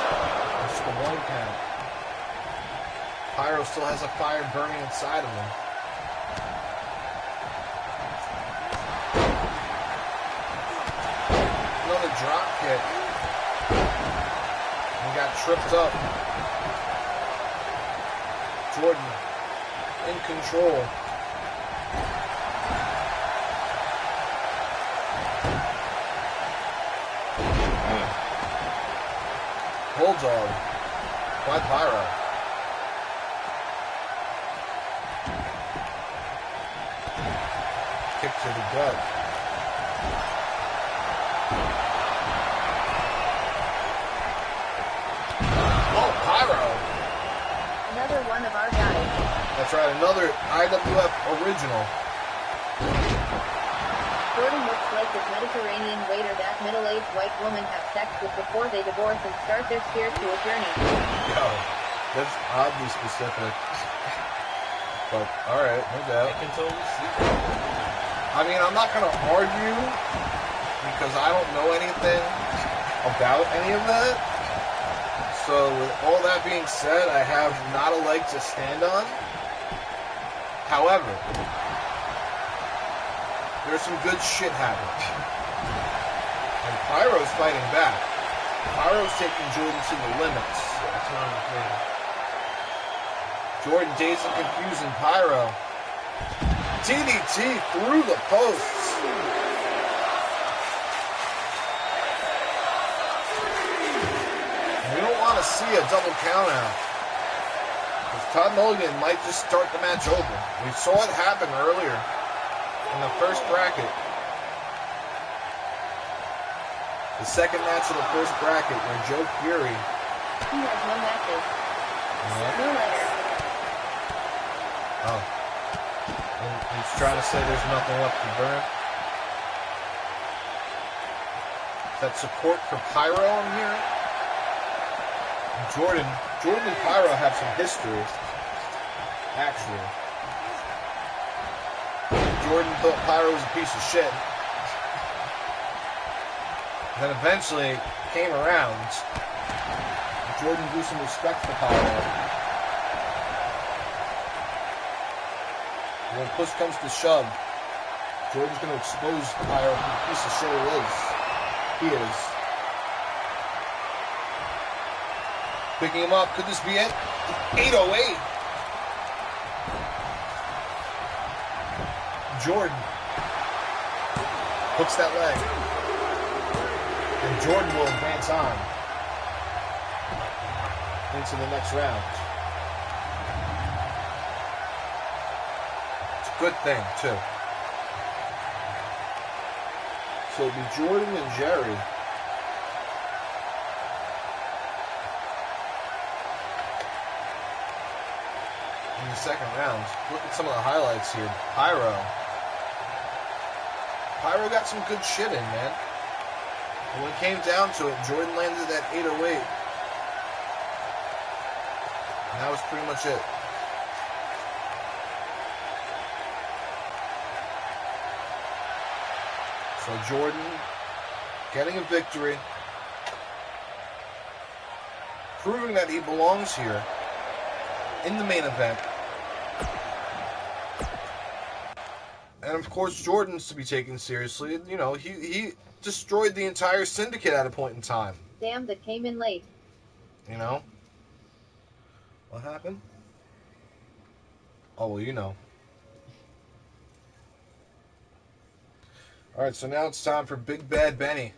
It's the 1 count. Pyro still has a fire burning inside of him. Another drop kick. He got tripped up. Jordan in control. Bulldog by Pyro. Kick to the gut. Oh, Pyro. Another one of our guys. That's right, another IWF original. Jordan looks like this Mediterranean waiter that middle-aged white women have sex with before they divorce and start their spiritual journey. Yo, that's oddly specific. But, alright, no doubt. I can totally see that. I mean, I'm not going to argue because I don't know anything about any of that. So, with all that being said, I have not a leg to stand on. However, there's some good shit happening. And Pyro's fighting back. Pyro's taking Jordan to the limits. That's what I'm saying. Jordan dazed and confusing Pyro. DDT through the posts. We don't want to see a double count out. Because Todd Mulligan might just start the match over. We saw it happen earlier in the first bracket. The second match of the first bracket where Joe Fury. He has no matches. No letter. Oh. And he's trying to say there's nothing left to burn. Is that support for Pyro I'm hearing? Jordan and Pyro have some history. Actually. Jordan thought Pyro was a piece of shit. Then eventually came around. Jordan drew some respect for Pyro. When push comes to shove, Jordan's going to expose Pyro for the piece of shit it is. He is. Picking him up. Could this be it? 808. Jordan hooks that leg. And Jordan will advance on into the next round. It's a good thing, too. So it'll be Jordan and Jerry. In the second round. Look at some of the highlights here. Pyro got some good shit in, man. And when it came down to it, Jordan landed that 808. And that was pretty much it. So Jordan getting a victory. Proving that he belongs here in the main event. And of course, Jordan's to be taken seriously. You know, he destroyed the entire syndicate at a point in time. Damn, that came in late. You know? What happened? Oh, well, you know. Alright, so now it's time for Big Bad Benny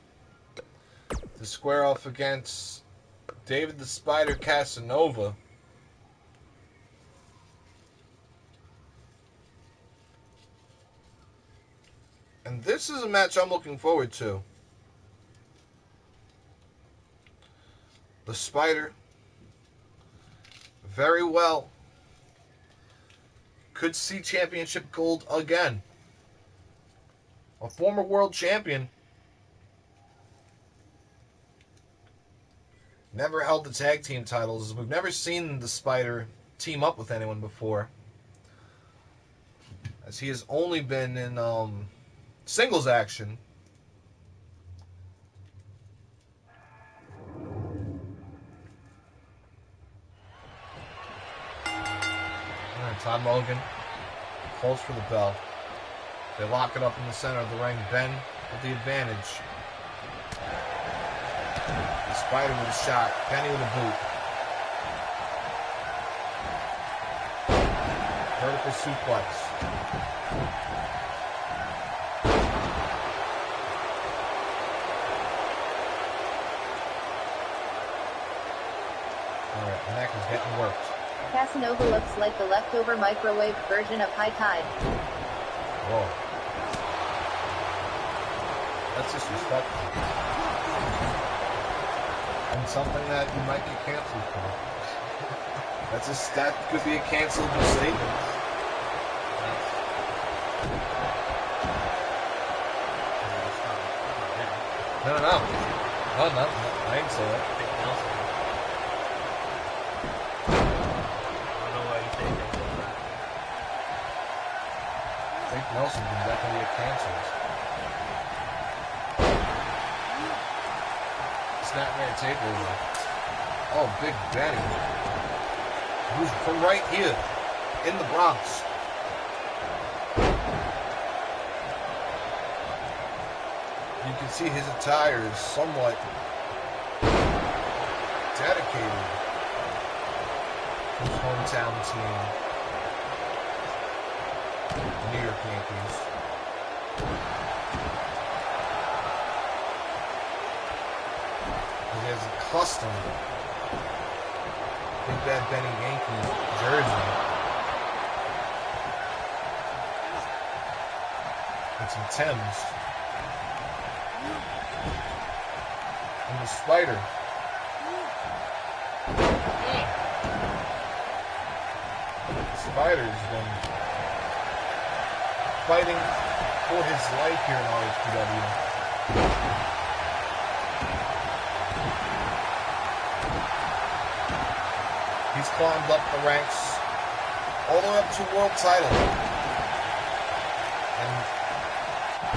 to square off against David the Spider Casanova. And this is a match I'm looking forward to. The Spider, very well, could see championship gold again. A former world champion. Never held the tag team titles. We've never seen the Spider team up with anyone before, as he has only been in singles action. Alright, Todd Mulligan calls for the bell. They lock it up in the center of the ring. Ben with the advantage. The Spider with a shot. Benny with a boot. Vertical suplex. Alright, the neck is getting worked. Casanova looks like the leftover microwave version of High Tide. Whoa. That's disrespectful. And something that you might get canceled for. That could be a cancelable statement. No. Oh, no. I didn't say that. I think Nelson can definitely get canceled. Snapmare takeover. Oh, Big Benny. Who's from right here in the Bronx. You can see his attire is somewhat dedicated to his hometown team, the New York Yankees. He has a custom Big Bad Benny Yankee jersey. And some Timbs. And the Spider. The Spider's been fighting for his life here in RHPW. He's climbed up the ranks all the way up to world title. And,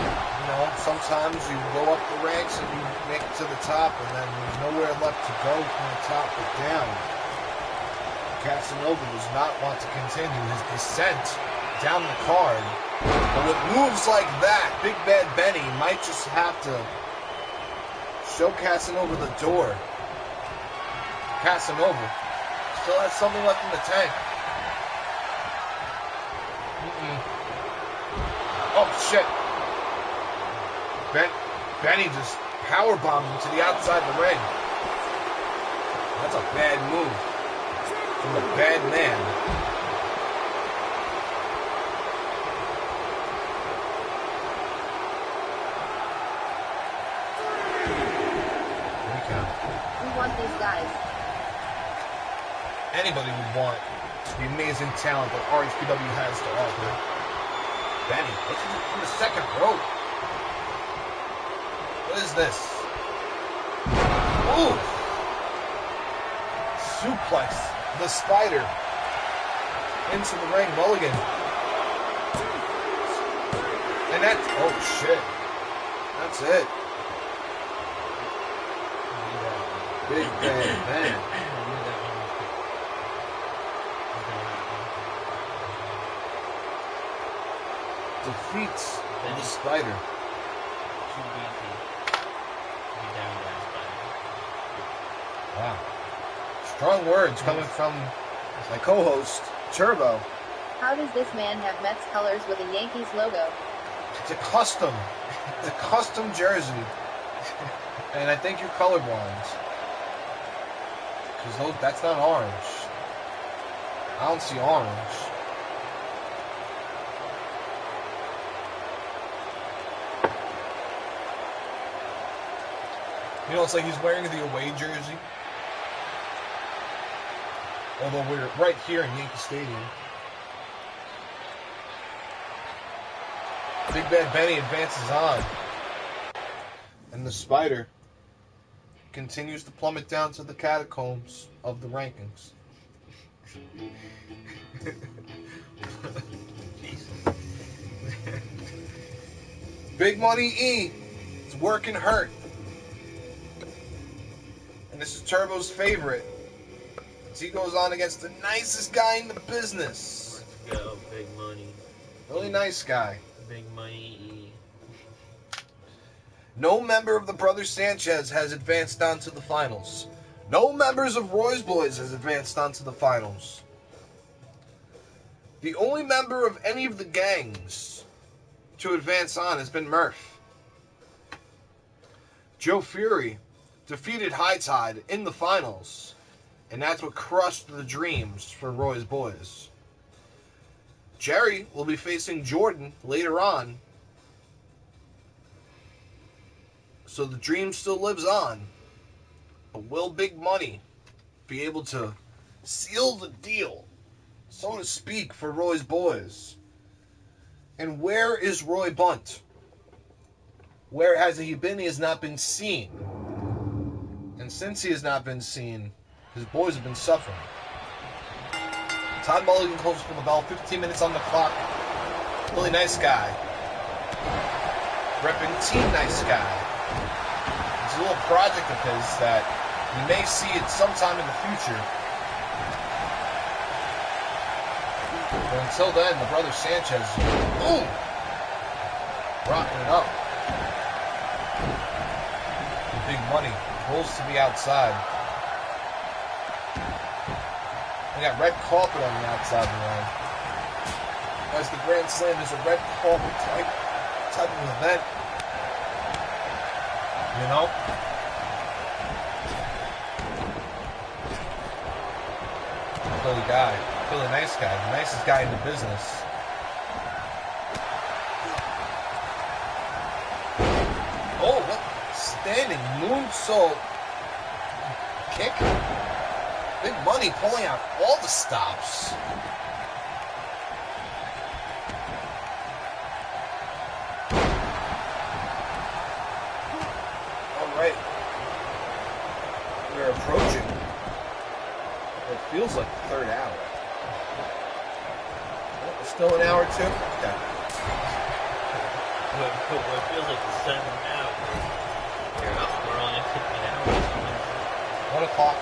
you know, sometimes you go up the ranks and you make it to the top, and then there's nowhere left to go from the top but down. Casanova does not want to continue his descent down the card. But with moves like that, Big Bad Benny might just have to show Casanova the door. Casanova still has something left in the tank. Oh, shit. Benny just powerbombed him to the outside of the ring. That's a bad move from a bad man. We want these guys. Anybody would want the amazing talent that RHPW has to offer. Benny, what's from the second rope? What is this? Ooh! Suplex the Spider into the ring, mulligan. And that's, oh shit. That's it. Big Bad Ben. Defeats the Spider. Wow. Strong words coming from my co-host, Turbo. How does this man have Mets colors with a Yankees logo? It's a custom. It's a custom jersey. And I think you're colorblind. Because that's not orange. I don't see orange. You know, it's like he's wearing the away jersey. Although we're right here in Yankee Stadium. Big Bad Benny advances on. And the Spider continues to plummet down to the catacombs of the rankings. Big Money E is working hurt. And this is Turbo's favorite. As he goes on against the nicest guy in the business. Let's go, Big Money. Really nice guy. Big Money E. No member of the Brothers Sanchez has advanced on to the finals. No members of Roy's Boys has advanced on to the finals. The only member of any of the gangs to advance on has been Murph. Joe Fury defeated High Tide in the finals, and that's what crushed the dreams for Roy's Boys. Jerry will be facing Jordan later on, so the dream still lives on. But will Big Money be able to seal the deal, so to speak, for Roy's Boys? And where is Roy Bunt? Where has he been? He has not been seen. And since he has not been seen, his boys have been suffering. Todd Mulligan calls for the bell. 15 minutes on the clock. Really nice guy. Repping Team Nice Guy. It's a little project of his that you may see it sometime in the future. But until then, the brother Sanchez, boom, rocking it up. Big Money rolls to the outside. We got red carpet on the outside of the ring. As the Grand Slam is a red carpet type of event. You know? Philly guy. Philly nice guy. The nicest guy in the business. Oh, what? Standing moonsault kick. Big Money pulling out all the stops. All right. We're approaching what feels like the third hour. Still an hour or two? Okay. What feels like the 7 now. We're only at 50 hours. 1 o'clock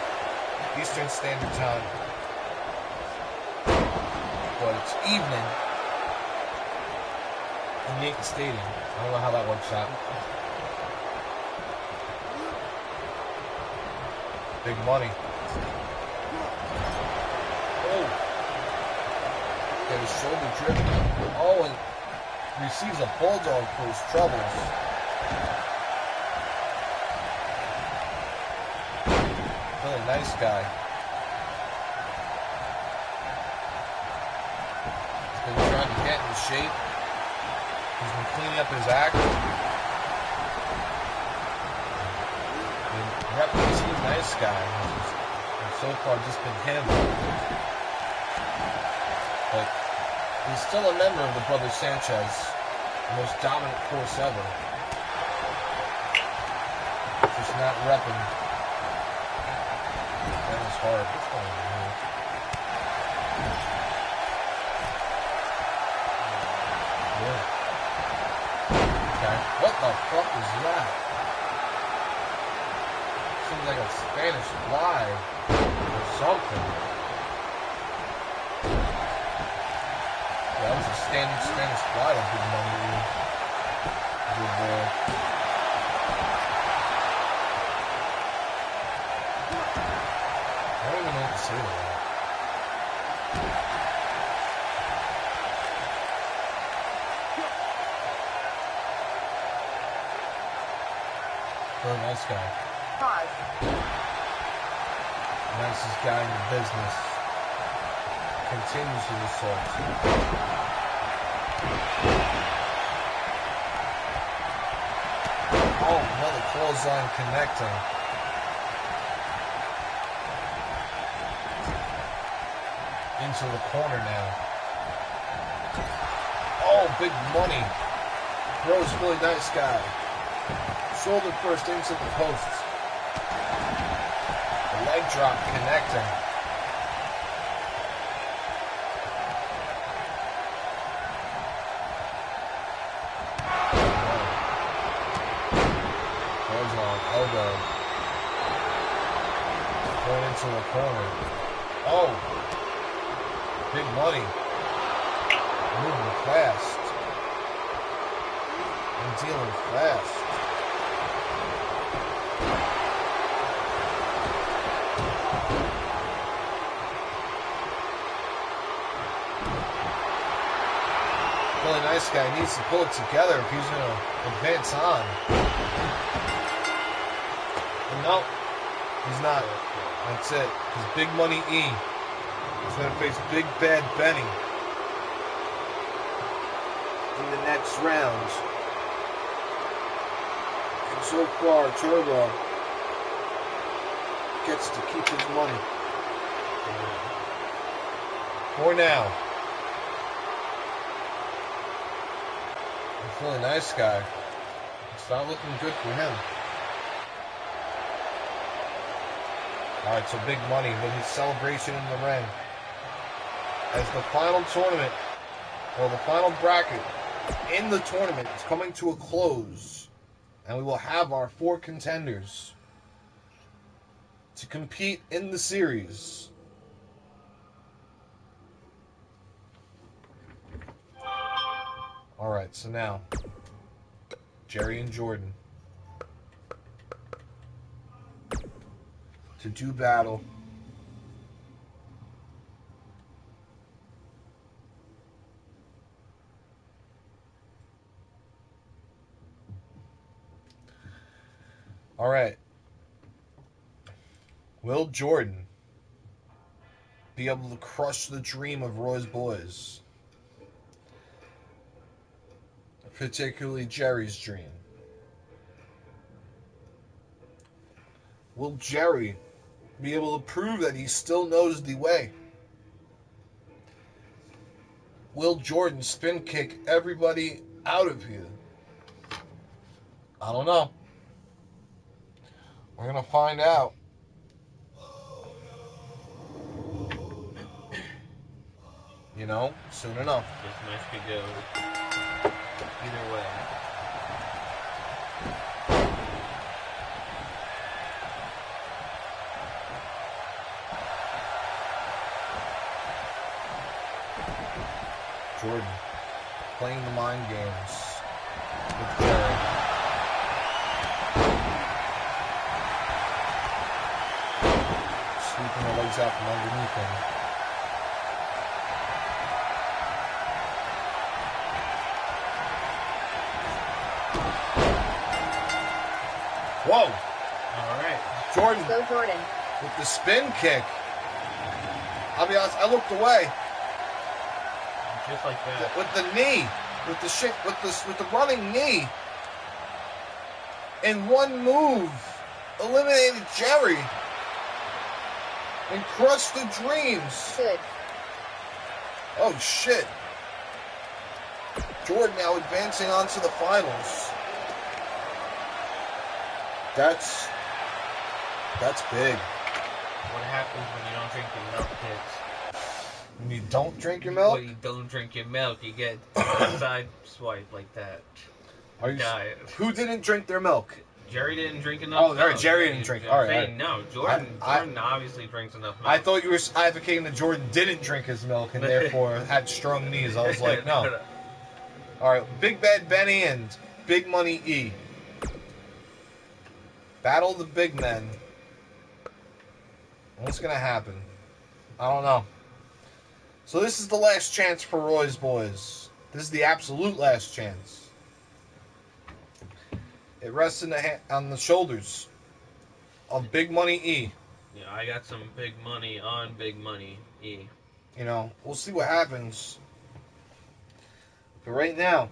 Eastern Standard Time. But it's evening in Yankee Stadium. I don't know how that works out. Big money. Oh. Got his shoulder driven. Oh, and receives a bulldog for his troubles. Really nice guy. He's been trying to get in shape. He's been cleaning up his act. And rep the team, nice guy. And so far just been him. But he's still a member of the Brother Sanchez, the most dominant force ever. Just not repping. That was hard. What's going on here? Yeah. Okay. What the fuck is that? Seems like a Spanish fly or something. That was a standing Spanish fly that Big Money did there. I don't even know what to say to that. Very nice guy. Pause. Nicest guy in the business. Continues his assault. Oh, another clothesline connecting. Into the corner now. Oh, Big Money. Throws really nice guy. Shoulder first into the post. The leg drop connecting. Elbow. Going into the corner. Oh! Big Money. Moving fast. And dealing fast. Really nice guy. He needs to pull it together if he's going to advance on. No, he's not. That's it. Because Big Money E is going to face Big Bad Benny in the next round. And so far, Turbo gets to keep his money. For now. He's a really nice guy. It's not looking good for him. Alright, so Big Money with his celebration in the ring. As the final tournament, or the final bracket in the tournament is coming to a close. And we will have our 4 contenders to compete in the series. Alright, so now, Jerry and Jordan. To do battle. All right. Will Jordan be able to crush the dream of Roy's boys? Particularly Jerry's dream. Will Jerry be able to prove that he still knows the way? Will Jordan spin kick everybody out of here? I don't know. We're going to find out. You know, soon enough. This match could go Either way. Jordan playing the mind games with Jerry. Sweeping the legs out from underneath him. Whoa! All right. Jordan Go Jordan. with the spin kick. I'll be honest, I looked away. Just like that. With the knee, with the running knee. In one move, eliminated Jerry and crushed the Dreams. Good. Oh shit. Jordan now advancing on to the finals. That's big. What happens when you don't drink your milk, kids? When you don't drink your milk? When you don't drink your milk, you get a side swipe like that. Are you? Die. Who didn't drink their milk? Jerry didn't drink enough Oh, milk. all right, Jerry didn't drink. I'm All right, saying no. Jordan I- obviously drinks enough milk. I thought you were advocating that Jordan didn't drink his milk and therefore had strong knees. I was like, no. All right, Big Bad Benny and Big Money E. Battle of the big men. What's going to happen? I don't know. So this is the last chance for Roy's boys. This is the absolute last chance. It rests on the shoulders of Big Money E. Yeah, I got some big money on Big Money E. You know, we'll see what happens. But right now,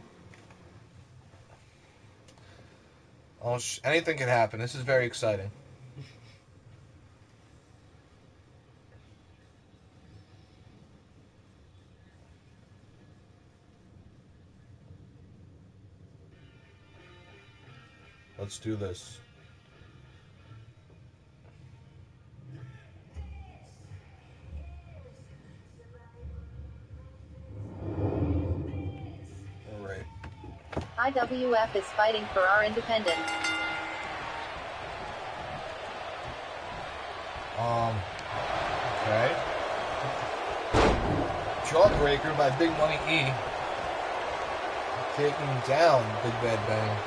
anything can happen. This is very exciting. Let's do this. All right. IWF is fighting for our independence. Okay. Jawbreaker by Big Money E. Taking down Big Bad Benny.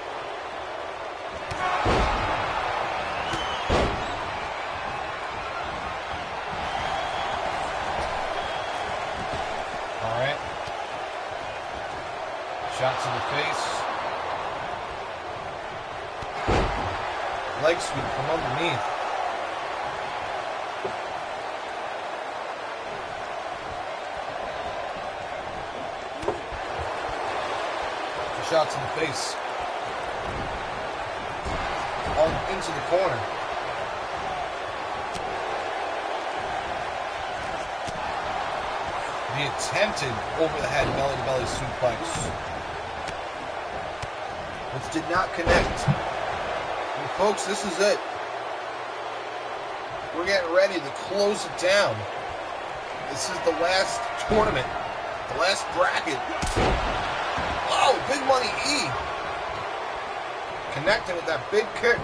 Alright. Shot to the face. Leg sweep from underneath. Shot to the face. Into the corner. The attempted over-the-head belly-to-belly suplex, which did not connect. And folks, this is it. We're getting ready to close it down. This is the last tournament, the last bracket. Oh, Big Money E. Connecting with that big kick.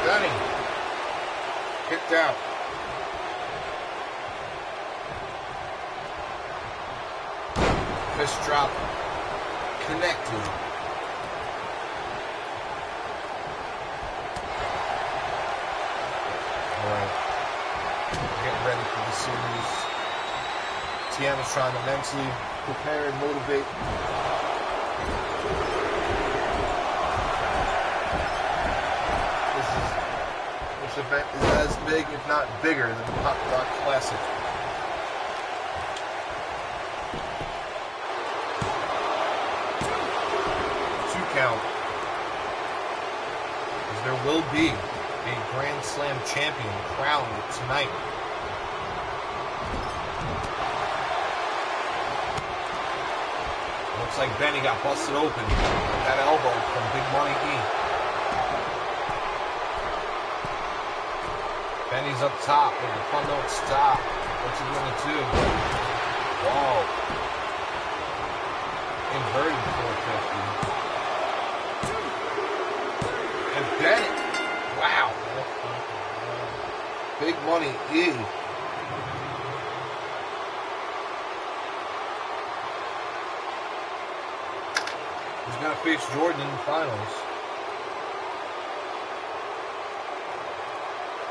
Benny. Kicked out. Fist drop. Connected. Alright. Getting ready for the series. TM is trying to mentally prepare and motivate. This event is as big, if not bigger, than the Pop Rock Classic. Two count. As there will be a Grand Slam champion crowned tonight. Looks like Benny got busted open with that elbow from Big Money E. Benny's up top with the fun don't stop. What's he gonna do? Whoa. Money E. He's going to face Jordan in the finals.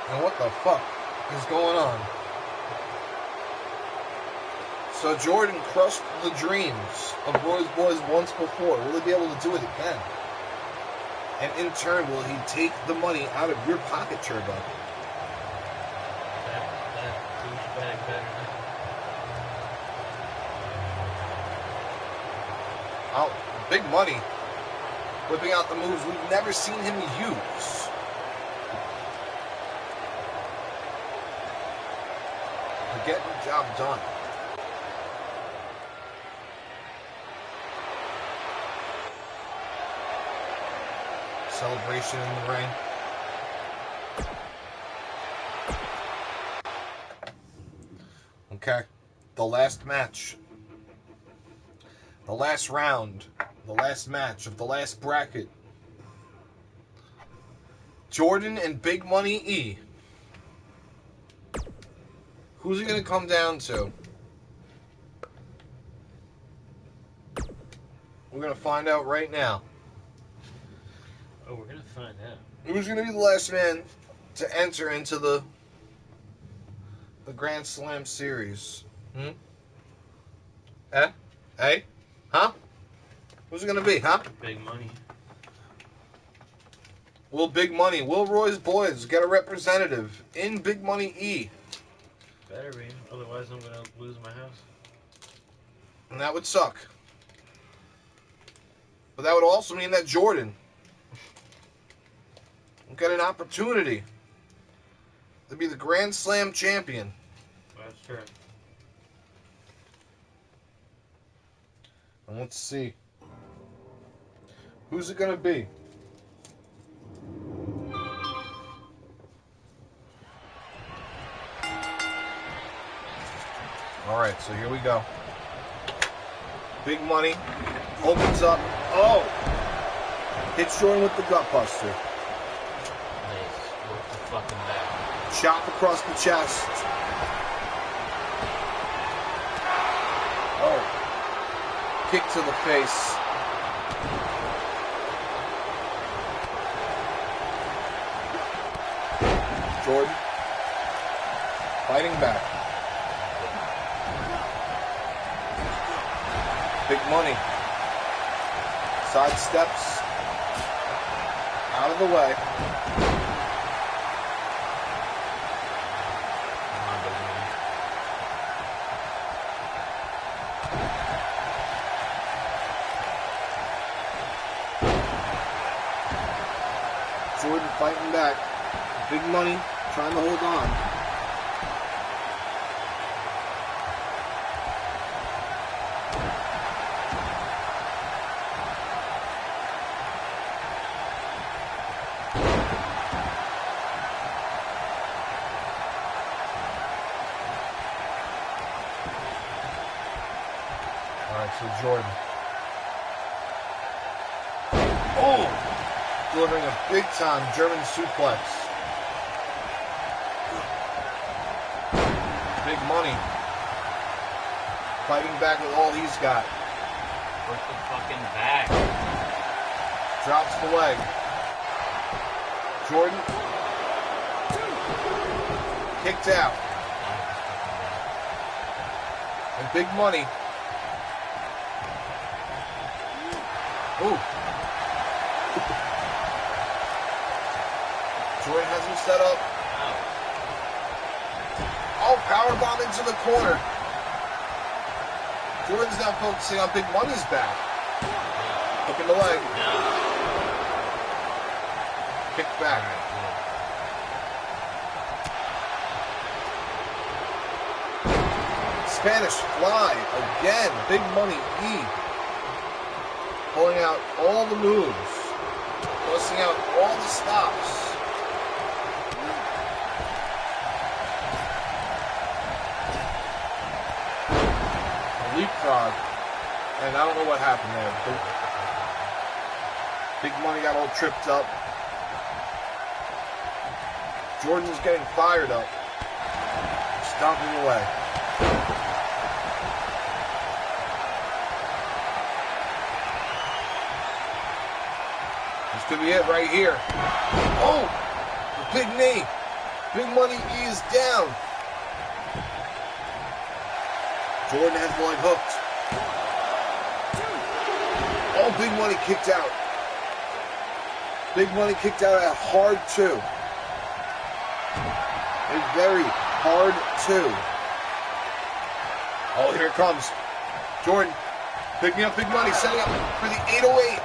And what the fuck is going on? So Jordan crushed the dreams of Roy's boys once before. Will he be able to do it again? And in turn, will he take the money out of your pocket, Turbo? That douchebag better. Oh, Big Money whipping out the moves we've never seen him use. But getting the job done. Celebration in the ring. Okay, the last match. The last round. The last match of the last bracket. Jordan and Big Money E. Who's it going to come down to? We're going to find out right now. Oh, we're gonna find out. Who's going to be the last man to enter into the Grand Slam series? Hey? Huh? Who's it going to be, huh? Big Money. Will Roy's boys get a representative in Big Money E? Better be, otherwise I'm gonna lose my house. And that would suck. But that would also mean that Jordan will get an opportunity to be the Grand Slam champion. That's true. And let's see. Who's it going to be? All right, so here we go. Big Money opens up. Oh! Hits Jordan with the gut buster. Nice. Work the fucking back. Chop across the chest. Oh. Kick to the face. Jordan fighting back. Big Money side steps out of the way. Come on, Big Money. Jordan fighting back. Big Money trying to hold on. Alright, so Jordan. Oh! Delivering a big time German suplex. Big Money fighting back with all he's got. Work the fucking back. Drops the leg. Jordan kicked out. And Big Money. Ooh. Jordan has him set up. Oh, powerbomb into the corner. Jordan's now focusing on Big Money's back. Hooking the leg. Kick back. Spanish Fly again. Big Money E. Pulling out all the moves. Busting out all the stops. Leapfrog. And I don't know what happened there. Big Money got all tripped up. Jordan's getting fired up. stomping away. This could be it right here. Oh! The big knee. Big Money E is down. Jordan has the leg hooked. Oh, Big Money kicked out. Big Money kicked out at hard 2. A very hard 2. Oh, here it comes. Jordan picking up Big Money, setting up for the 808.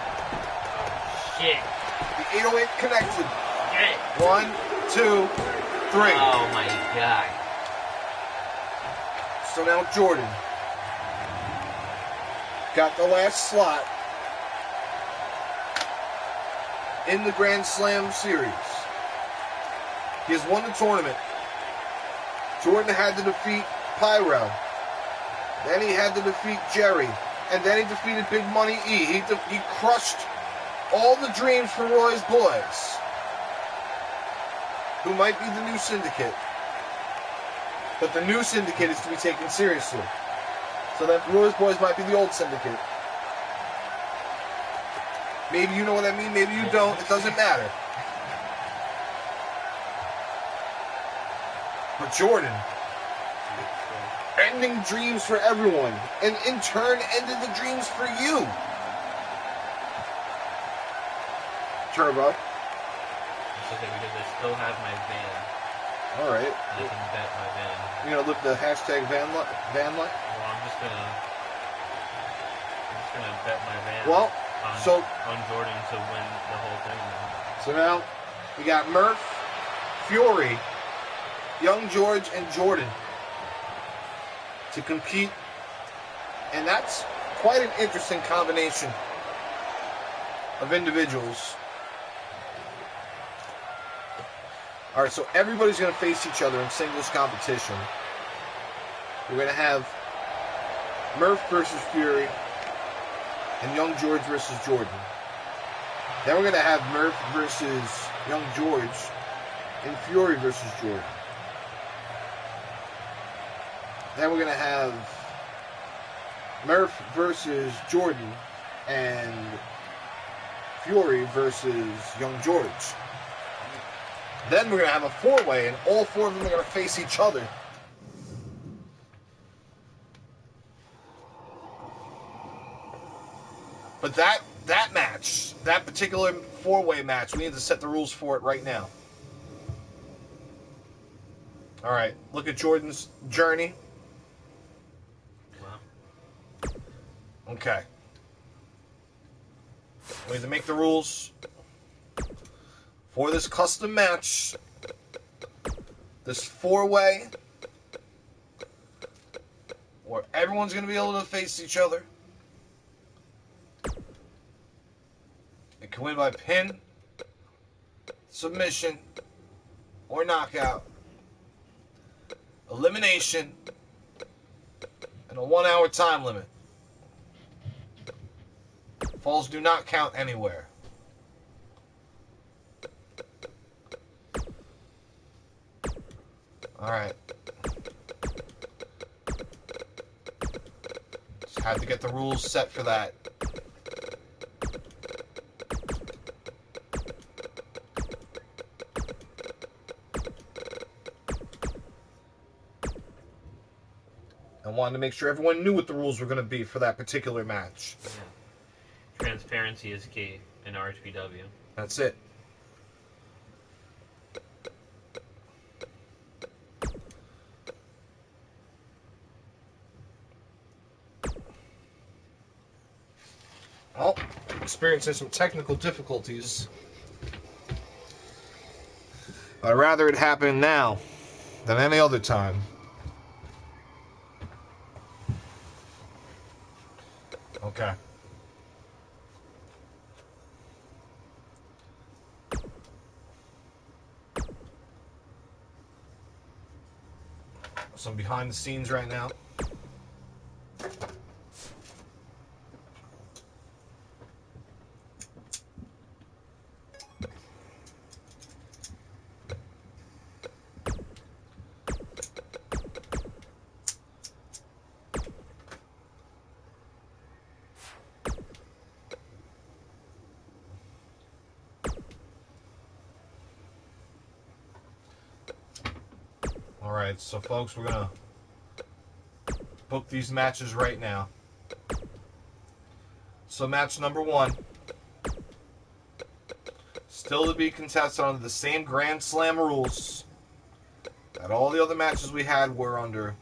Shit. The 808 connected. Shit. 1, 2, 3. Oh my god. So now Jordan got the last slot in the Grand Slam series. He has won the tournament. Jordan had to defeat Pyro. Then he had to defeat Jerry. And then he defeated Big Money E. He crushed all the dreams for Roy's boys, who might be the new syndicate. But the new syndicate is to be taken seriously. So that Roy's boys might be the old syndicate. Maybe you know what I mean, maybe you don't. It doesn't matter. But Jordan, ending dreams for everyone, and in turn ended the dreams for you. Turbo. It's okay because I still have my van. Alright. And I can bet my van. You gonna look the hashtag van luck? Well, I'm just gonna bet my van Well, on Jordan to win the whole thing now. So now we got Murph, Fury, Young George, and Jordan to compete. And that's quite an interesting combination of individuals. All right, so everybody's going to face each other in singles competition. We're going to have Murph versus Fury and Young George versus Jordan. Then we're going to have Murph versus Young George and Fury versus Jordan. Then we're going to have Murph versus Jordan and Fury versus Young George. Then we're going to have a four-way, and all four of them are going to face each other. But that match, that particular four-way match, we need to set the rules for it right now. All right, look at Jordan's journey. Wow. Okay. We need to make the rules for this custom match, this four-way, where everyone's going to be able to face each other. It can win by pin, submission, or knockout, elimination, and a 1 hour time limit. Falls do not count anywhere. Alright. Just had to get the rules set for that. I wanted to make sure everyone knew what the rules were going to be for that particular match. Yeah. Transparency is key in RHPW. That's it. Well, experiencing some technical difficulties. I'd rather it happen now than any other time. Okay. Some behind the scenes right now. Alright, so folks, we're going to book these matches right now. So match number 1, still to be contested under the same Grand Slam rules that all the other matches we had were under,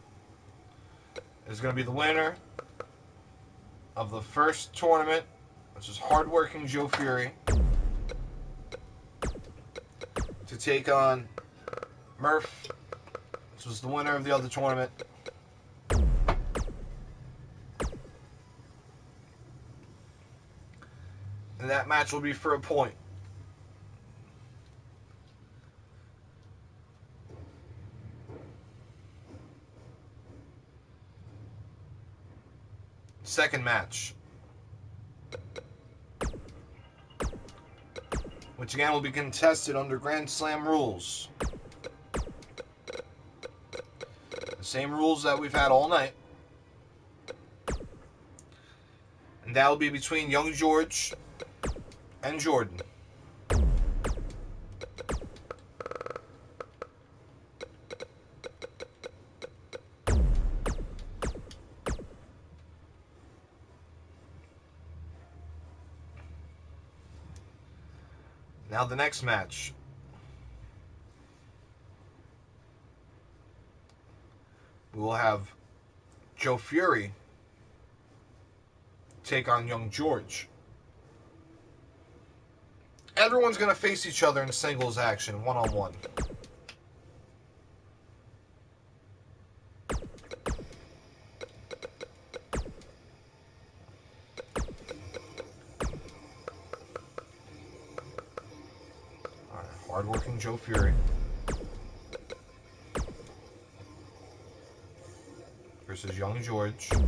is going to be the winner of the first tournament, which is hardworking Joe Fury, to take on Murph, which was the winner of the other tournament. And that match will be for a point. Second match, which again will be contested under Grand Slam rules. The same rules that we've had all night. And that will be between Young George and Jordan. Now the next match. We will have Joe Fury take on Young George. Everyone's going to face each other in singles action, one-on-one. Hardworking Joe Fury versus Young George. And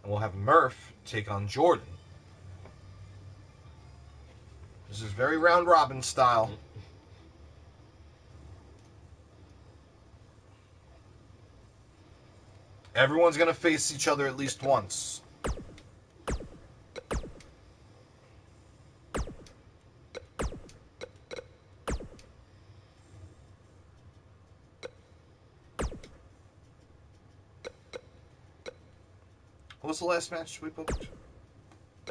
we'll have Murph take on Jordan. This is very round robin style. Everyone's going to face each other at least once. What was the last match we booked?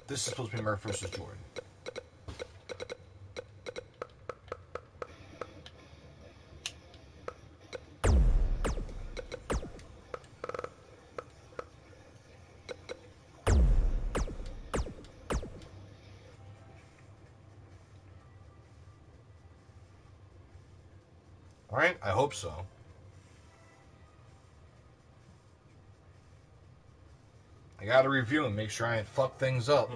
This is supposed to be Murph versus Jordan. Alright, I hope so. I gotta review and make sure I ain't fucked things up.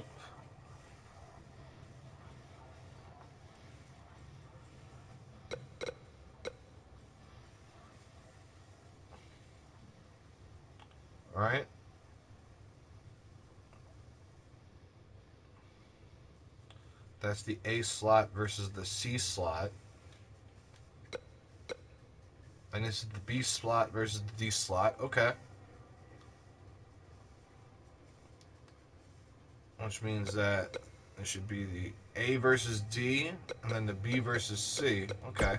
Alright. That's the A slot versus the C slot. And this is the B slot versus the D slot. Okay. Which means that it should be the A versus D, and then the B versus C. Okay.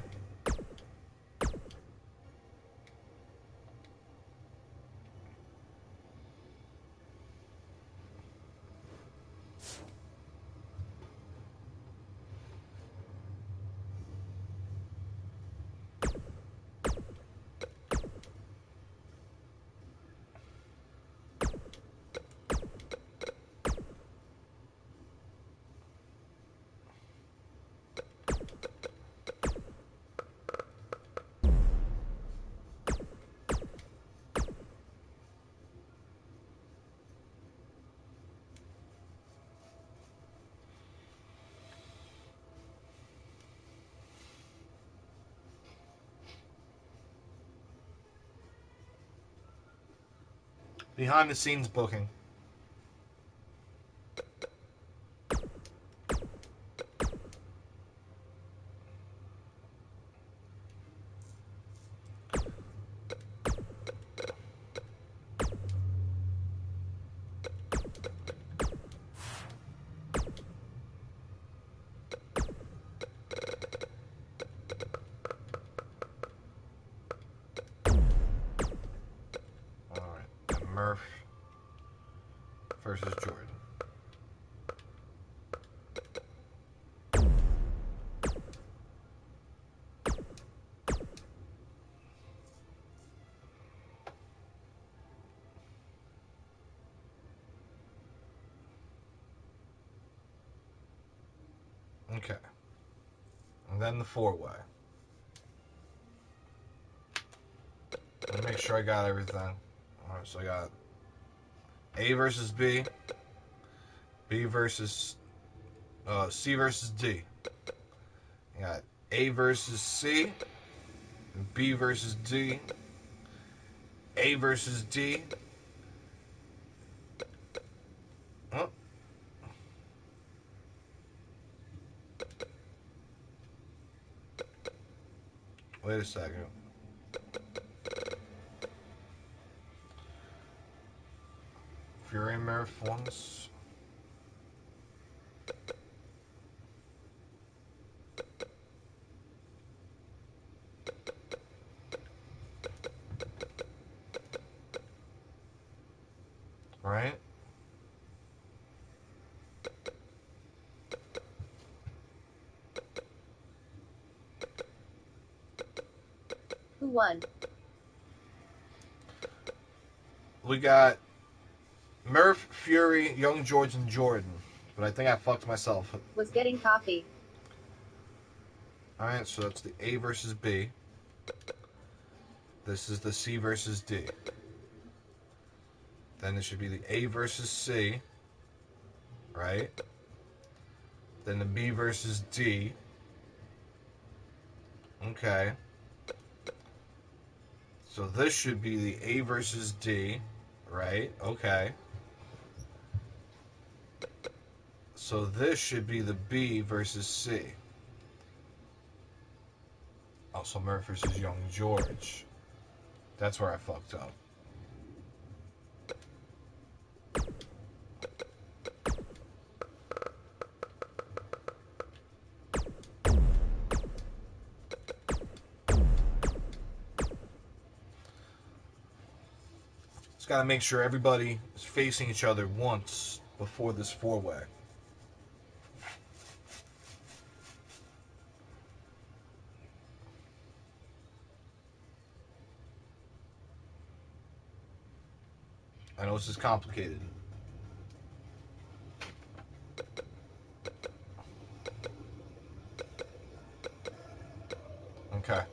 Behind the scenes booking. Murph versus Jordan. Okay. And then the four-way. Let me make sure I got everything. Alright, so I got A versus B. B versus C versus D. I got A versus C. B versus D. A versus D. Oh. Wait a second. Fury Murph once. Right? Who won? We got Murph, Fury, Young George, and Jordan. But I think I fucked myself. Was getting coffee. Alright, so that's the A versus B. This is the C versus D. Then it should be the A versus C. Right? Then the B versus D. Okay. So this should be the A versus D. Right? Okay. So this should be the B versus C. Also, Murph versus Young George. That's where I fucked up. Just gotta make sure everybody is facing each other once before this four-way. I know this is complicated. Okay.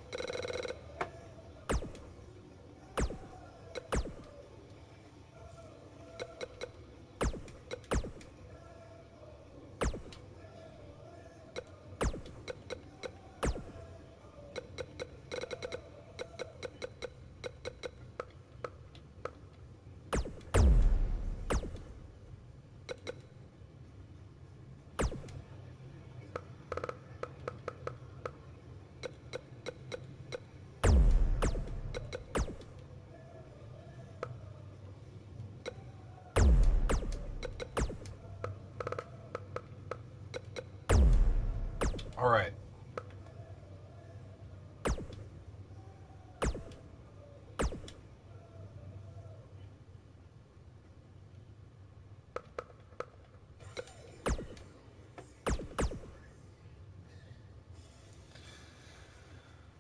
All right.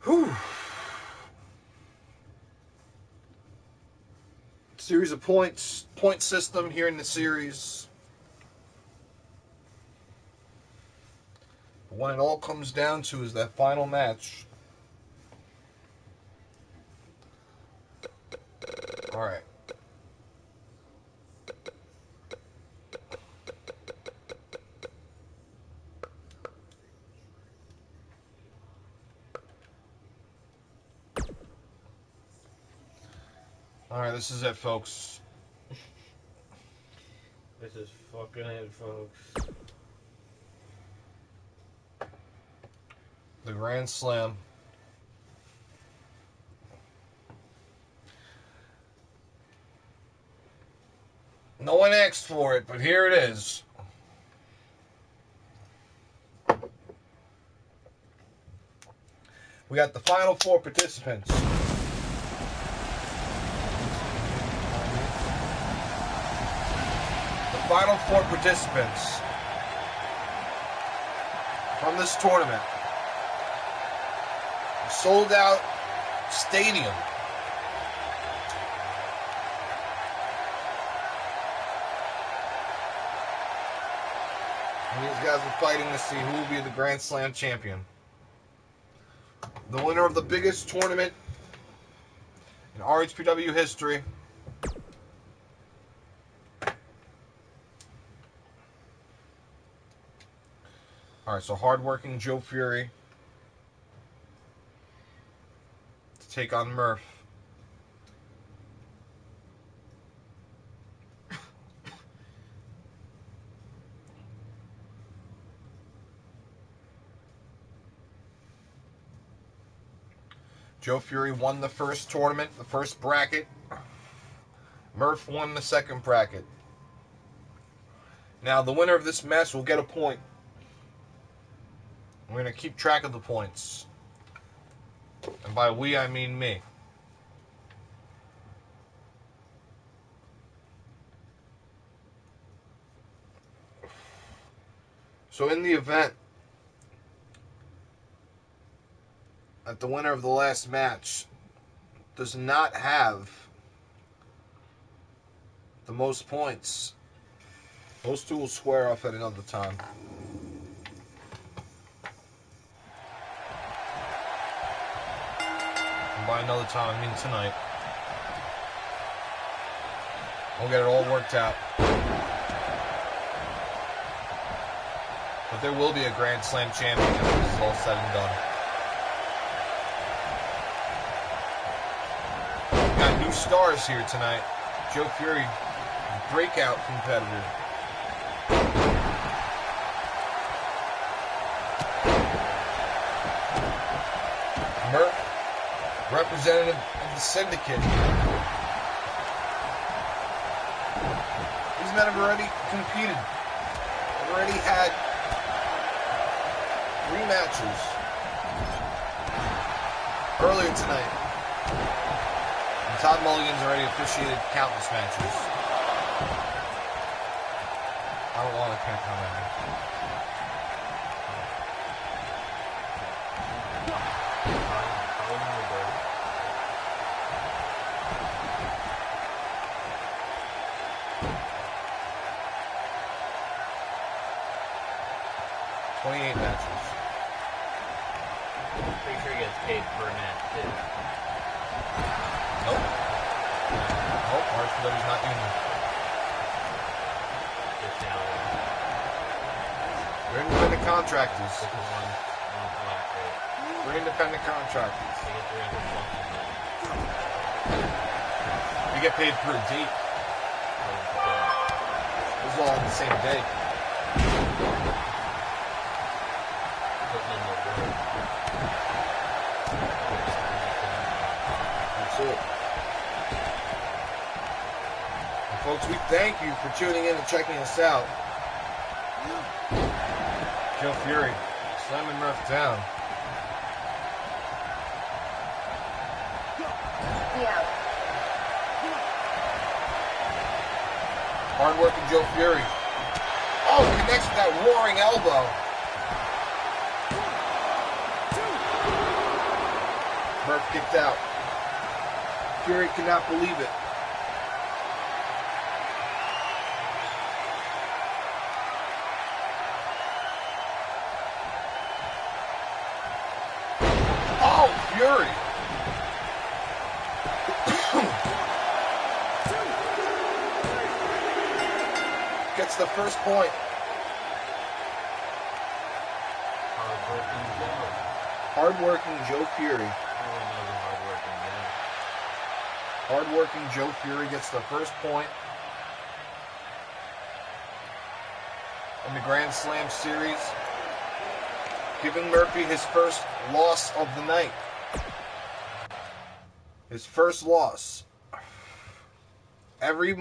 Whew. Series of points, point system here in the series. But when it all comes down to is that final match. All right. All right, this is it, folks. This is fucking it, folks. The Grand Slam. No one asked for it, but here it is. We got the final four participants. final four participants from this tournament. Sold out stadium. And these guys are fighting to see who will be the Grand Slam champion. The winner of the biggest tournament in RHPW history. Alright, so hardworking Joe Fury to take on Murph. Joe Fury won the first tournament, the first bracket. Murph won the second bracket. Now, the winner of this match will get a point. We're going to keep track of the points. And by we, I mean me. So in the event that the winner of the last match does not have the most points, those two will square off at another time. And by another time, I mean tonight. We'll get it all worked out. But there will be a Grand Slam champion after this is all said and done. We've got new stars here tonight. Joe Fury, breakout competitor. Murph, representative of the Syndicate. These men have already competed. They've already had 3 matches earlier tonight. And Todd Mulligan's already officiated countless matches. I don't want to count how many. Matches. Pretty sure he gets paid per match, too. Nope. Nope, RHPW's not union. Just now. We're independent contractors. One flat rate. We're independent contractors. They get 300 bucks a month. We get paid per date. This is all on the same day. That's it. And folks, we thank you for tuning in and checking us out. Joe Fury slamming Murph down. Yeah. Hard-working Joe Fury. Oh, connects with that roaring elbow. Murph kicked out. Fury could not believe it. Oh, Fury! Gets the first point. Hard-working Joe Fury. Hard-working Joe Fury gets the first point in the Grand Slam series, giving Murphy his first loss of the night. His first loss. Every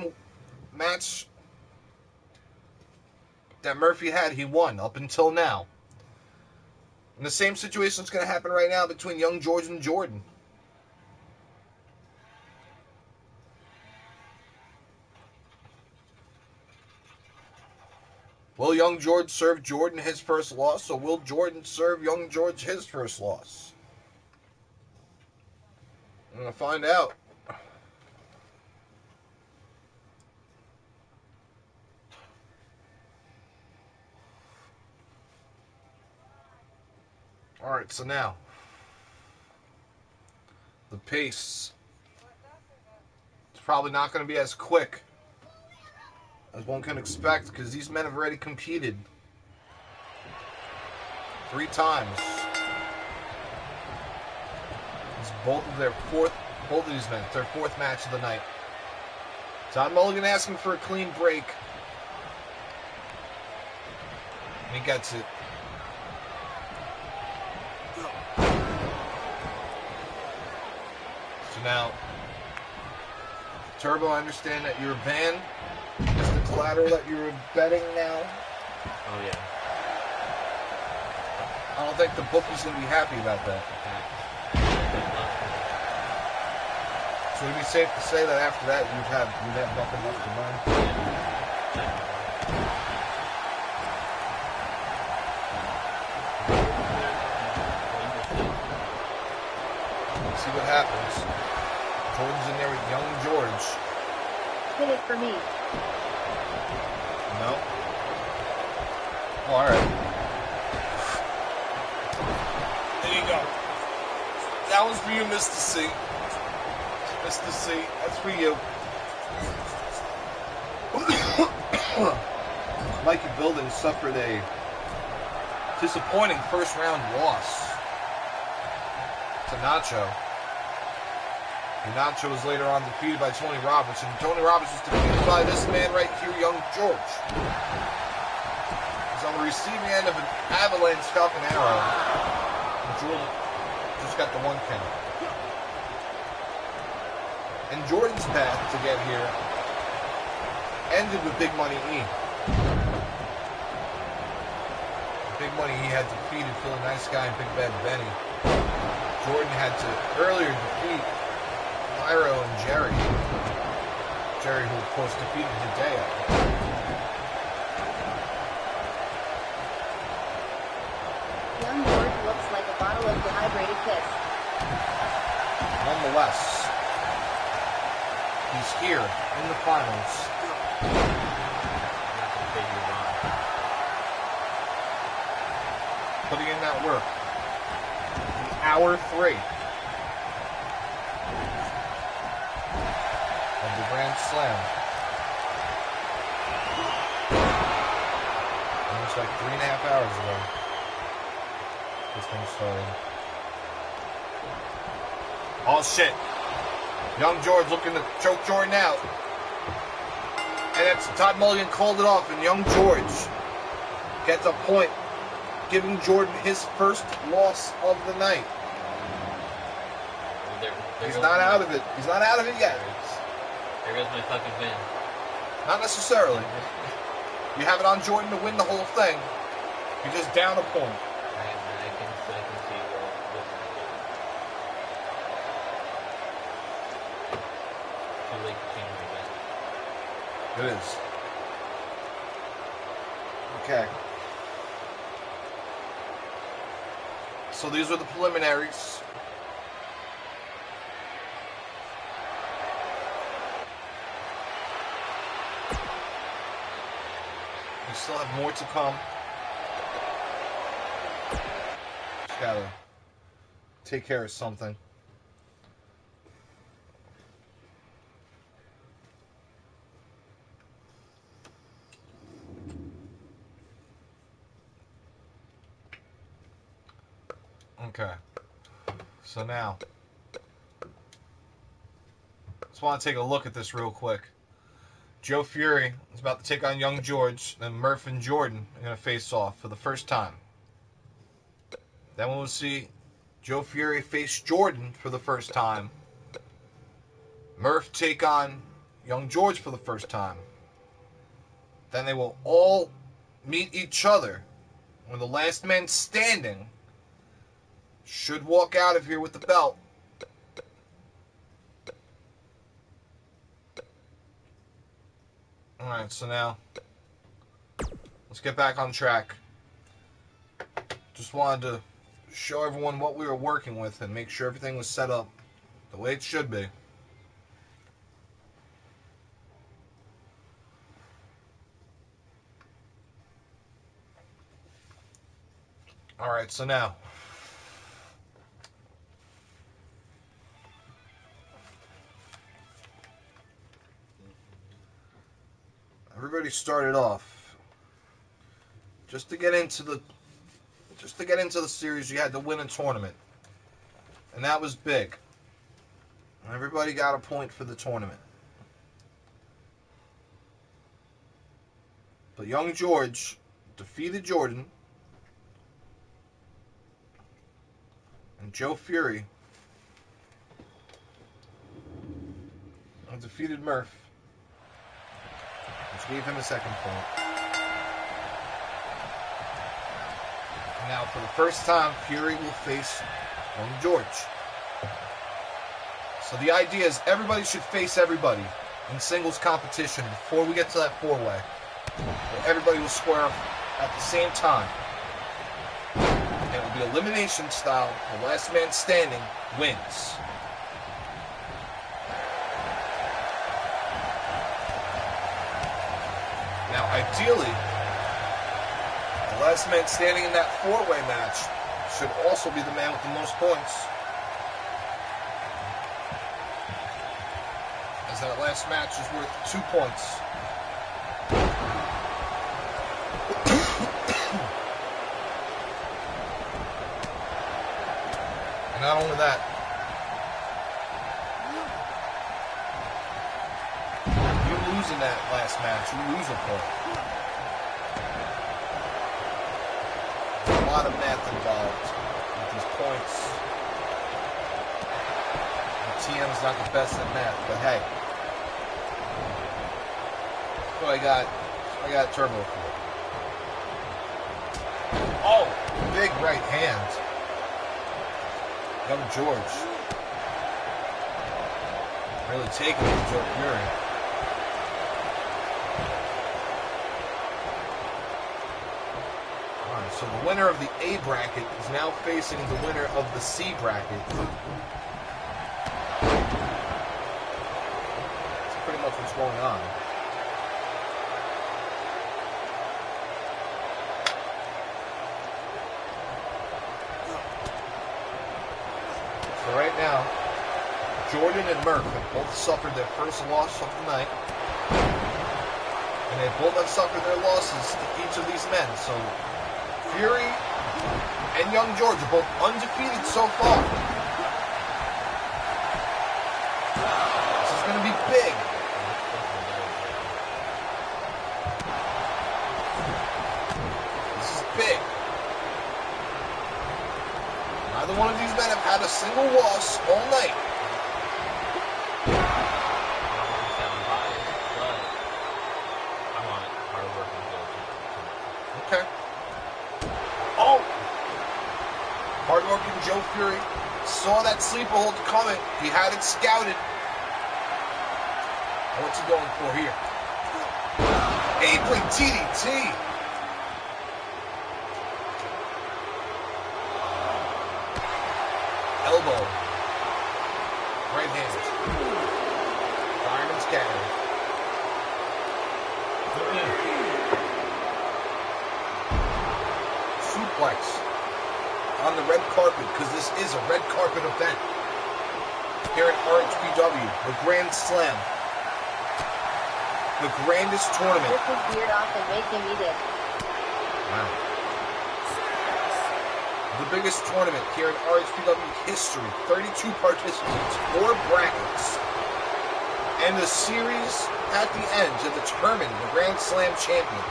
match that Murphy had, he won up until now. And the same situation is going to happen right now between young George and Jordan. Will young George serve Jordan his first loss, or will Jordan serve young George his first loss? I'm going to find out. Alright, so now, the pace is probably not going to be as quick as one can expect, because these men have already competed 3 times. It's both of these men, their 4th match of the night. Todd Mulligan asking for a clean break. And he gets it. So now, Turbo, I understand that you're banned. Is the collateral that you're betting now? Oh, yeah. I don't think the bookie's going to be happy about that. So would it be safe to say that after that you'd have nothing left to learn? Let's see what happens. Jordan's in there with young George. Hit it for me. No? Oh, alright. There you go. That was for you, Mr. C. Mr. C, that's for you. Mikey Building suffered a disappointing first round loss to Nacho. And Nacho was later on defeated by Tony Roberts, and Tony Roberts was defeated by this man right here, young George. He's on the receiving end of an Avalanche Falcon Arrow. And Jordan just got the 1 count. And Jordan's path to get here ended with Big Money E. Big Money E had defeated Phil Nice Guy and Big Bad Benny. Jordan had to earlier defeat Pyro and Jerry. Jerry, who of course defeated Hideo. Young George looks like a bottle of dehydrated piss. Nonetheless, he's here in the finals. Putting in that work. Hour 3 of the Grand Slam. Almost like 3.5 hours ago. This thing started. Oh shit. Young George looking to choke Jordan out. And that's Todd Mulligan called it off, and young George gets a point, giving Jordan his first loss of the night. He's not out of it. He's not out of it yet. There goes my fucking win. Not necessarily. You have it on Jordan to win the whole thing. You're just down a point. I can see where this is too late to change my bet. It is. Okay. So these are the preliminaries. We still have more to come. Just gotta take care of something. Okay. So now, just want to take a look at this real quick. Joe Fury is about to take on young George, then Murph and Jordan are going to face off for the first time. Then we'll see Joe Fury face Jordan for the first time. Murph take on young George for the first time. Then they will all meet each other when the last man standing should walk out of here with the belt. Alright, so now let's get back on track. Just wanted to show everyone what we were working with and make sure everything was set up the way it should be. Alright, so now everybody started off just to get into the series. You had to win a tournament, and that was big. Everybody got a point for the tournament, but young George defeated Jordan, and Joe Fury defeated Murph, which gave him a second point. Now, for the first time, Fury will face young George. So the idea is everybody should face everybody in singles competition before we get to that four-way. Everybody will square up at the same time. And it will be elimination style. The last man standing wins. Now, ideally, the last man standing in that four-way match should also be the man with the most points. As that last match is worth 2 points. And not only that, you lose in that last match, you lose a point. There's a lot of math involved with these points. The TM's not the best at math, but hey. So I got turbo for it. Oh, big right hand. Young George. Really taking it to Joe Fury. Alright, so the winner of the A bracket is now facing the winner of the C bracket. That's pretty much what's going on. So right now, Jordan and Murph have both suffered their first loss of the night. And they both have suffered their losses to each of these men. So Fury and young George are both undefeated so far. This is going to be big. This is big. Neither one of these men have had a single loss all night. Okay. Oh! Hard-working Joe Fury saw that sleeper hold coming. He had it scouted. What's he going for here? Apron DDT. Elbow. Right hand. Fireman's carry. Suplex on the red carpet, because this is a red carpet event here at RHPW, the Grand Slam, the grandest tournament. Rip his beard off and make him eat it. Wow. The biggest tournament here in RHPW history. 32 participants, 4 brackets, and a series at the end to determine the Grand Slam champion.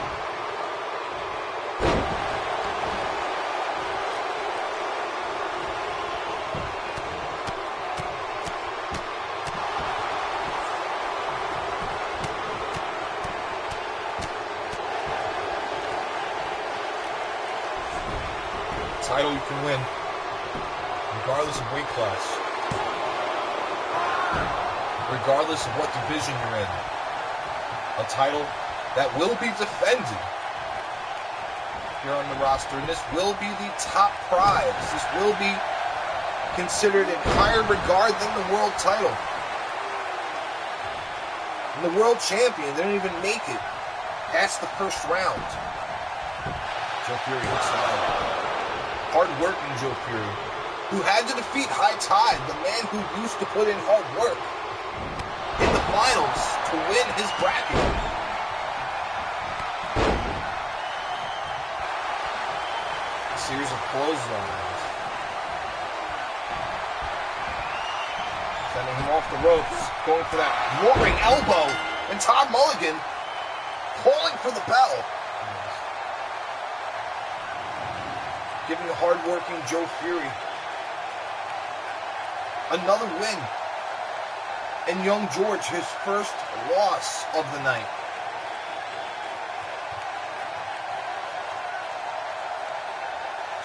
Title you can win, regardless of weight class, regardless of what division you're in. A title that will be defended here on the roster, and this will be the top prize. This will be considered in higher regard than the world title. And the world champion didn't even make it past the first round. Joe Fury hits the leg. Hard-working Joe Fury, who had to defeat High Tide, the man who used to put in hard work in the finals to win his bracket. A series of clotheslines. Sending him off the ropes, going for that roaring elbow, and Todd Mulligan calling for the bell. Giving the hard-working Joe Fury another win. And young George, his first loss of the night.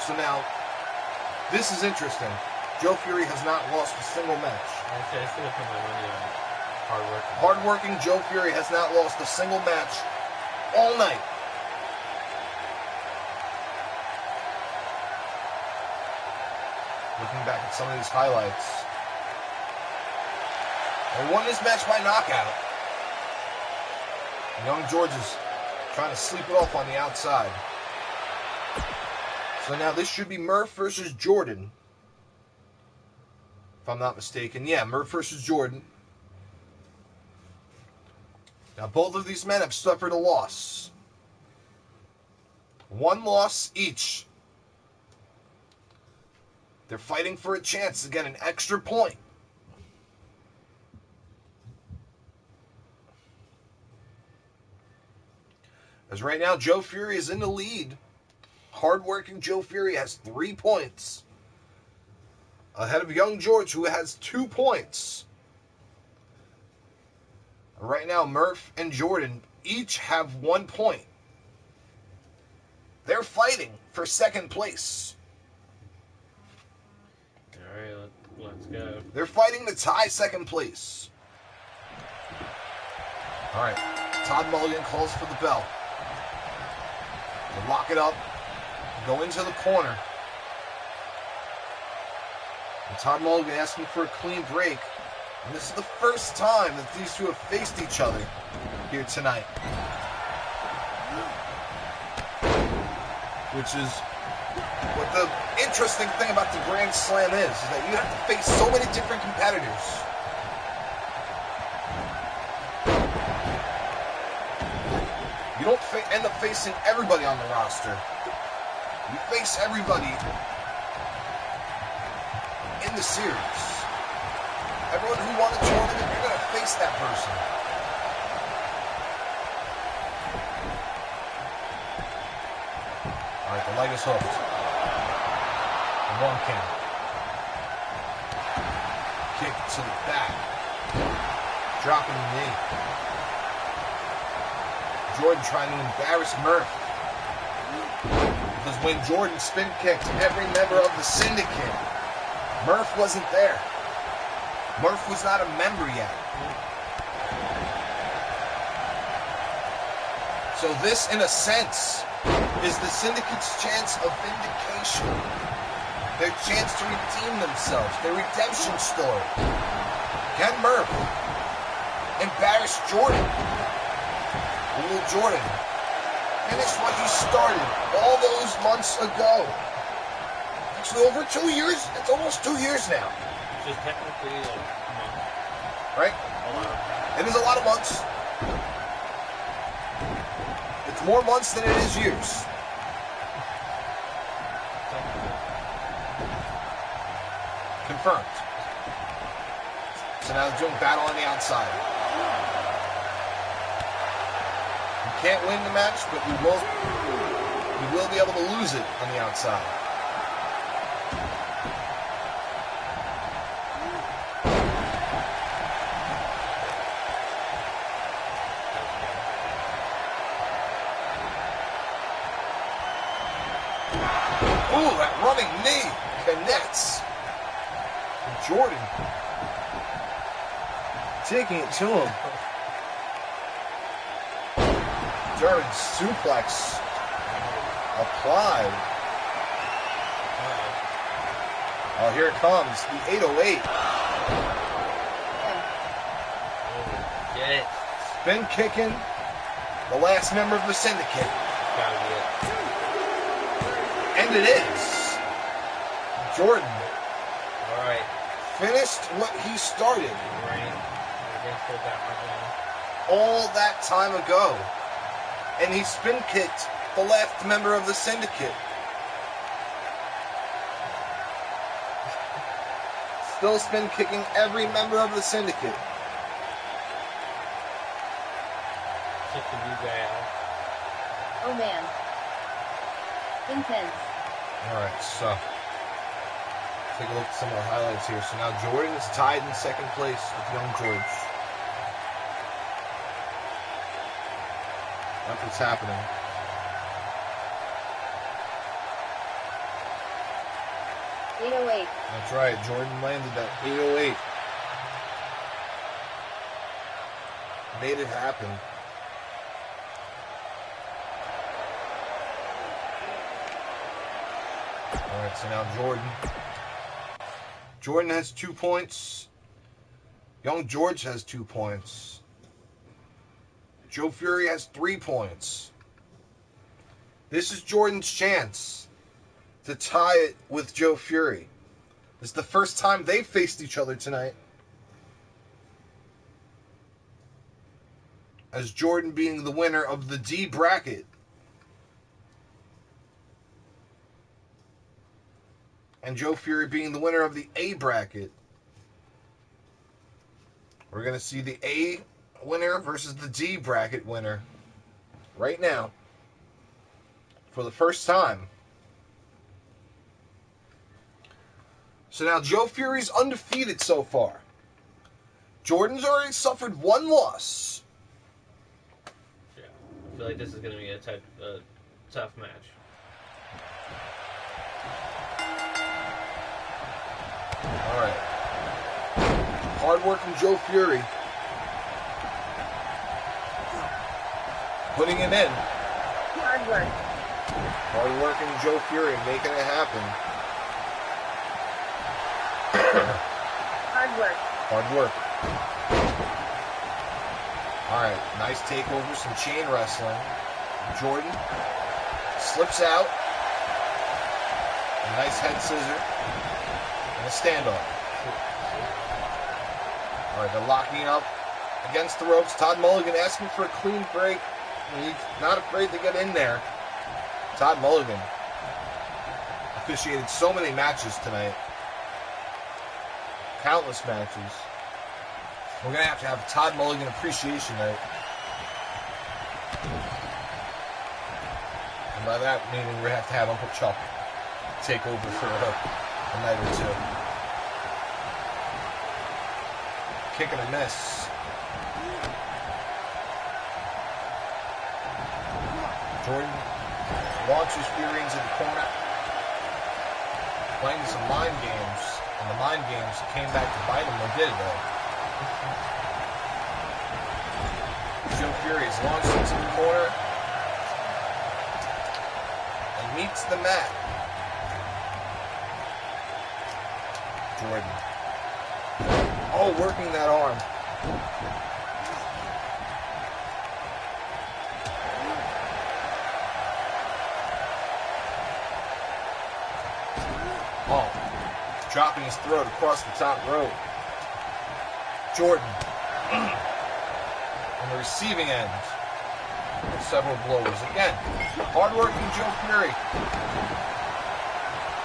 So now, this is interesting. Joe Fury has not lost a single match. I still put my money on hard-working. Hard-working Joe Fury has not lost a single match all night. Looking back at some of these highlights. They won this match by knockout. Young George is trying to sleep it off on the outside. So now this should be Murph versus Jordan. If I'm not mistaken. Yeah, Murph versus Jordan. Now both of these men have suffered a loss. One loss each. They're fighting for a chance to get an extra point. As right now, Joe Fury is in the lead. Hardworking Joe Fury has 3 points. Ahead of young George, who has 2 points. Right now, Murph and Jordan each have 1 point. They're fighting for second place. Alright, let's go. They're fighting to tie second place. Alright, Todd Mulligan calls for the bell. They lock it up, go into the corner. And Todd Mulligan asking for a clean break. And this is the first time that these two have faced each other here tonight. Which is what the interesting thing about the Grand Slam is that you have to face so many different competitors. You don't end up facing everybody on the roster. You face everybody in the series. Everyone who won a tournament, you're going to face that person. All right, the leg is hooked. 1 count. Kick to the back. Dropping the knee. Jordan trying to embarrass Murph. Because when Jordan spin kicked every member of the syndicate, Murph wasn't there. Murph was not a member yet. So this, in a sense, is the syndicate's chance of vindication. Their chance to redeem themselves. Their redemption story. Can Murph embarrass Jordan? Or will Jordan finish what he started all those months ago? Actually, over 2 years? It's almost 2 years now. Which is technically like a month. Right? A lot. It is a lot of months. It's more months than it is years. Confirmed. So now they're doing battle on the outside. We can't win the match, but we will be able to lose it on the outside. Ooh, that running knee connects. And Jordan taking it to him. German suplex. applied. Oh, here it comes. The 808. Get it. Spin kicking. The last member of the syndicate. Gotta be it. And it is. Jordan. Alright. Finished what he started. Right. Against that one. All that time ago. And he spin kicked the last member of the syndicate. Still spin kicking every member of the syndicate. Kick the new guy out. Oh man. Intense. Alright, so take a look at some of the highlights here. So now Jordan is tied in second place with young George. That's what's happening. .808. That's right, Jordan landed that 808. Made it happen. Alright, so now Jordan has 2 points. Young George has 2 points. Joe Fury has 3 points. This is Jordan's chance to tie it with Joe Fury. This is the first time they've faced each other tonight. As Jordan being the winner of the D bracket. And Joe Fury being the winner of the A bracket. We're going to see the A winner versus the D bracket winner right now for the first time. So now Joe Fury's undefeated so far. Jordan's already suffered 1 loss. Yeah. I feel like this is going to be a tough match. Alright. Hard-working Joe Fury. Putting it in. Hard work. Hard-working Joe Fury making it happen. Hard work. Hard work. Alright, nice takeover, some chain wrestling. Jordan slips out. A nice head scissor. And a standoff. Alright, they're locking up against the ropes. Todd Mulligan asking for a clean break. He's not afraid to get in there. Todd Mulligan officiated so many matches tonight. Countless matches. We're going to have Todd Mulligan appreciation night. And by that meaning we're going to have Uncle Chuck take over for a night or two. Kick and a miss. Jordan launches Fury into the corner. Playing some mind games. And the mind games came back to bite him. They did, though. Joe Fury is launched into the corner. And meets the mat. Jordan. Oh, working that arm. Oh, dropping his throat across the top rope. Jordan on the receiving end of several blows. Again, hard-working Joe Fury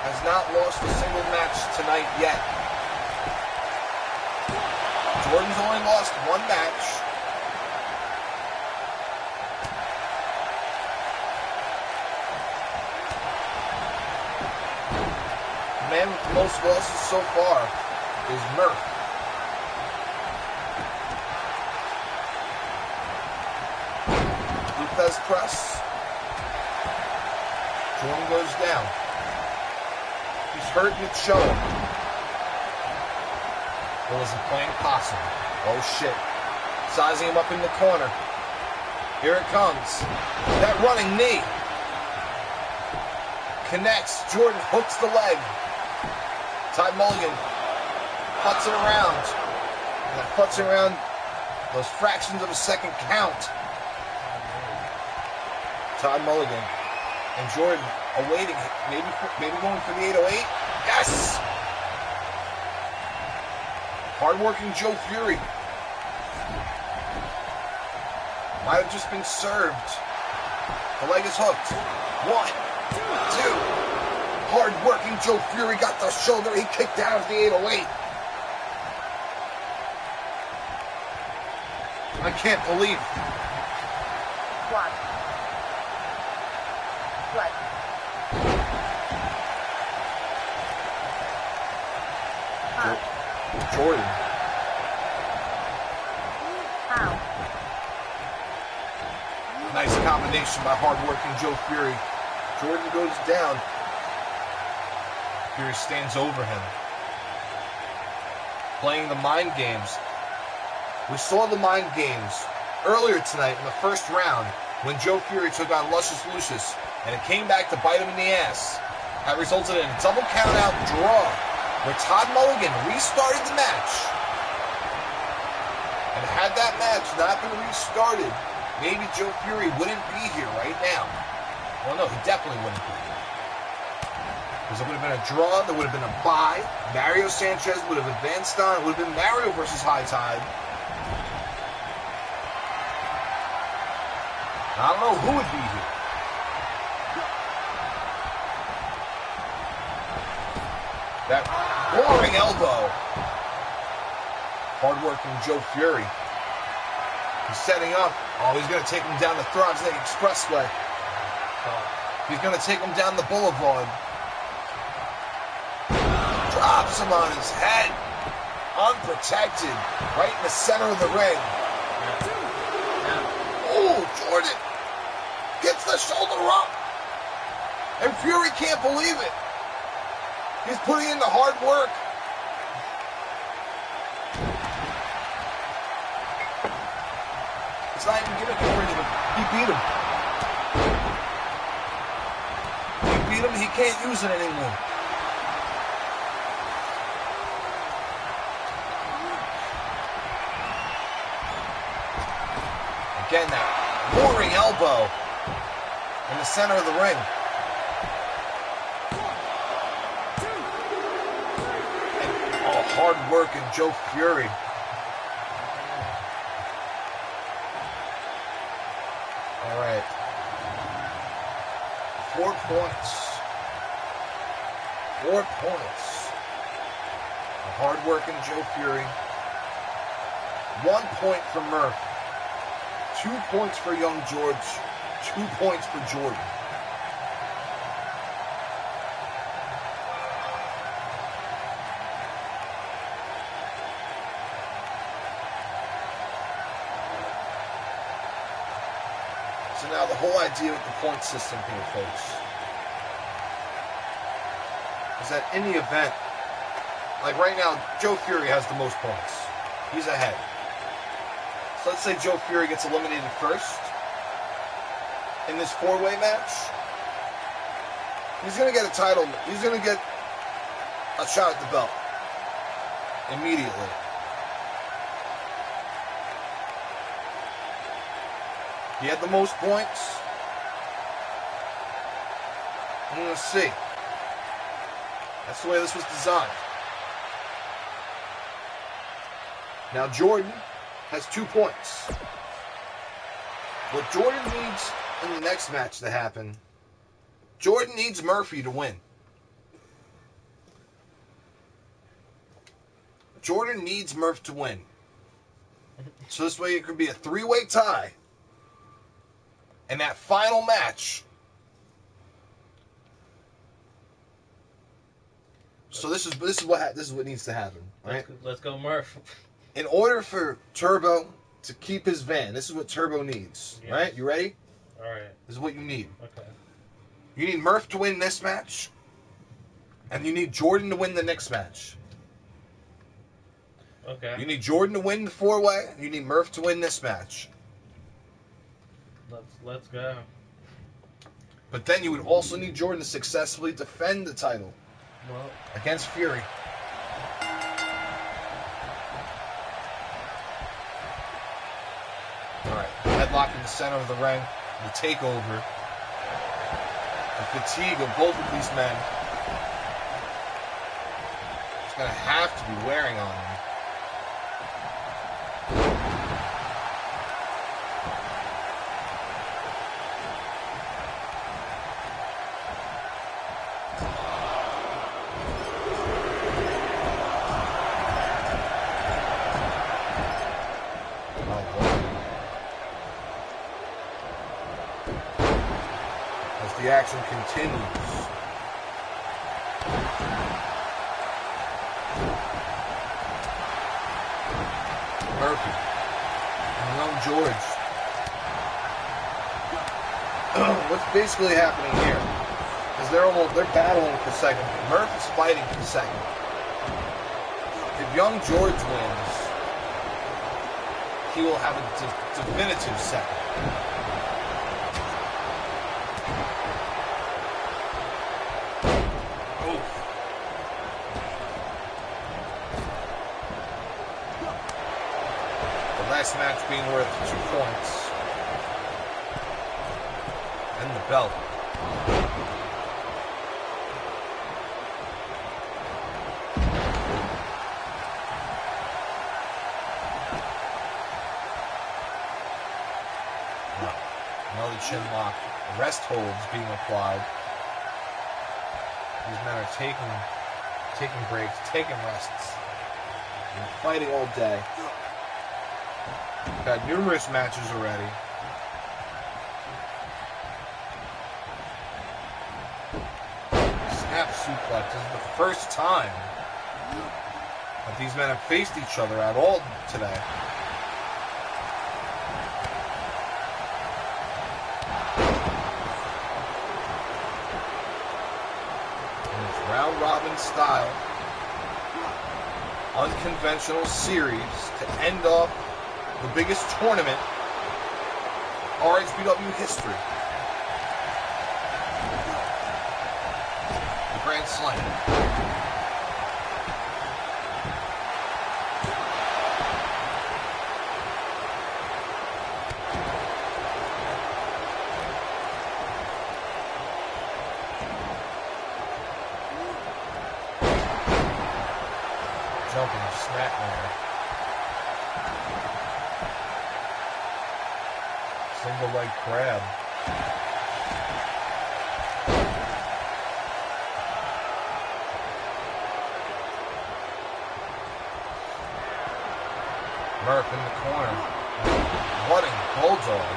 has not lost a single match tonight yet. Jordan's only lost 1 match. The man with the most losses so far is Murph. Lopez press. Jordan goes down. He's hurt and it's showing. Wasn't playing possum. Oh shit. Sizing him up in the corner. Here it comes. That running knee. Connects. Jordan hooks the leg. Todd Mulligan putzing around. And that putzing around, those fractions of a second count. Todd Mulligan and Jordan awaiting it. Maybe going for the 808. Yes! Hardworking Joe Fury. Might have just been served. The leg is hooked. 1, 2. Hard-working Joe Fury got the shoulder. He kicked out of the 808. I can't believe. Watch. What? Jordan. How? Nice combination by hard-working Joe Fury. Jordan goes down. Fury stands over him. Playing the mind games. We saw the mind games earlier tonight in the first round when Joe Fury took on Luscious Lucius, and it came back to bite him in the ass. That resulted in a double count-out draw where Todd Mulligan restarted the match. And had that match not been restarted, maybe Joe Fury wouldn't be here right now. Well, no, he definitely wouldn't be. Because it would have been a draw, there would have been a bye. Mario Sanchez would have advanced on. It would have been Mario versus High Tide. I don't know who would be here. That roaring elbow. Hard-working Joe Fury. He's setting up. Oh, he's going to take him down the Throgs Neck Expressway. He's going to take him down the boulevard. Drops him on his head. Unprotected. Right in the center of the ring. Oh, Jordan gets the shoulder up. And Fury can't believe it. He's putting in the hard work. It's not even giving him credit, but he beat him. He beat him, he can't use it anymore. Again, that roaring elbow in the center of the ring. Hard working Joe Fury. All right. 4 points. 4 points. A hard working Joe Fury. 1 point for Murph. 2 points for Young George. 2 points for Jordan. So now the whole idea with the point system here, folks, is that in the event, like right now, Joe Fury has the most points. He's ahead. So let's say Joe Fury gets eliminated first in this 4-way match. He's going to get a title. He's going to get a shot at the belt immediately. He had the most points. I'm going to see. That's the way this was designed. Now Jordan has 2 points. What Jordan needs in the next match to happen, Jordan needs Murphy to win. Jordan needs Murph to win. So this way it could be a 3-way tie. And that final match. So this is what needs to happen, right? Let's go, Murph. In order for Turbo to keep his van, this is what Turbo needs, Yes. right? You ready? All right. This is what you need. Okay. You need Murph to win this match, and you need Jordan to win the next match. Okay. You need Jordan to win the 4-way. You need Murph to win this match. Let's go. But then you would also need Jordan to successfully defend the title Well, against Fury. Alright, headlock in the center of the ring. The takeover. The fatigue of both of these men. It's going to have to be wearing on them. The action continues. Murphy and Young George. What's basically happening here is they're battling for second. Murph is fighting for second. If Young George wins, he will have a definitive second. Last match being worth 2 points. And the belt. Another chin lock. Rest holds being applied. These men are taking breaks, taking rests, and fighting all day. We've had numerous matches already. Snap suplex. This is the first time that these men have faced each other at all today. In its round robin style, unconventional series to end off the biggest tournament RHPW history. The Grand Slam. Jumping snapmare. Single leg crab. Murph in the corner. Blooding bulldog.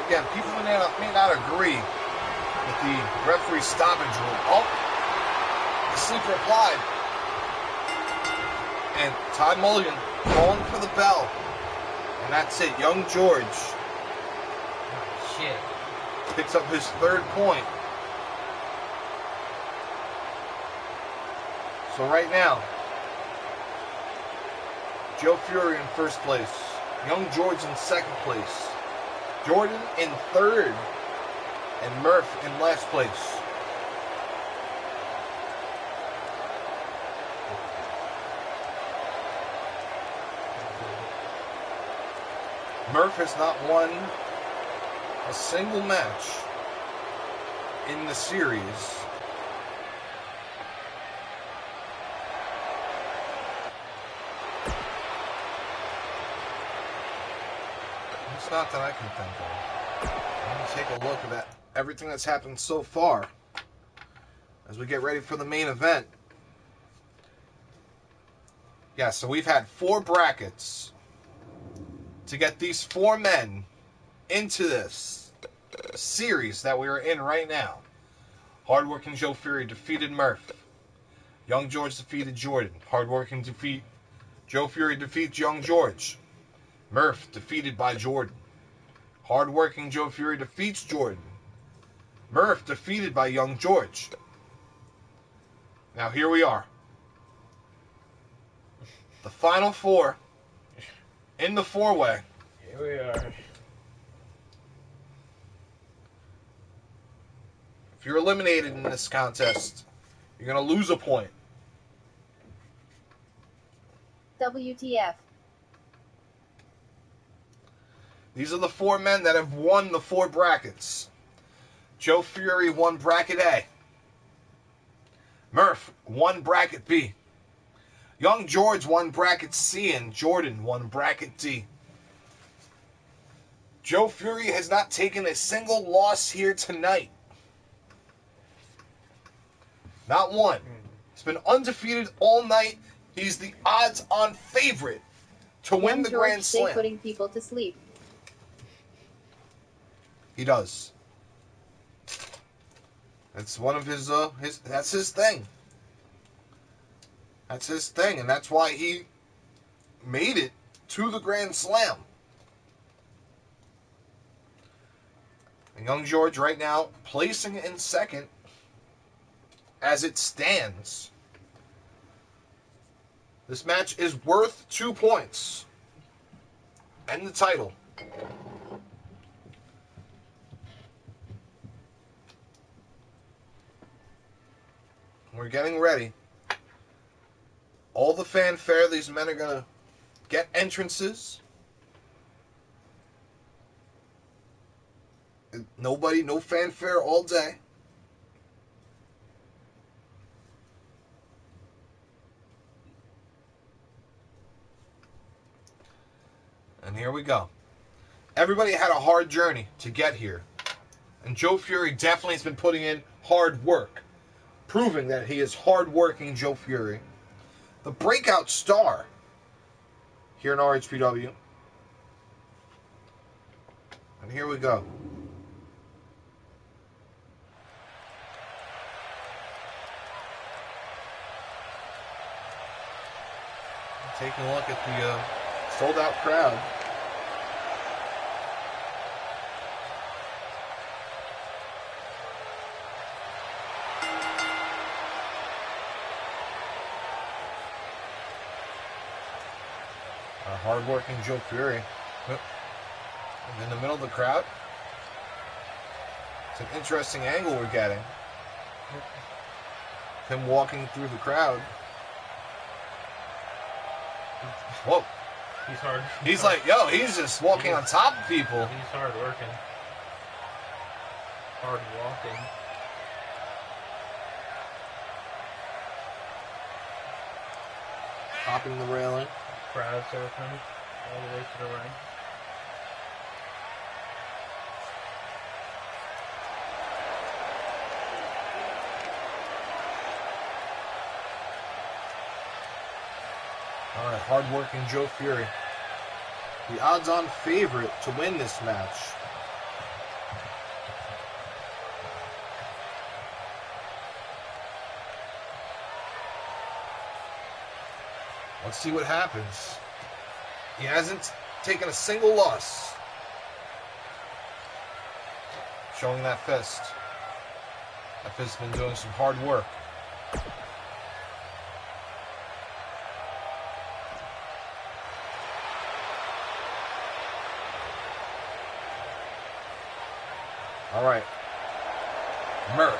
Again, people may not agree with the referee stoppage rule. Oh! Sleeper applied. And Todd Mulligan calling for the bell. And that's it. Young George Shit. picks up his 3rd point. So right now, Joe Fury in 1st place. Young George in 2nd place. Jordan in 3rd. And Murph in last place. Murph has not won a single match in the series. It's not that I can think of. I'm going to take a look at everything that's happened so far as we get ready for the main event. Yeah, so we've had 4 brackets to get these 4 men into this series that we are in right now. Hardworking Joe Fury defeated Murph. Young George defeated Jordan. Hardworking Joe Fury defeats Young George. Murph defeated by Jordan. Hardworking Joe Fury defeats Jordan. Murph defeated by Young George. Now here we are. The final four in the four-way. Here we are. If you're eliminated in this contest, you're going to lose a point. WTF. These are the four men that have won the four brackets. Joe Fury won bracket A. Murph won bracket B. Young George won bracket C, and Jordan won bracket D. Joe Fury has not taken a single loss here tonight. Not one. He's been undefeated all night. He's the odds-on favorite to win the Grand Slam. Putting people to sleep. He does. That's one of his that's his thing. That's his thing, and that's why he made it to the Grand Slam. And Young George right now placing in second as it stands. This match is worth 2 points and the title. We're getting ready. All the fanfare, these men are going to get entrances. Nobody, no fanfare all day. And here we go. Everybody had a hard journey to get here. And Joe Fury definitely has been putting in hard work, proving that he is hard-working Joe Fury, the breakout star here in RHPW. And here we go. Taking a look at the sold-out crowd. Hard-working Joe Fury in the middle of the crowd. It's an interesting angle we're getting. Him walking through the crowd. Whoa. He's hard. He's like, yo, he's just walking on top of people. He's hard working. Hard walking. Hopping the railing. Crowd surfing all the way to the ring. All right, hard-working Joe Fury, the odds-on favorite to win this match. Let's see what happens. He hasn't taken a single loss. Showing that fist. That fist's been doing some hard work. All right. Murph.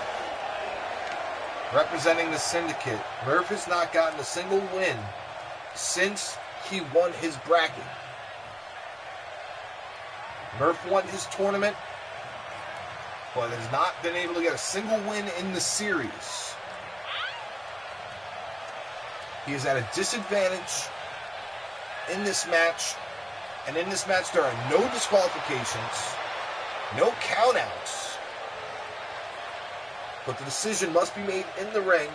Representing the Syndicate. Murph has not gotten a single win since he won his bracket. Murph won his tournament, but has not been able to get a single win in the series. He is at a disadvantage in this match, and in this match there are no disqualifications, no countouts, but the decision must be made in the ring.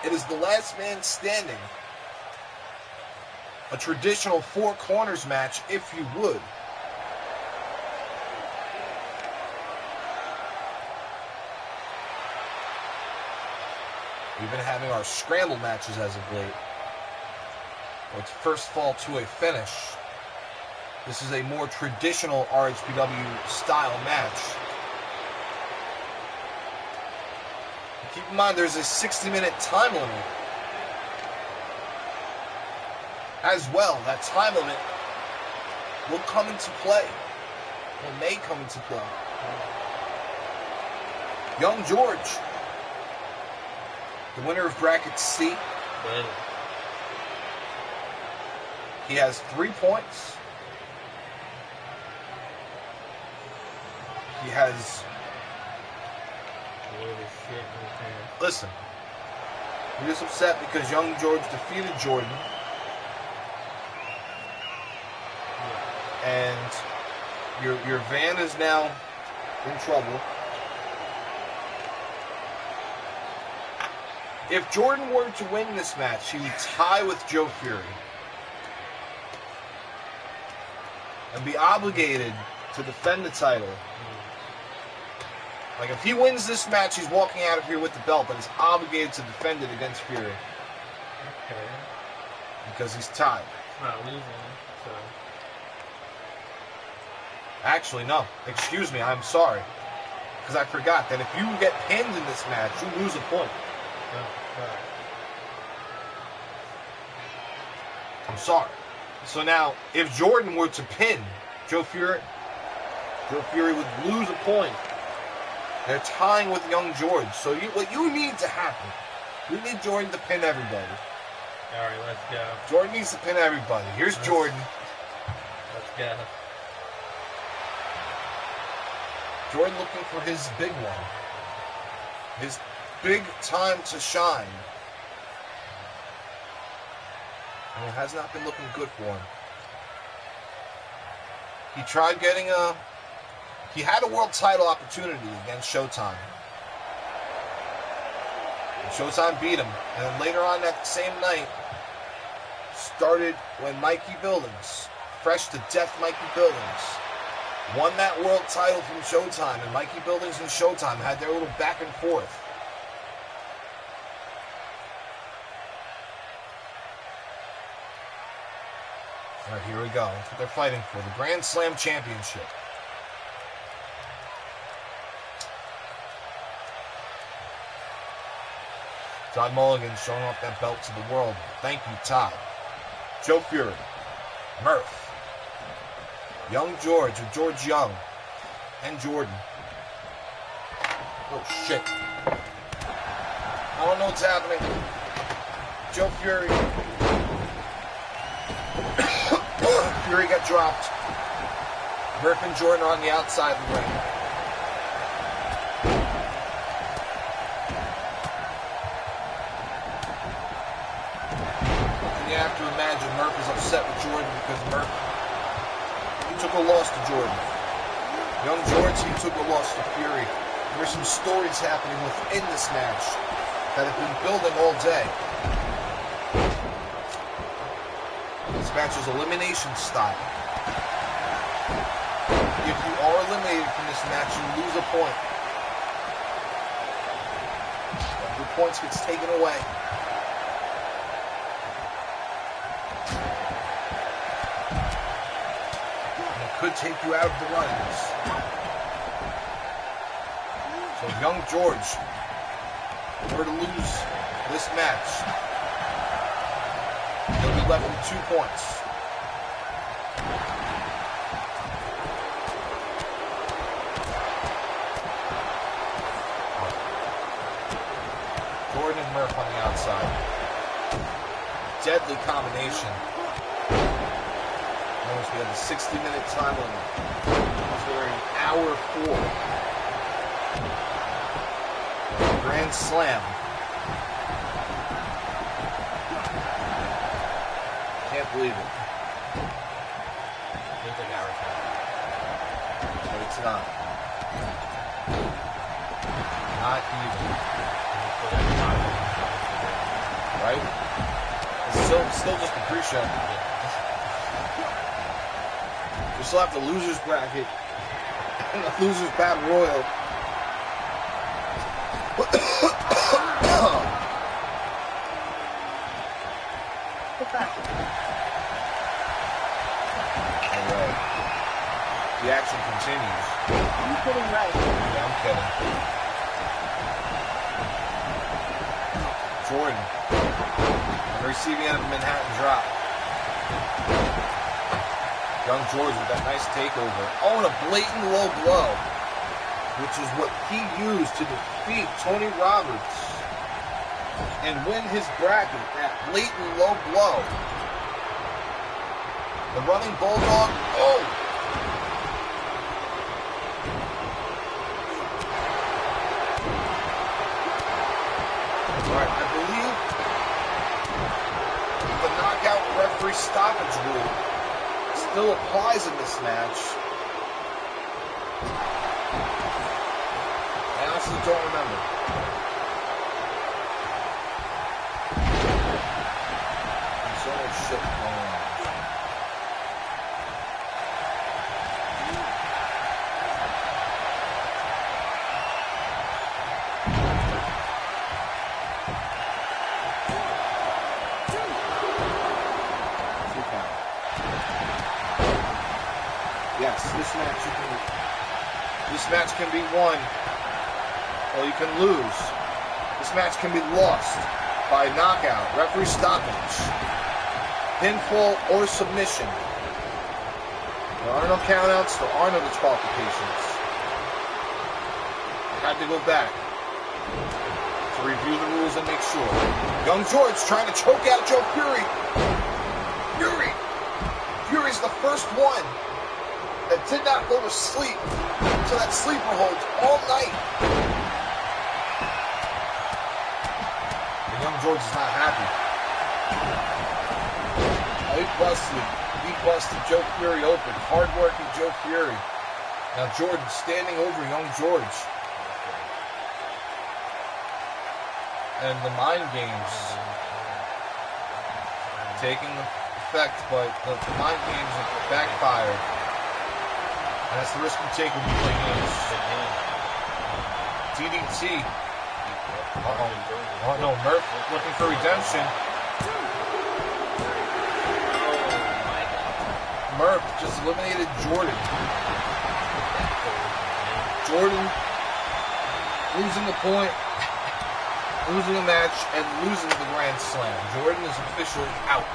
It is the last man standing. A traditional four corners match, if you would. We've been having our scramble matches as of late. Let's first fall to a finish. This is a more traditional RHPW style match. Keep in mind there's a 60-minute time limit. as well. That time limit will come into play. Or may come into play. Young George, the winner of bracket C. Well, He has 3 points. He has... holy shit in his pants. Listen. He was upset because Young George defeated Jordan. And your van is now in trouble. If Jordan were to win this match, he would tie with Joe Fury and be obligated to defend the title. Like, if he wins this match, he's walking out of here with the belt, but he's obligated to defend it against Fury. Okay. Because he's tied. It's not losing, so. Actually, no. Excuse me, I'm sorry. Because I forgot that if you get pinned in this match, you lose a point. Alright. I'm sorry. So now, if Jordan were to pin Joe Fury would lose a point. They're tying with Young George. So what you need to happen, you need Jordan to pin everybody. Alright, let's go. Jordan needs to pin everybody. Here's Jordan. Let's go. Jordan looking for his big one. His big time to shine. And it has not been looking good for him. He tried getting he had a world title opportunity against Showtime. And Showtime beat him. And then later on that same night, started when Mikey Buildings, fresh to death Mikey Buildings, won that world title from Showtime. And Mikey Buildings and Showtime had their little back and forth. All right, here we go. That's what they're fighting for. The Grand Slam Championship. Todd Mulligan showing off that belt to the world. Thank you, Todd. Joe Fury. Murph. Young George with George Young. And Jordan. Oh, shit. I don't know what's happening. Joe Fury. Fury got dropped. Murph and Jordan are on the outside of the ring. And you have to imagine Murph is upset with Jordan because Murph, he took a loss to Jordan. Young George, he took a loss to Fury. There's some stories happening within this match that have been building all day. This match is elimination style. If you are eliminated from this match, you lose a point. Your points gets taken away. And it could take you out of the runnings. So Young George, if he were to lose this match, he'll be left with 2 points. Jordan and Murph on the outside. Deadly combination. Notice we have a 60-minute time limit. We're in hour 4. Grand Slam. Can't believe it. Seems like hours now. But it's not. Not even. Right? It's still just a pre-show. We still have the losers bracket and the losers battle royal. Alright. The action continues. Are you kidding, right? Yeah, I'm kidding. Jordan. Receiving end of a Manhattan drop. Young George with that nice takeover. Oh, and a blatant low blow, which is what he used to defeat Tony Roberts and win his bracket. That blatant low blow. The running bulldog. Oh! Alright, I believe the knockout referee stoppage rule still applies in this match. I honestly don't remember. There's so much shit going on. Yes, this match can be won, or you can lose. This match can be lost by knockout, referee stoppage, pinfall, or submission. There are no countouts, there are no disqualifications. I had to go back to review the rules and make sure. Young George trying to choke out Joe Fury. Fury's the first one that did not go to sleep, so that sleeper holds all night. And Young George is not happy. He busted Joe Fury open. Hard-working Joe Fury. Now Jordan standing over Young George. And the mind games taking effect, but the mind games have backfired. And that's the risk we take when we play games. DDT. Oh no, Murph looking for redemption. Murph just eliminated Jordan. Jordan losing the point, losing a match, and losing the Grand Slam. Jordan is officially out.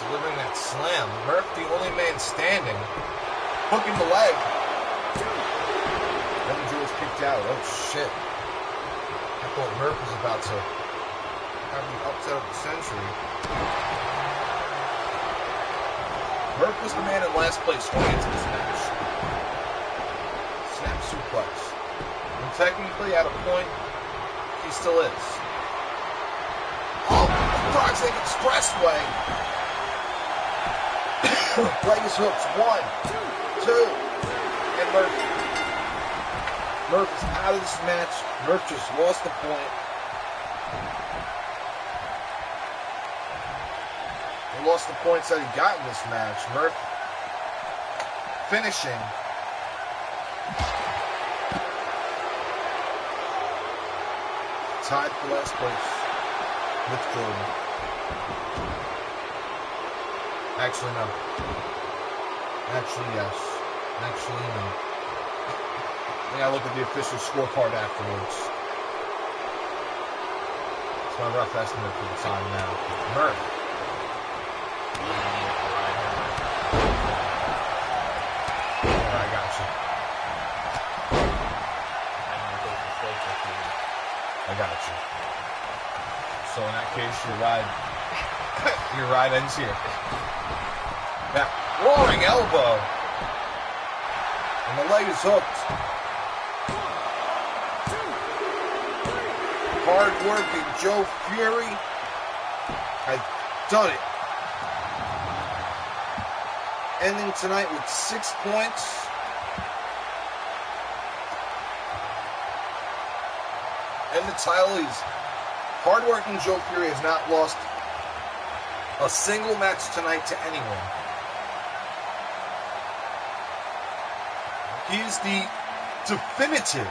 Delivering that slam. Murph, the only man standing, hooking the leg. Young George kicked out. Oh shit. I thought Murph was about to have the upset of the century. Murph was the man in last place going into this match. Snap suplex. And technically, at a point, he still is. Oh, Toxic Expressway. Vegas hooks. 1, 2, and Murph is out of this match. Murph just lost the point. He lost the points that he got in this match. Murph finishing. Tied for last place with Jordan. Actually, no. Actually, yes. Actually, no. I gotta look at the official scorecard afterwards. It's my rough estimate for the time now. Murph. I got you. I got you. So in that case, your ride ends here. That roaring elbow. And the leg is hooked. Hard-working Joe Fury has done it. Ending tonight with 6 points. And the title is hard-working Joe Fury has not lost a single match tonight to anyone. He is the definitive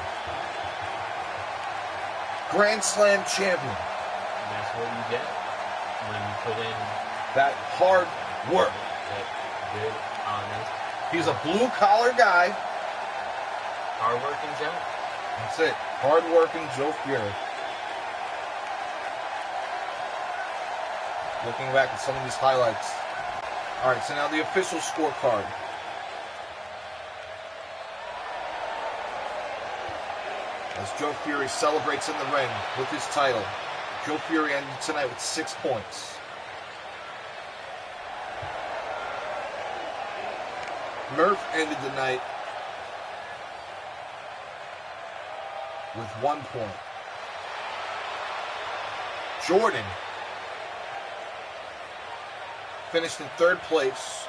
Grand Slam champion. And that's what you get when you put in That hard work. that good, honest, He's a blue-collar guy. hard-working Joe. That's it. Hard-working Joe Fury. Looking back at some of these highlights. All right, so now the official scorecard. As Joe Fury celebrates in the ring with his title, Joe Fury ended tonight with 6 points. Murph ended the night with 1 point. Jordan finished in third place.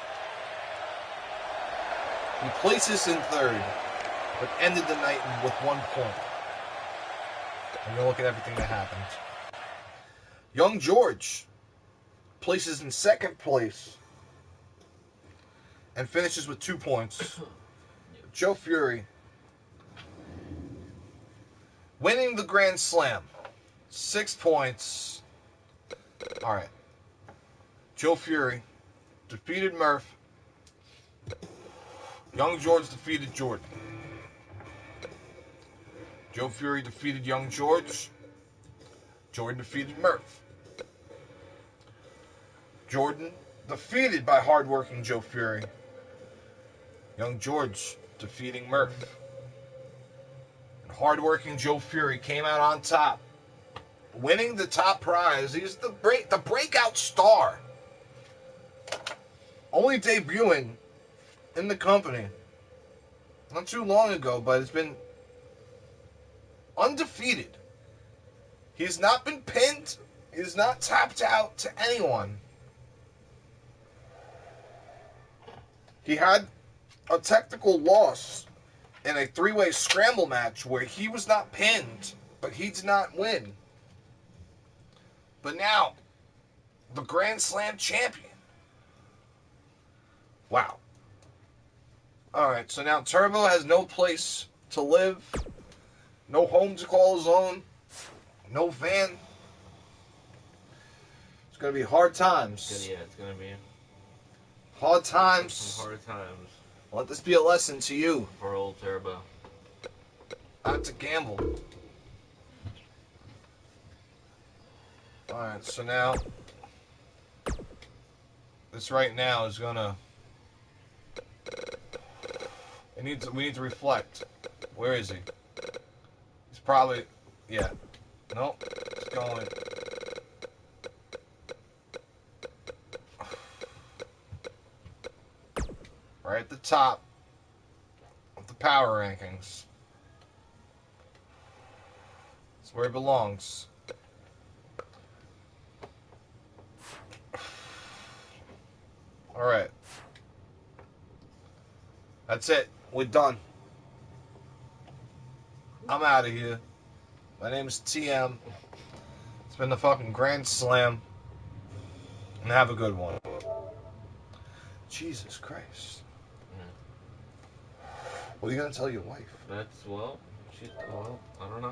He places in third, but ended the night with 1 point. And you look at everything that happened. Young George places in second place and finishes with 2 points. Joe Fury winning the Grand Slam, 6 points. All right. Joe Fury defeated Murph. Young George defeated Jordan. Joe Fury defeated Young George. Jordan defeated Murph. Jordan defeated by hardworking Joe Fury. Young George defeating Murph. And hardworking Joe Fury came out on top, winning the top prize. He's the breakout star. Only debuting in the company not too long ago, but it's been undefeated. He's not been pinned. He's not tapped out to anyone. He had a technical loss in a three-way scramble match where he was not pinned, but he did not win. But now, the Grand Slam champion. Wow. Alright, so now Turbo has no place to live, no home to call his own, no van. It's going to be hard times. Yeah, it's gonna be Hard times. some hard times Let this be a lesson to you. for old Turbo. Not to gamble. Alright, so now this right now is gonna we need to reflect. Where is he? He's probably Nope. It's going. Right at the top of the power rankings. It's where he belongs. Alright. That's it. We're done. I'm out of here. My name is TM. It's been the fucking Grand Slam. And have a good one. Jesus Christ. What are you going to tell your wife? Well, I don't know.